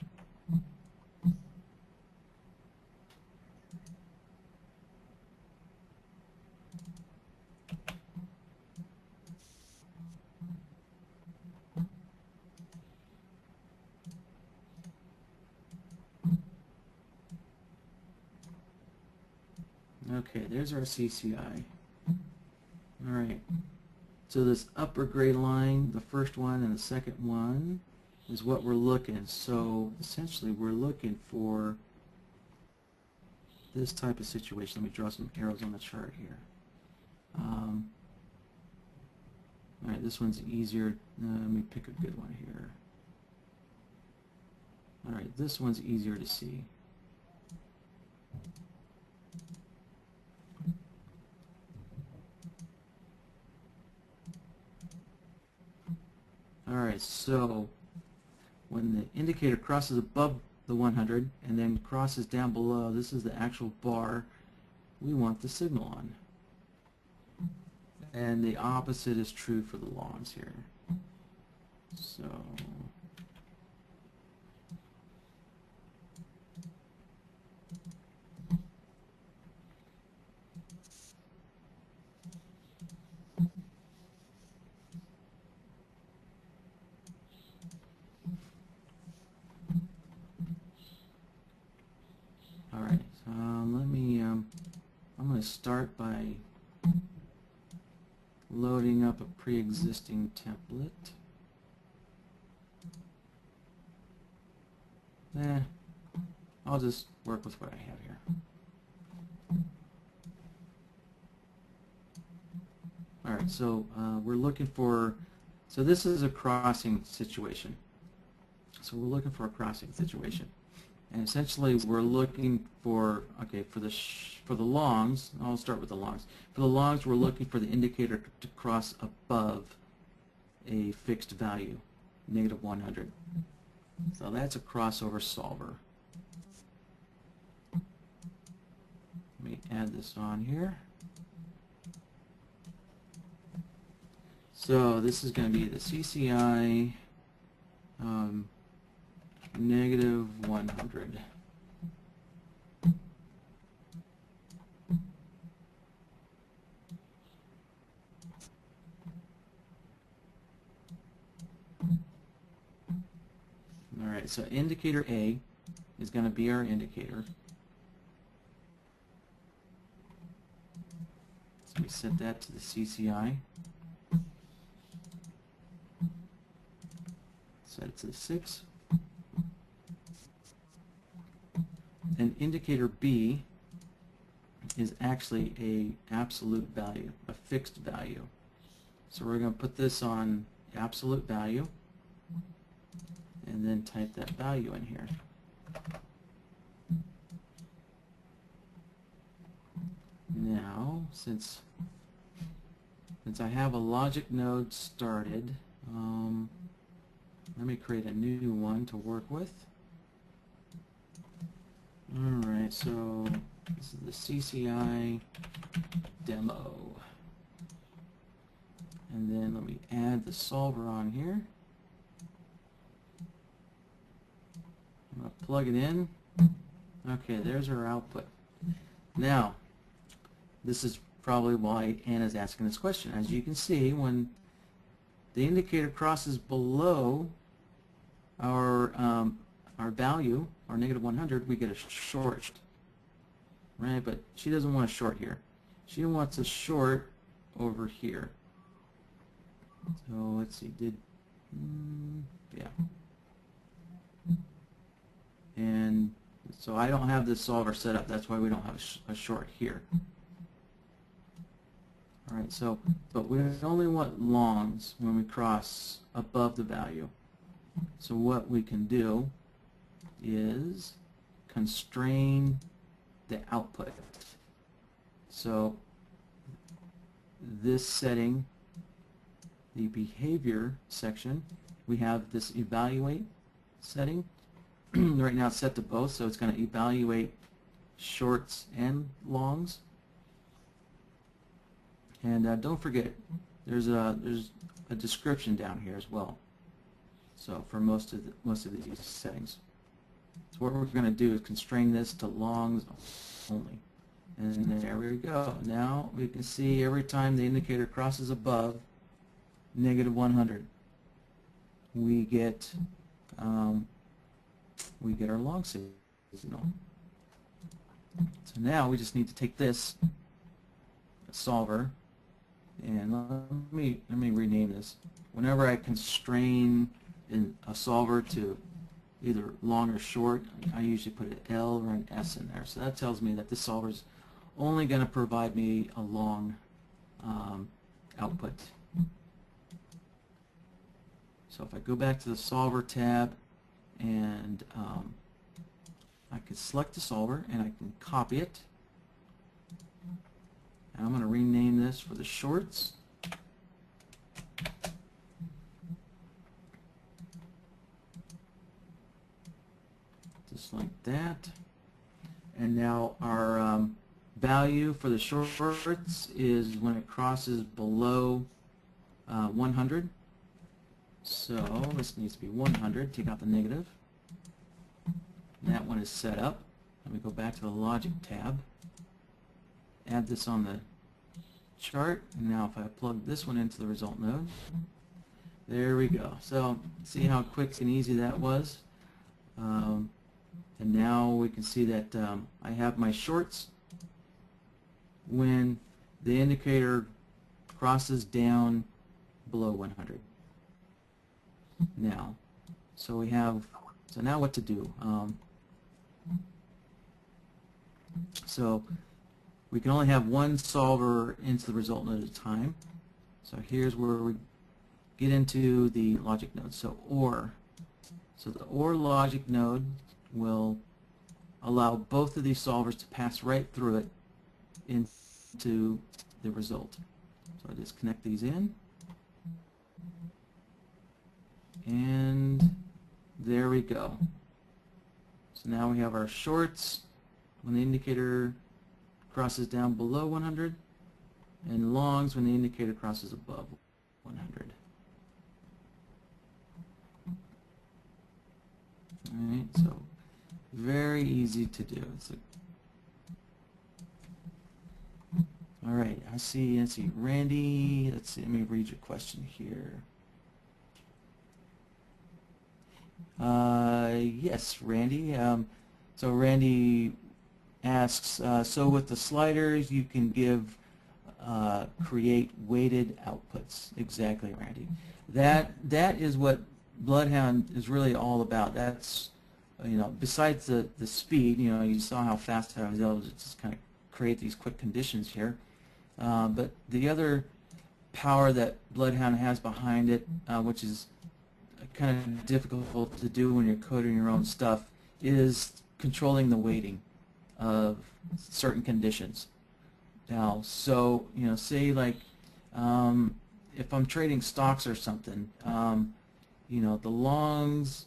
Okay, there's our CCI. All right. So this upper gray line, the first one and the second one, is what we're looking. So essentially, we're looking for this type of situation. Let me draw some arrows on the chart here. All right, this one's easier. Let me pick a good one here. All right, this one's easier to see. All right, so when the indicator crosses above the 100 and then crosses down below, this is the actual bar we want the signal on. And the opposite is true for the longs here. So all right, let me I'm going to start by loading up a pre-existing template. I'll just work with what I have here. All right, so we're looking for, so this is a crossing situation. So we're looking for a crossing situation. And essentially we're looking for, okay, for the longs, I'll start with the longs. For the longs, we're looking for the indicator to cross above a fixed value, negative 100. So that's a crossover solver. Let me add this on here. So this is going to be the CCI negative 100. All right, so indicator A is going to be our indicator. So we set that to the CCI. Set it to the 6. And indicator B is actually a absolute value, a fixed value. So we're going to put this on absolute value and then type that value in here. Now, since I have a logic node started, let me create a new one to work with. Alright, so this is the CCI demo. And then let me add the solver on here. I'm going to plug it in. Okay, there's our output. Now, this is probably why Anna's asking this question. As you can see, when the indicator crosses below our value, our negative 100, we get a short, right? But she doesn't want a short here. She wants a short over here. So let's see, yeah. And so I don't have this solver set up. That's why we don't have a short here. All right, so, but we only want longs when we cross above the value. So what we can do is constrain the output. So this setting, the behavior section, we have this evaluate setting. Right now it's set to both, so it's going to evaluate shorts and longs. And don't forget, there's a description down here as well. So for most of these settings. So what we're going to do is constrain this to longs only. And there we go. Now we can see every time the indicator crosses above negative 100, we get our long signal. So now we just need to take this solver, and let me rename this. Whenever I constrain in a solver to either long or short, I usually put an L or an S in there. So that tells me that this solver is only going to provide me a long output. So if I go back to the solver tab, and I can select the solver and I can copy it. And I'm going to rename this for the shorts. Just like that. And now our value for the shorts is when it crosses below 100. So this needs to be 100. Take out the negative. That one is set up. Let me go back to the logic tab. Add this on the chart. And now if I plug this one into the result node, there we go. So see how quick and easy that was. And now we can see that I have my shorts when the indicator crosses down below 100. Now, so now what to do? So we can only have one solver into the result node at a time. So here's where we get into the logic node. So OR. So the OR logic node will allow both of these solvers to pass right through it into the result. So I just connect these in. And there we go. So now we have our shorts when the indicator crosses down below 100, and longs when the indicator crosses above 100. Alright, so very easy to do. Alright, let's see, Randy, let's see, let me read your question here. Yes, Randy. So Randy asks, so with the sliders you can create weighted outputs. Exactly, Randy. That is what BloodHound is really all about. That's, besides the speed, you saw how fast I was able to just kind of create these quick conditions here. But the other power that BloodHound has behind it, which is kind of difficult to do when you're coding your own stuff, is controlling the weighting of certain conditions. Now, so say like if I'm trading stocks or something, the longs,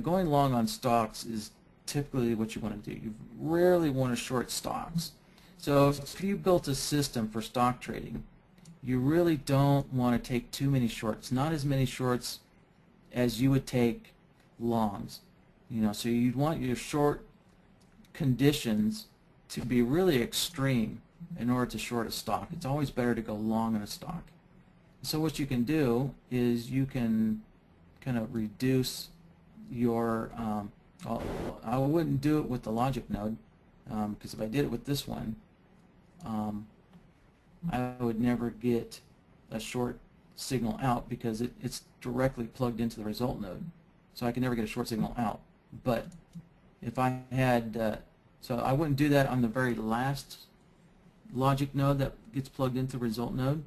going long on stocks is typically what you want to do. You rarely want to short stocks. So if you built a system for stock trading, you really don't want to take too many shorts, not as many shorts as you would take longs. So you'd want your short conditions to be really extreme in order to short a stock. It's always better to go long in a stock. So what you can do is you can kind of reduce your, I wouldn't do it with the logic node, because if I did it with this one, I would never get a short signal out because it's directly plugged into the result node. So I can never get a short signal out. But if I had, so I wouldn't do that on the very last logic node that gets plugged into the result node.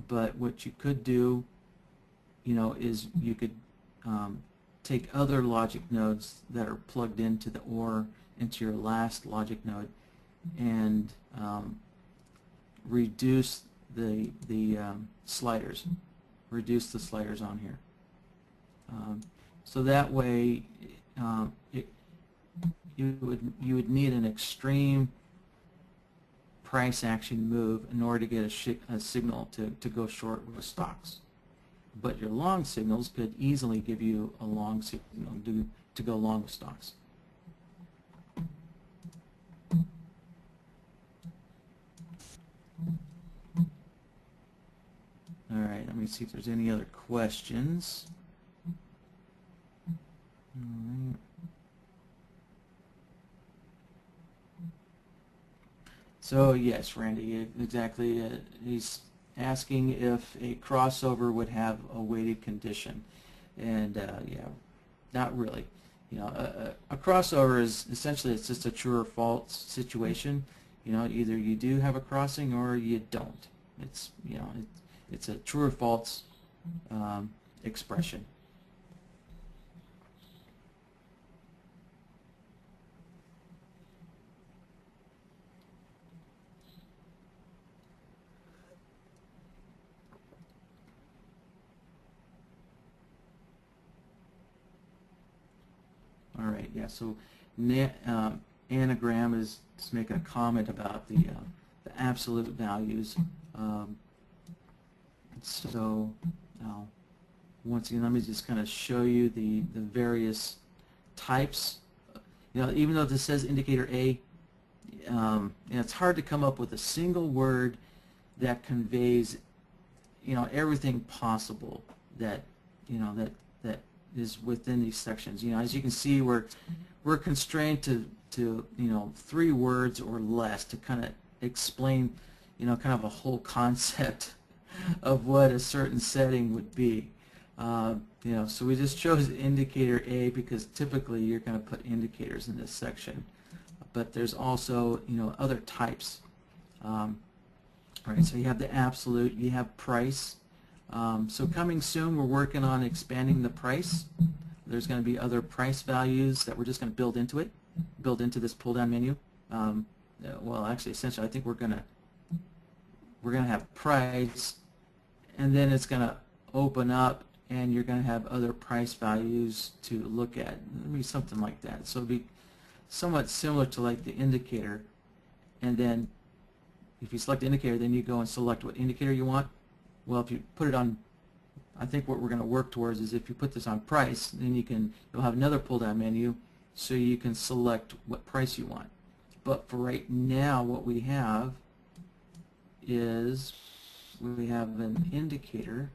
But what you could do, is you could take other logic nodes that are plugged into the OR into your last logic node and reduce the sliders. Reduce the sliders on here. So that way, you would need an extreme price action move in order to get a signal to go short with stocks. But your long signals could easily give you a long signal to go long with stocks. All right, let me see if there's any other questions. All right. So yes, Randy, exactly. He's asking if a crossover would have a weighted condition, and yeah, not really. You know, a crossover is essentially, it's just a true or false situation. You know, either you do have a crossing or you don't. It's, you know, it's a true or false expression. All right, yeah, so anagram is just making a comment about the absolute values. So once again, let me just kind of show you the various types. You know, even though this says indicator A, and it's hard to come up with a single word that conveys, you know, everything possible that, you know, that is within these sections. You know, as you can see, we're constrained to you know, 3 words or less to kind of explain, you know, kind of a whole concept of what a certain setting would be. You know, so we just chose indicator A because typically you're going to put indicators in this section, but there's also, you know, other types. All right, so you have the absolute, you have price. So coming soon, we're working on expanding the price. There's going to be other price values that we're just going to build into it, build into this pull-down menu. Well, actually, essentially, I think we're going to have price, and then it's going to open up, and you're going to have other price values to look at. Maybe something like that. So it'll be somewhat similar to like the indicator, and then if you select indicator, then you go and select what indicator you want. Well, if you put it on, I think what we're going to work towards is if you put this on price, then you'll have another pull-down menu, so you can select what price you want. But for right now, what we have is we have an indicator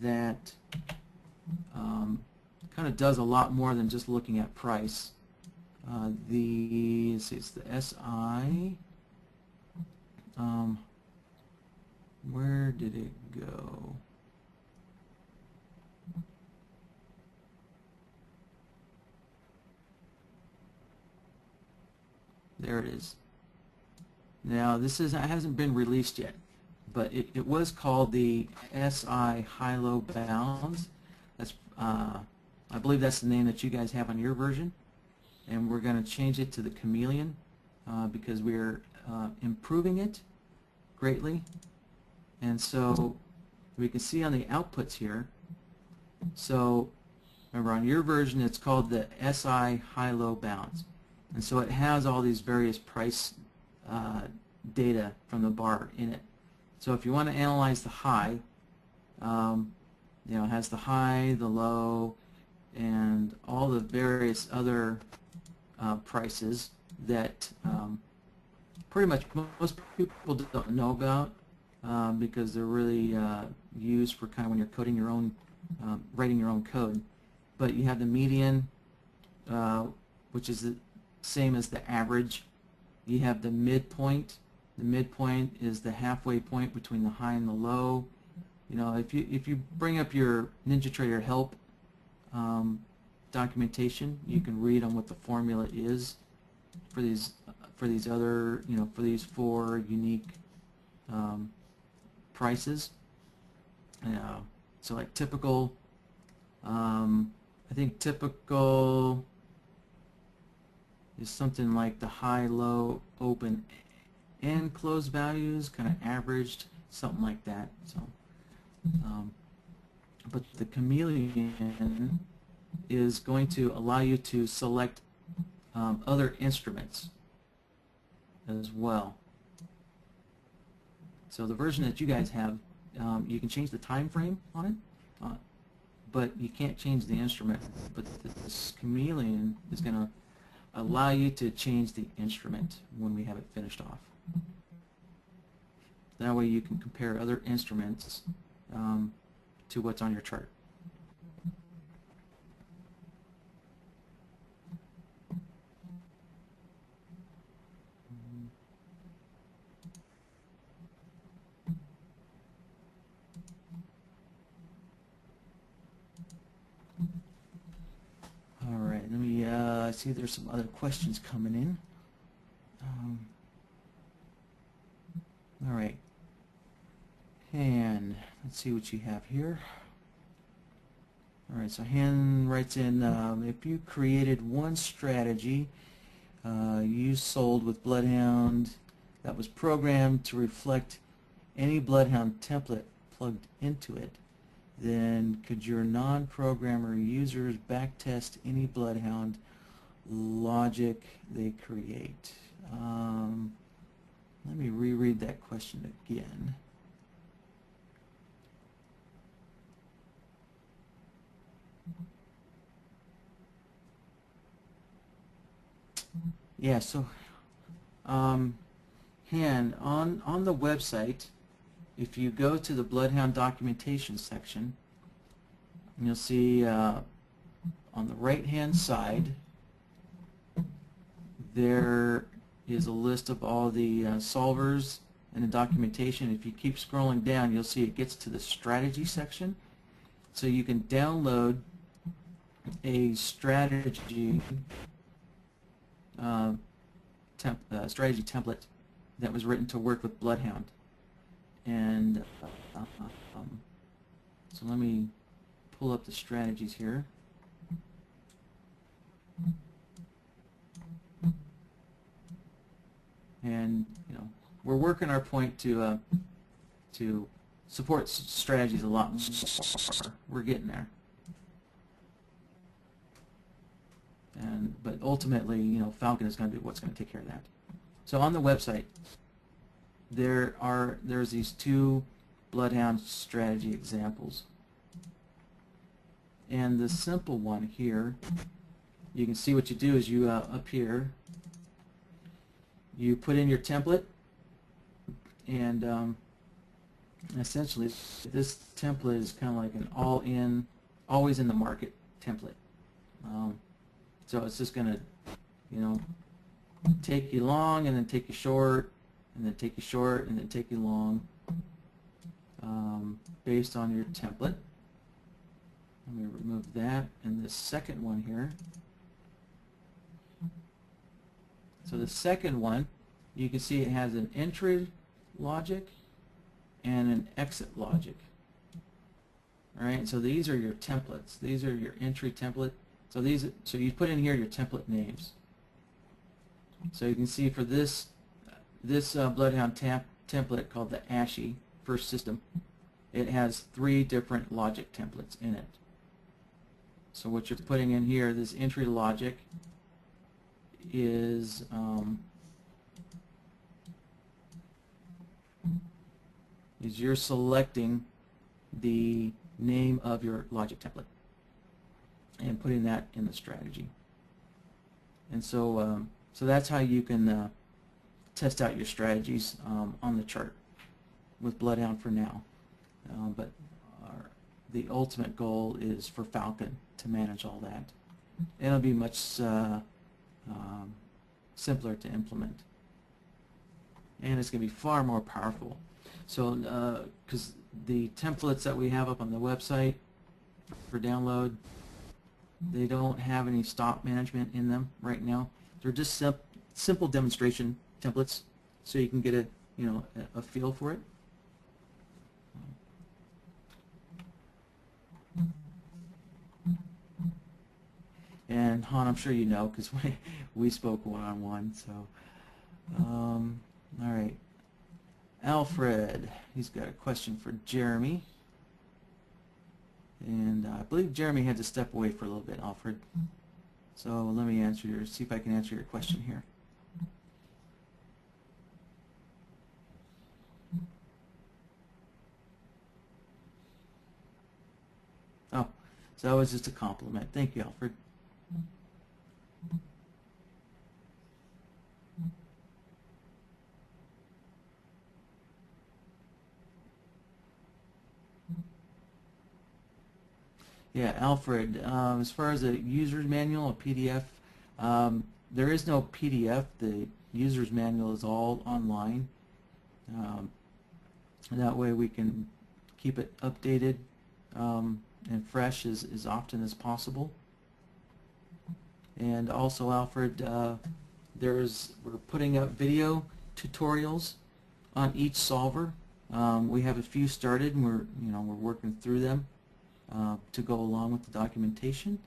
that kind of does a lot more than just looking at price. Let's see, it's the SI. Where did it go? There it is. Now this hasn't been released yet, but it was called the SI high-low bounds. That's I believe that's the name that you guys have on your version, and we're going to change it to the chameleon because we're improving it greatly. And so we can see on the outputs here, so remember on your version it's called the SI high-low bounds, and so it has all these various price data from the bar in it. So if you want to analyze the high, you know, it has the high, the low, and all the various other prices that pretty much most people don't know about because they're really used for kind of when you're coding your own, writing your own code. But you have the median, which is the same as the average. You have the midpoint. The midpoint is the halfway point between the high and the low. You know, if you bring up your NinjaTrader help documentation, you can read on what the formula is for these other, you know, for these 4 unique prices. So like typical, I think typical is something like the high, low, open, and close values, kind of averaged, something like that. So, but the chameleon is going to allow you to select other instruments as well. So the version that you guys have, you can change the time frame on it, but you can't change the instrument. But this chameleon is going to allow you to change the instrument when we have it finished off. That way you can compare other instruments to what's on your chart. see there's some other questions coming in. All right. And let's see what you have here. All right, so Han writes in, if you created one strategy you sold with BloodHound that was programmed to reflect any BloodHound template plugged into it, then could your non-programmer users backtest any BloodHound logic they create? Let me reread that question again. Yeah, so Han, on the website, if you go to the BloodHound documentation section, you'll see on the right-hand side there is a list of all the solvers and the documentation. If you keep scrolling down, you'll see it gets to the strategy section. So you can download a strategy strategy template that was written to work with BloodHound. And so let me pull up the strategies here. And we're working our point to support strategies a lot more. We're getting there. But ultimately, Falcon is going to be what's going to take care of that. So on the website, there's these two BloodHound strategy examples. And the simple one here, you can see what you do is you up here, you put in your template, and essentially this template is kind of like an all-in, always in the market template. So it's just going to, take you long and then take you short, and then take you short and then take you long, based on your template. Let me remove that. And the second one here. So the second one, you can see it has an entry logic and an exit logic. All right, so these are your templates. These are your entry template. So you put in here your template names. So you can see for this BloodHound template called the ASHI first system, it has 3 different logic templates in it. So what you're putting in here, this entry logic, is you're selecting the name of your logic template and putting that in the strategy. And so so that's how you can test out your strategies on the chart with BloodHound for now. But the ultimate goal is for Falcon to manage all that. It'll be much simpler to implement, and it's going to be far more powerful. So because the templates that we have up on the website for download, they don't have any stop management in them right now. They're just simple demonstration templates, so you can get a feel for it. And Han, I'm sure you know because we spoke one-on-one. So, all right, Alfred, he's got a question for Jeremy, and I believe Jeremy had to step away for a little bit, Alfred. So let me see if I can answer your question here. Oh, so that was just a compliment. Thank you, Alfred. Yeah, Alfred, as far as a user's manual, a PDF, there is no PDF. The user's manual is all online. That way we can keep it updated and fresh as often as possible. And also, Alfred, we're putting up video tutorials on each solver. We have a few started, and we're working through them to go along with the documentation.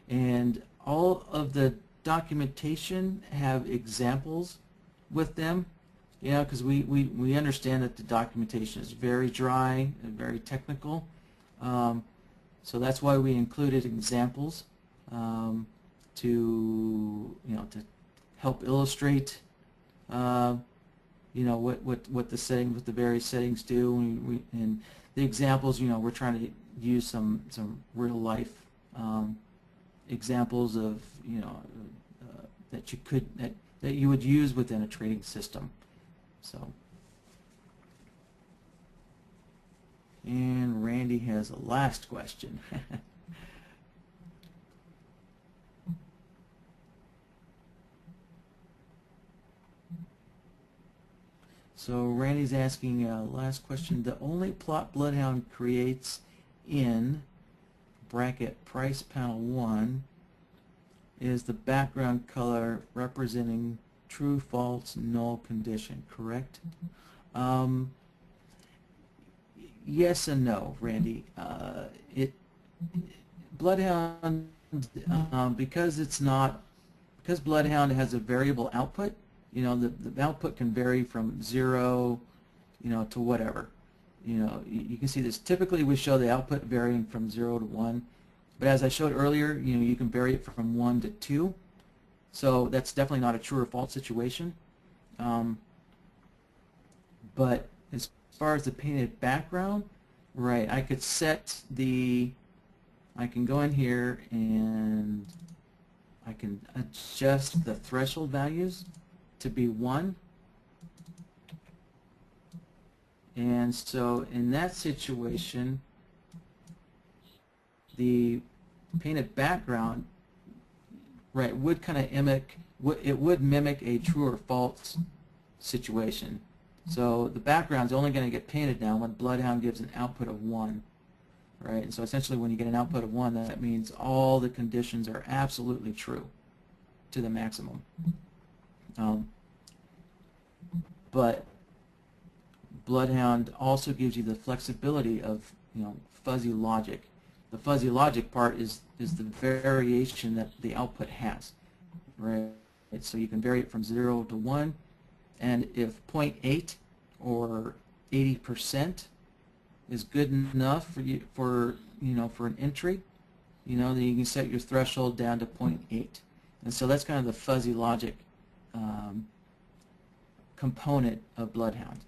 And all of the documentation have examples with them, because we understand that the documentation is very dry and very technical. So that's why we included examples to help illustrate what the various settings do. And the examples, we're trying to use some real life examples of that you would use within a trading system. So, and Randy has a last question. So Randy's asking last question. The only plot BloodHound creates in bracket price panel 1 is the background color representing true, false, null condition, correct? Yes and no, Randy. BloodHound, because BloodHound has a variable output, the output can vary from 0, to whatever. You can see this. Typically, we show the output varying from 0 to 1, but as I showed earlier, you can vary it from 1 to 2. So that's definitely not a true or false situation. But as far as the painted background, right, I can go in here and I can adjust the threshold values to be 1. And so in that situation, the painted background, right, would kind of mimic a true or false situation. So the background's only going to get painted now when BloodHound gives an output of 1, right? And so essentially, when you get an output of 1, that means all the conditions are absolutely true to the maximum. But BloodHound also gives you the flexibility of fuzzy logic. The fuzzy logic part is the variation that the output has, right? So you can vary it from 0 to 1, and if 0.8 or 80% is good enough for an entry, then you can set your threshold down to 0.8. And so that's kind of the fuzzy logic component of BloodHound.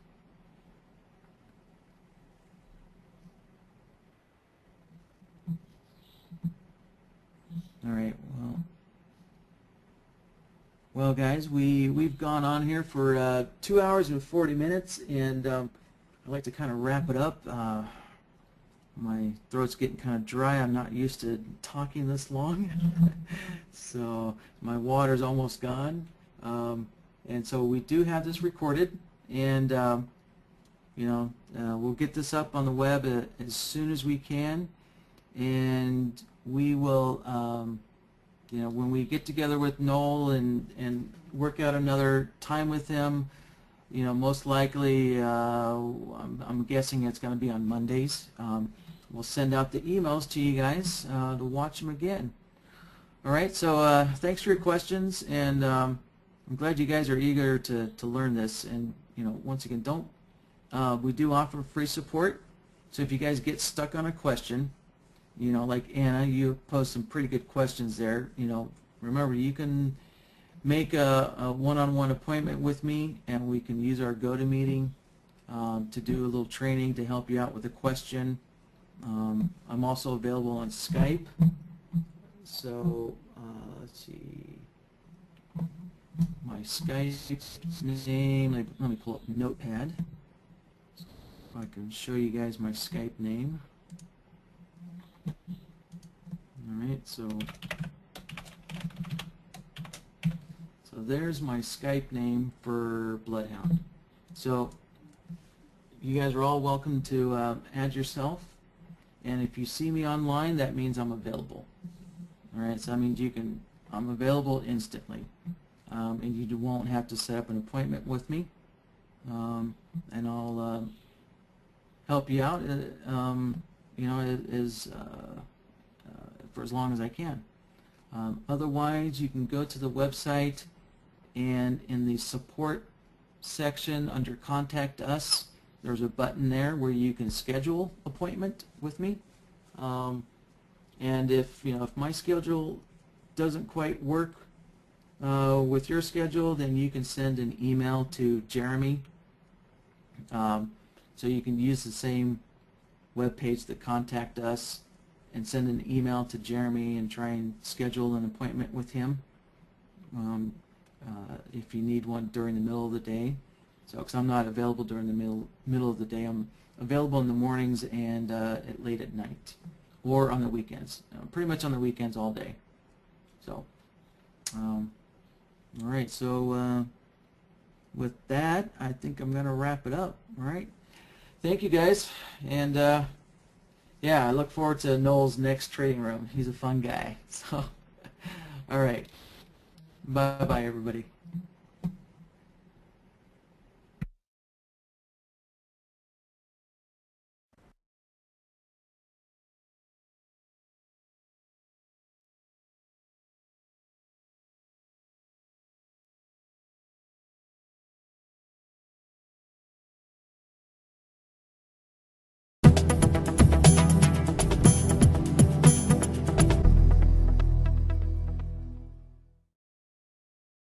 All right. Well, guys, we've gone on here for 2 hours and 40 minutes, and I'd like to kind of wrap it up. My throat's getting kind of dry. I'm not used to talking this long, so my water's almost gone. And so we do have this recorded, and we'll get this up on the web as soon as we can, and we will, when we get together with Noel and work out another time with him, most likely, I'm guessing it's going to be on Mondays. We'll send out the emails to you guys to watch them again. All right, so thanks for your questions, and I'm glad you guys are eager to learn this. And once again, we do offer free support. So if you guys get stuck on a question, like Anna, you posed some pretty good questions there. Remember, you can make a one-on-one appointment with me, and we can use our GoToMeeting to do a little training to help you out with a question. I'm also available on Skype. So let's see, my Skype name. Let me pull up Notepad so I can show you guys my Skype name. Alright, so there's my Skype name for BloodHound. So you guys are all welcome to add yourself, and if you see me online, that means I'm available. Alright, so that means you can I'm available instantly, and you won't have to set up an appointment with me, and I'll help you out, for as long as I can. Otherwise, you can go to the website, and in the support section under Contact Us, there's a button there where you can schedule appointment with me. And if my schedule doesn't quite work with your schedule, then you can send an email to Jeremy. So you can use the same web page that Contact Us and send an email to Jeremy and try and schedule an appointment with him if you need one during the middle of the day. So, because I'm not available during the middle of the day, I'm available in the mornings and late at night, or on the weekends. Pretty much on the weekends all day. So, all right. So, with that, I think I'm going to wrap it up. All right. Thank you, guys, and yeah, I look forward to Noel's next trading room. He's a fun guy. So, all right. Bye-bye, everybody.